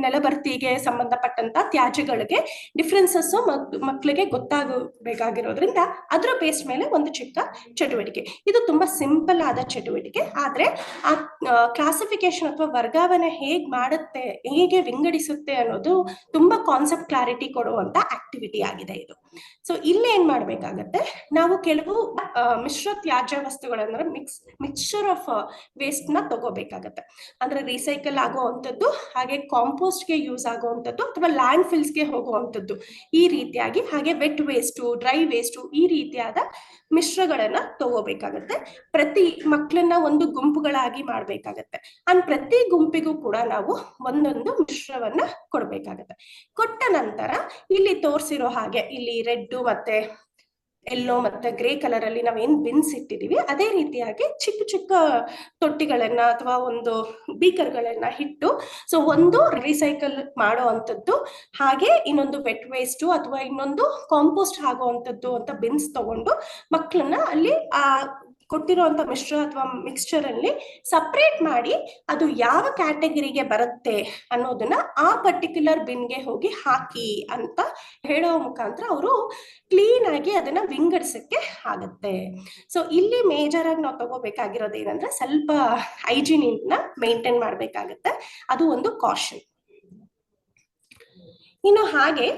ನೆಲಭರ್ತಿಗೆ ಸಂಬಂಧಪಟ್ಟಂತ ತ್ಯಾಜ್ಯಗಳಿಗೆ ಡಿಫ್ರೆನ್ಸಸ್ ಮಕ್ಕಳಿಗೆ ಗೊತ್ತಾಗಬೇಕಾಗಿರೋದ್ರಿಂದ ಅದರ ಬೇಸ್ ಮೇಲೆ ಒಂದು ಚಿಕ್ಕ ಚಟುವಟಿಕೆ. ಇದು ತುಂಬಾ ಸಿಂಪಲ್ ಆದ ಚಟುವಟಿಕೆ, ಆದ್ರೆ ಆ ಕ್ಲಾಸಿಫಿಕೇಶನ್ ಅಥವಾ ವರ್ಗಾವಣೆ ಹೇಗ್ ಮಾಡುತ್ತೆ, ಹೇಗೆ ವಿಂಗಡಿಸುತ್ತೆ ಅನ್ನೋದು ತುಂಬಾ ಕಾನ್ಸೆಪ್ಟ್ ಕ್ಲಾರಿಟಿ ಕೊಡುವಂತ ಆಕ್ಟಿವಿಟಿ ಆಗಿದೆ ಇದು. ಸೊ ಇಲ್ಲಿ ಏನ್ ಮಾಡ್ಬೇಕಾಗತ್ತೆ, ನಾವು ಕೆಲವು ಮಿಶ್ರ ತ್ಯಾಜ್ಯ ವಸ್ತುಗಳಂದ್ರೆ ಮಿಕ್ಸ್ಚರ್ ಆಫ್ ವೇಸ್ಟ್ ನ ತಗೋಬೇಕಾಗತ್ತೆ. ಅಂದ್ರೆ ರೀಸೈಕಲ್ ಆಗುವಂಥದ್ದು, ಹಾಗೆ ಕಾಂಪೋಸ್ಟ್ ಗೆ ಯೂಸ್ ಆಗುವಂಥದ್ದು, ಅಥವಾ ಲ್ಯಾಂಡ್ ಫಿಲ್ಸ್ ಗೆ ಹೋಗುವಂಥದ್ದು ಈ ರೀತಿಯಾಗಿ, ಹಾಗೆ ವೆಟ್ ವೇಸ್ಟು, ಡ್ರೈ ವೇಸ್ಟು ಈ ರೀತಿಯಾದ ಮಿಶ್ರಗಳನ್ನ ತಗೋಬೇಕಾಗತ್ತೆ. ಪ್ರತಿ ಮಕ್ಕಳನ್ನ ಒಂದು ಗುಂಪುಗಳಾಗಿ ಮಾಡ್ಬೇಕಾಗತ್ತೆ. ಅಂಡ್ ಪ್ರತಿ ಗುಂಪಿಗೂ ಕೂಡ ನಾವು ಒಂದೊಂದು ಮಿಶ್ರವನ್ನ ಕೊಡ್ಬೇಕಾಗತ್ತೆ. ಕೊಟ್ಟ ನಂತರ ಇಲ್ಲಿ ತೋರಿಸಿರೋ ಹಾಗೆ ಇಲ್ಲಿ ರೆಡ್ ಮತ್ತೆ ಎಲ್ಲೋ ಮತ್ತೆ ಗ್ರೇ ಕಲರ್ ಅಲ್ಲಿ ನಾವೇನ್ ಬಿನ್ಸ್ ಇಟ್ಟಿದೀವಿ ಅದೇ ರೀತಿಯಾಗಿ ಚಿಕ್ಕ ಚಿಕ್ಕ ತೊಟ್ಟಿಗಳನ್ನ ಅಥವಾ ಒಂದು ಬೀಕರ್ಗಳನ್ನ ಇಟ್ಟು, ಸೊ ಒಂದು ರೀಸೈಕಲ್ ಮಾಡೋ ಅಂತದ್ದು, ಹಾಗೆ ಇನ್ನೊಂದು ವೆಟ್ ವೇಸ್ಟ್ ಅಥವಾ ಇನ್ನೊಂದು ಕಾಂಪೋಸ್ಟ್ ಆಗುವಂತದ್ದು ಅಂತ ಬಿನ್ಸ್ ತಗೊಂಡು ಮಕ್ಕಳನ್ನ ಅಲ್ಲಿ ಆ ಕೊಟ್ಟಿರುವಂತ ಮಿಶ್ರ ಅಥವಾ ಮಿಕ್ಸ್ಚರ್ ಅಲ್ಲಿ ಸಪರೇಟ್ ಮಾಡಿ ಅದು ಯಾವ ಕ್ಯಾಟಗರಿಗೆ ಬರುತ್ತೆ ಅನ್ನೋದನ್ನ ಆ ಪರ್ಟಿಕ್ಯುಲರ್ ಬಿನ್ಗೆ ಹೋಗಿ ಹಾಕಿ ಅಂತ ಹೇಳೋ ಮುಖಾಂತರ ಅವರು ಕ್ಲೀನ್ ಆಗಿ ಅದನ್ನ ವಿಂಗಡಿಸಕ್ಕೆ ಆಗುತ್ತೆ. ಸೊ ಇಲ್ಲಿ ಮೇಜರ್ ಆಗಿ ನಾವು ತಗೋಬೇಕಾಗಿರೋದು ಏನಂದ್ರೆ ಸ್ವಲ್ಪ ಹೈಜೀನ್ ನ ಮೇಂಟೈನ್ ಮಾಡ್ಬೇಕಾಗತ್ತೆ, ಅದು ಒಂದು ಕಾಷನ್. ಇನ್ನು ಹಾಗೆ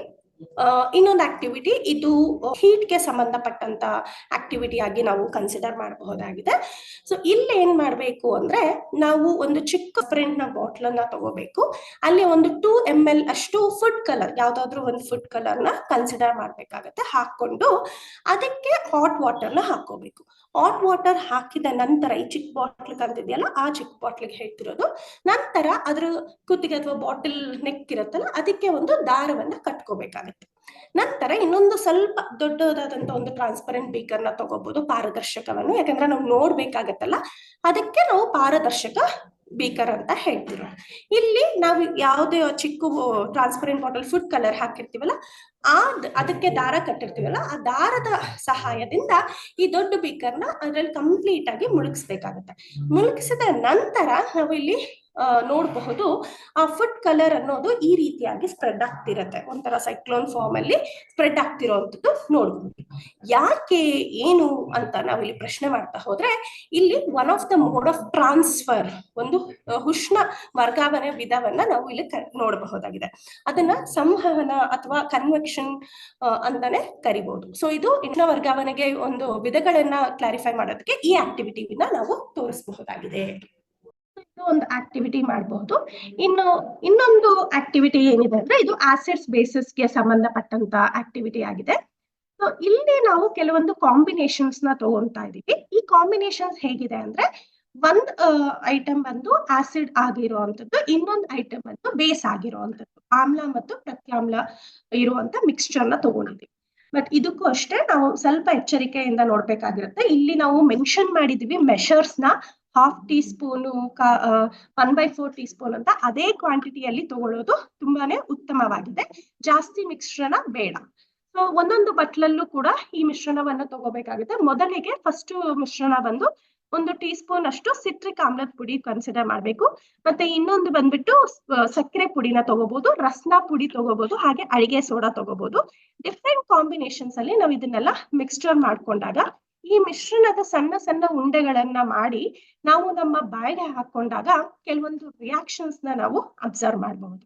ಇನ್ನೊಂದು ಆಕ್ಟಿವಿಟಿ, ಇದು ಹೀಟ್ ಗೆ ಸಂಬಂಧಪಟ್ಟಂತ ಆಕ್ಟಿವಿಟಿ ಆಗಿ ನಾವು ಕನ್ಸಿಡರ್ ಮಾಡಬಹುದಾಗಿದೆ. ಸೊ ಇಲ್ಲಿ ಏನ್ ಮಾಡ್ಬೇಕು ಅಂದ್ರೆ ನಾವು ಒಂದು ಚಿಕ್ಕ ಪ್ರಿಂಟ್ ನ ಬಾಟ್ಲ್ ಅನ್ನ ತಗೋಬೇಕು. ಅಲ್ಲಿ ಒಂದು 2 ml ಅಷ್ಟು ಫುಡ್ ಕಲರ್, ಯಾವ್ದಾದ್ರು ಒಂದು ಫುಡ್ ಕಲರ್ ನ ಕನ್ಸಿಡರ್ ಮಾಡ್ಬೇಕಾಗತ್ತೆ. ಹಾಕೊಂಡು ಅದಕ್ಕೆ ಹಾಟ್ ವಾಟರ್ ನ ಹಾಕೋಬೇಕು. ಹಾಟ್ ವಾಟರ್ ಹಾಕಿದ ನಂತರ ಈ ಚಿಕ್ಕ ಬಾಟ್ಲ್ ಕಂತಿದೆಯಲ್ಲ ಆ ಚಿಕ್ಕ ಬಾಟ್ಲಿಗೆ ಹೇಳ್ತಿರೋದು, ನಂತರ ಅದ್ರ ಕುತ್ತಿಗೆ ಅಥವಾ ಬಾಟಲ್ ನೆಕ್ ಇರುತ್ತಲ್ಲ ಅದಕ್ಕೆ ಒಂದು ದಾರವನ್ನ ಕಟ್ಕೋಬೇಕಾಗತ್ತೆ. ನಂತರ ಇನ್ನೊಂದು ಸ್ವಲ್ಪ ದೊಡ್ಡದಾದಂತ ಒಂದು ಟ್ರಾನ್ಸ್ಪರೆಂಟ್ ಬೀಕರ್ನ ತಗೋಬಹುದು, ಪಾರದರ್ಶಕವನ್ನು, ಯಾಕಂದ್ರೆ ನಾವು ನೋಡ್ಬೇಕಾಗತ್ತಲ್ಲ, ಅದಕ್ಕೆ ನಾವು ಪಾರದರ್ಶಕ ಬೀಕರ್ ಅಂತ ಹೇಳ್ತೀವಿ. ಇಲ್ಲಿ ನಾವು ಯಾವುದೇ ಚಿಕ್ಕ ಟ್ರಾನ್ಸ್ಪರೆಂಟ್ ಬಾಟಲ್ ಫುಡ್ ಕಲರ್ ಹಾಕಿರ್ತೀವಲ್ಲ, ಅದಕ್ಕೆ ದಾರ ಕಟ್ಟಿರ್ತೀವಲ್ಲ, ಆ ದಾರದ ಸಹಾಯದಿಂದ ಈ ದೊಡ್ಡ ಬೀಕರ್ನ ಅದ್ರಲ್ಲಿ ಕಂಪ್ಲೀಟ್ ಆಗಿ ಮುಳುಗಿಸ್ಬೇಕಾಗತ್ತೆ. ಮುಳುಗಿಸಿದ ನಂತರ ನಾವು ಇಲ್ಲಿ ನೋಡಬಹುದು ಆ ಫುಡ್ ಕಲರ್ ಅನ್ನೋದು ಈ ರೀತಿಯಾಗಿ ಸ್ಪ್ರೆಡ್ ಆಗ್ತಿರತ್ತೆ, ಒಂಥರ ಸೈಕ್ಲೋನ್ ಫಾರ್ಮ್ ಅಲ್ಲಿ ಸ್ಪ್ರೆಡ್ ಆಗ್ತಿರೋಂಥದ್ದು ನೋಡ್ಬೋದು. ಯಾಕೆ ಏನು ಅಂತ ನಾವಿಲ್ಲಿ ಪ್ರಶ್ನೆ ಮಾಡ್ತಾ ಹೋದ್ರೆ, ಇಲ್ಲಿ one of the mode of transfer, ಒಂದು ಉಷ್ಣ ವರ್ಗಾವಣೆ ವಿಧವನ್ನ ನಾವು ಇಲ್ಲಿ ನೋಡಬಹುದಾಗಿದೆ. ಅದನ್ನ ಸಂವಹನ ಅಥವಾ ಕನ್ವೆಕ್ಷನ್ ಅಂತಾನೆ ಕರಿಬಹುದು. ಸೊ ಇದು ಉಷ್ಣ ವರ್ಗಾವಣೆಗೆ ಒಂದು ವಿಧಗಳನ್ನ ಕ್ಲಾರಿಫೈ ಮಾಡೋದಕ್ಕೆ ಈ ಆಕ್ಟಿವಿಟಿನ ನಾವು ತೋರಿಸಬಹುದಾಗಿದೆ. ಒಂದು ಆಕ್ಟಿವಿಟಿ ಮಾಡಬಹುದು. ಇನ್ನೊಂದು ಆಕ್ಟಿವಿಟಿ ಏನಿದೆ ಅಂದ್ರೆ, ಇದು ಆಸಿಡ್ಸ್ ಬೇಸಿಸ್ಗೆ ಸಂಬಂಧಪಟ್ಟಂತ ಆಕ್ಟಿವಿಟಿ ಆಗಿದೆ. ಸೊ ಇಲ್ಲಿ ನಾವು ಕೆಲವೊಂದು ಕಾಂಬಿನೇಷನ್ಸ್ ನ ತಗೊಂತಾ ಇದೀವಿ. ಈ ಕಾಂಬಿನೇಷನ್ಸ್ ಹೇಗಿದೆ ಅಂದ್ರೆ, ಒಂದ್ ಐಟಮ್ ಬಂದು ಆಸಿಡ್ ಆಗಿರುವಂತದ್ದು, ಇನ್ನೊಂದು ಐಟಮ್ ಬಂದು ಬೇಸ್ ಆಗಿರುವಂತದ್ದು, ಆಮ್ಲ ಮತ್ತು ಪ್ರತ್ಯಾಮ್ಲ ಇರುವಂತ ಮಿಕ್ಸ್ಚರ್ ನ ತಗೊಂಡಿದ್ದೀವಿ. ಬಟ್ ಇದಕ್ಕೂ ಅಷ್ಟೇ ನಾವು ಸ್ವಲ್ಪ ಎಚ್ಚರಿಕೆಯಿಂದ ನೋಡ್ಬೇಕಾಗಿರುತ್ತೆ. ಇಲ್ಲಿ ನಾವು ಮೆನ್ಷನ್ ಮಾಡಿದೀವಿ ಮೆಷರ್ಸ್ ನ, 1/2 ಟೀ ಸ್ಪೂನು 1/4 ಟೀ ಸ್ಪೂನ್ ಅಂತ ಅದೇ ಕ್ವಾಂಟಿಟಿಯಲ್ಲಿ ತಗೊಳ್ಳೋದು ತುಂಬಾನೇ ಉತ್ತಮವಾಗಿದೆ. ಜಾಸ್ತಿ ಮಿಶ್ರಣ ಬೇಡ. ಸೊ ಒಂದೊಂದು ಬಟ್ಲಲ್ಲೂ ಕೂಡ ಈ ಮಿಶ್ರಣವನ್ನ ತಗೋಬೇಕಾಗುತ್ತೆ. ಮೊದಲಿಗೆ ಫಸ್ಟ್ ಮಿಶ್ರಣ ಬಂದು 1 ಟೀ ಸ್ಪೂನ್ ಅಷ್ಟು ಸಿಟ್ರಿಕ್ ಆಮ್ಲದ ಪುಡಿ ಕನ್ಸಿಡರ್ ಮಾಡ್ಬೇಕು. ಮತ್ತೆ ಇನ್ನೊಂದು ಬಂದ್ಬಿಟ್ಟು ಸಕ್ಕರೆ ಪುಡಿನ ತಗೋಬಹುದು, ರಸ್ನ ಪುಡಿ ತಗೋಬಹುದು, ಹಾಗೆ ಅಡಿಗೆ ಸೋಡಾ ತಗೋಬಹುದು. ಡಿಫ್ರೆಂಟ್ ಕಾಂಬಿನೇಷನ್ಸ್ ಅಲ್ಲಿ ನಾವು ಇದನ್ನೆಲ್ಲ ಮಿಕ್ಸ್ಚರ್ ಮಾಡ್ಕೊಂಡಾಗ ಈ ಮಿಶ್ರಣದ ಸಣ್ಣ ಸಣ್ಣ ಉಂಡೆಗಳನ್ನ ಮಾಡಿ ನಾವು ನಮ್ಮ ಬಾಯಿಗೆ ಹಾಕೊಂಡಾಗ ಕೆಲವೊಂದು ರಿಯಾಕ್ಷನ್ಸ್ ನಾವು ಅಬ್ಸರ್ವ್ ಮಾಡಬಹುದು.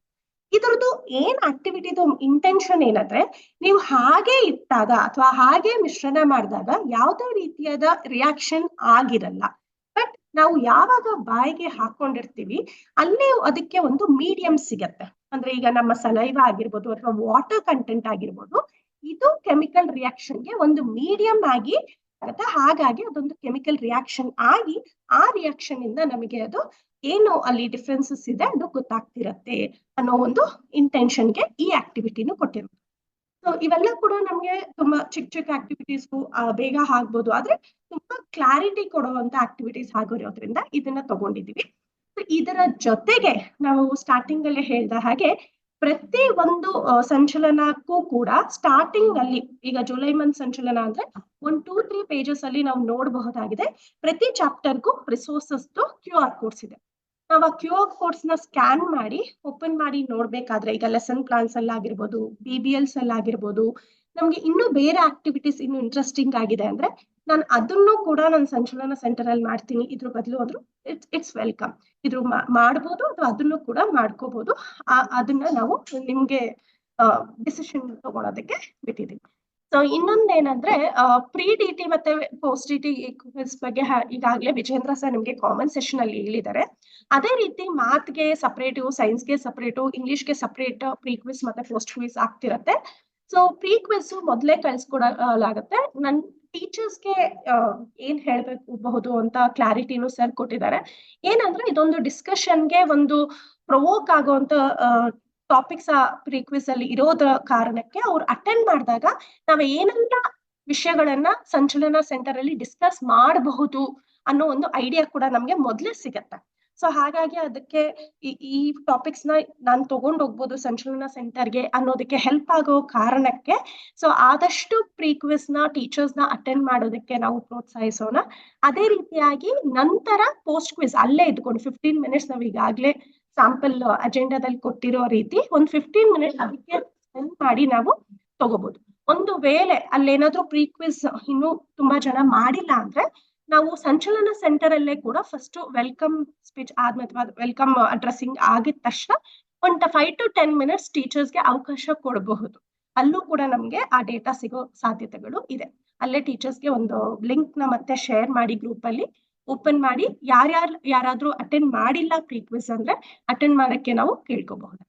ಇದರದ್ದು ಏನ್ ಆಕ್ಟಿವಿಟಿದು ಇಂಟೆನ್ಷನ್ ಏನಂದ್ರೆ, ನೀವು ಹಾಗೆ ಇಟ್ಟಾಗ ಅಥವಾ ಹಾಗೆ ಮಿಶ್ರಣ ಮಾಡಿದಾಗ ಯಾವುದೇ ರೀತಿಯಾದ ರಿಯಾಕ್ಷನ್ ಆಗಿರಲ್ಲ. ಬಟ್ ನಾವು ಯಾವಾಗ ಬಾಯಿಗೆ ಹಾಕೊಂಡಿರ್ತೀವಿ ಅಲ್ಲಿ ಅದಕ್ಕೆ ಒಂದು ಮೀಡಿಯಂ ಸಿಗತ್ತೆ. ಅಂದ್ರೆ ಈಗ ನಮ್ಮ ಸಲೈವ ಆಗಿರ್ಬೋದು ಅಥವಾ ವಾಟರ್ ಕಂಟೆಂಟ್ ಆಗಿರ್ಬೋದು, ಇದು ಕೆಮಿಕಲ್ ರಿಯಾಕ್ಷನ್ಗೆ ಒಂದು ಮೀಡಿಯಂ ಆಗಿ ಆಗುತ್ತೆ. ಹಾಗಾಗಿ ಅದೊಂದು ಕೆಮಿಕಲ್ ರಿಯಾಕ್ಷನ್ ಆಗಿ ಆ ರಿಯಾಕ್ಷನ್ ಇಂದ ನಮಗೆ ಅದು ಏನು ಅಲ್ಲಿ ಡಿಫ್ರೆನ್ಸಸ್ ಇದೆ ಅದು ಗೊತ್ತಾಗ್ತಿರತ್ತೆ ಅನ್ನೋ ಒಂದು ಇಂಟೆನ್ಷನ್ಗೆ ಈ ಆಕ್ಟಿವಿಟಿನೂ ಕೊಟ್ಟಿರುತ್ತೆ. ಸೊ ಇವೆಲ್ಲ ಕೂಡ ನಮ್ಗೆ ತುಂಬಾ ಚಿಕ್ಕ ಚಿಕ್ಕ ಆಕ್ಟಿವಿಟೀಸ್ ಬೇಗ ಆಗ್ಬೋದು, ಆದ್ರೆ ತುಂಬಾ ಕ್ಲಾರಿಟಿ ಕೊಡುವಂತ ಆಕ್ಟಿವಿಟೀಸ್ ಆಗಿರೋದ್ರಿಂದ ಇದನ್ನ ತಗೊಂಡಿದೀವಿ. ಇದರ ಜೊತೆಗೆ ನಾವು ಸ್ಟಾರ್ಟಿಂಗ್ ಅಲ್ಲಿ ಹೇಳಿದ ಹಾಗೆ ಪ್ರತಿ ಒಂದು ಸಂಚಲನಕ್ಕೂ ಕೂಡ ಸ್ಟಾರ್ಟಿಂಗ್ ಅಲ್ಲಿ, ಈಗ ಜುಲೈ ಮಂತ್ ಸಂಚಲನ ಅಂದ್ರೆ 1-2-3 ಪೇಜಸ್ ಅಲ್ಲಿ ನಾವು ನೋಡಬಹುದಾಗಿದೆ. ಪ್ರತಿ ಚಾಪ್ಟರ್ಗೂ ರಿಸೋರ್ಸಸ್ QR ಕೋಡ್ಸ್ ಇದೆ. ನಾವು ಆ QR ಕೋಡ್ಸ್ ನ ಸ್ಕ್ಯಾನ್ ಮಾಡಿ ಓಪನ್ ಮಾಡಿ ನೋಡ್ಬೇಕಾದ್ರೆ, ಈಗ ಲೆಸನ್ ಪ್ಲಾನ್ಸ್ ಅಲ್ಲಿ ಆಗಿರ್ಬೋದು, BBLs ಅಲ್ಲಿ ಆಗಿರ್ಬೋದು, ನಮ್ಗೆ ಇನ್ನೂ ಬೇರೆ ಆಕ್ಟಿವಿಟೀಸ್ ಇನ್ನು ಇಂಟ್ರೆಸ್ಟಿಂಗ್ ಆಗಿದೆ ಅಂದ್ರೆ ನಾನು ಅದನ್ನು ಕೂಡ ನನ್ನ ಸಂಚಲನ ಸೆಂಟರ್ ಅಲ್ಲಿ ಮಾಡ್ತೀನಿ, ಇದ್ರ ಬದಲು ಅಂದ್ರು ಇಟ್ಸ್ ವೆಲ್ಕಮ್. ಇದ್ರ ಮಾಡ್ಬೋದು ಅಥವಾ ಅದನ್ನು ಕೂಡ ಮಾಡ್ಕೋಬಹುದು. ಅದನ್ನ ನಾವು ನಿಮ್ಗೆ ಡಿಸಿಷನ್ ತಗೊಳೋದಕ್ಕೆ ಬಿಟ್ಟಿದ್ದೀವಿ. ಸೊ ಇನ್ನೊಂದೇನಂದ್ರೆ, ಪ್ರೀ ಡಿಟಿ ಮತ್ತೆ ಪೋಸ್ಟ್ ಡಿಟಿ ಕ್ವಿಜ್ ಬಗ್ಗೆ ಈಗಾಗಲೇ ವಿಜೇಂದ್ರ ಸರ್ ನಿಮ್ಗೆ ಕಾಮನ್ ಸೆಷನ್ ಅಲ್ಲಿ ಹೇಳಿದ್ದಾರೆ. ಅದೇ ರೀತಿ ಮ್ಯಾಥ್ಗೆ ಸಪರೇಟು, ಸೈನ್ಸ್ಗೆ ಸಪರೇಟು, ಇಂಗ್ಲಿಷ್ಗೆ ಸಪರೇಟ್ ಪ್ರೀ ಕ್ವಿಜ್ ಮತ್ತೆ ಪೋಸ್ಟ್ ಕ್ವಿಜ್ ಆಗ್ತಿರತ್ತೆ. ಸೊ ಪ್ರೀ ಕ್ವಿಜ್ ಮೊದಲೇ ಕಳ್ಸಿಕೊಡಲಾಗತ್ತೆ. ನನ್ ಟೀಚರ್ಸ್ಗೆ ಏನ್ ಹೇಳ್ಬೇಕು ಅಂತ ಕ್ಲಾರಿಟಿನೂ ಸರ್ ಕೊಟ್ಟಿದ್ದಾರೆ. ಏನಂದ್ರೆ, ಇದೊಂದು ಡಿಸ್ಕಷನ್ಗೆ ಒಂದು ಪ್ರವೋಕ್ ಆಗುವಂತ ಟಾಪಿಕ್ಸ್ ಪ್ರೀ ಕ್ವಿಜ್ ಅಲ್ಲಿ ಇರೋದ್ರ ಕಾರಣಕ್ಕೆ ಅವ್ರು ಅಟೆಂಡ್ ಮಾಡಿದಾಗ ನಾವ್ ಏನೆಲ್ಲ ವಿಷಯಗಳನ್ನ ಸಂಚಲನ ಸೆಂಟರ್ ಅಲ್ಲಿ ಡಿಸ್ಕಸ್ ಮಾಡಬಹುದು ಅನ್ನೋ ಒಂದು ಐಡಿಯಾ ಕೂಡ ನಮ್ಗೆ ಮೊದ್ಲೇ ಸಿಗತ್ತೆ. ಸೊ ಹಾಗಾಗಿ ಅದಕ್ಕೆ ಈ ಟಾಪಿಕ್ಸ್ ನ ನಾನು ತಗೊಂಡ್ ಹೋಗ್ಬೋದು ಸಂಚಲನ ಸೆಂಟರ್ಗೆ ಅನ್ನೋದಕ್ಕೆ ಹೆಲ್ಪ್ ಆಗೋ ಕಾರಣಕ್ಕೆ ಸೊ ಆದಷ್ಟು ಪ್ರೀ ಕ್ವಿಜ್ ನ ಟೀಚರ್ಸ್ ನ ಅಟೆಂಡ್ ಮಾಡೋದಕ್ಕೆ ನಾವು ಪ್ರೋತ್ಸಾಹಿಸೋಣ. ಅದೇ ರೀತಿಯಾಗಿ ನಂತರ ಪೋಸ್ಟ್ ಕ್ವಿಜ್ ಅಲ್ಲೇ ಇದ್ಕೊಂಡು 15 ಮಿನಿಟ್ಸ್ ನಾವು ಈಗಾಗ್ಲೇ ಸ್ಯಾಂಪಲ್ ಅಜೆಂಡಾದಲ್ಲಿ ಕೊಟ್ಟಿರೋ ರೀತಿ ಒಂದು 15 ಮಿನಿಟ್ಸ್ ಅದಕ್ಕೆ ಸ್ಪೆಂಡ್ ಮಾಡಿ ನಾವು ತಗೋಬಹುದು. ಒಂದು ವೇಳೆ ಅಲ್ಲೇನಾದ್ರೂ ಪ್ರೀ ಕ್ವಿಜ್ ಇನ್ನೂ ತುಂಬಾ ಜನ ಮಾಡಿಲ್ಲ ಅಂದ್ರೆ ನಾವು ಸಂಚಲನ ಸೆಂಟರ್ ಅಲ್ಲೇ ಕೂಡ ಫಸ್ಟ್ ವೆಲ್ಕಮ್ ಸ್ಪೀಚ್ ಆದ್ಮೇಲೆ ಅಥವಾ ವೆಲ್ಕಮ್ ಅಡ್ರೆಸ್ಸಿಂಗ್ ಆಗಿದ ತಕ್ಷಣ ಒಂದು 5 to 10 ಮಿನಿಟ್ಸ್ ಟೀಚರ್ಸ್ಗೆ ಅವಕಾಶ ಕೊಡಬಹುದು. ಅಲ್ಲೂ ಕೂಡ ನಮ್ಗೆ ಆ ಡೇಟಾ ಸಿಗೋ ಸಾಧ್ಯತೆಗಳು ಇದೆ. ಅಲ್ಲೇ ಟೀಚರ್ಸ್ಗೆ ಒಂದು ಲಿಂಕ್ ನ ಮತ್ತೆ ಶೇರ್ ಮಾಡಿ ಗ್ರೂಪ್ ಅಲ್ಲಿ ಓಪನ್ ಮಾಡಿ ಯಾರಾದ್ರೂ ಅಟೆಂಡ್ ಮಾಡಿಲ್ಲ ಪ್ರೀ ಕ್ವಿಜ್ ಅಂದ್ರೆ ಅಟೆಂಡ್ ಮಾಡಕ್ಕೆ ನಾವು ಕೇಳ್ಕೋಬಹುದು.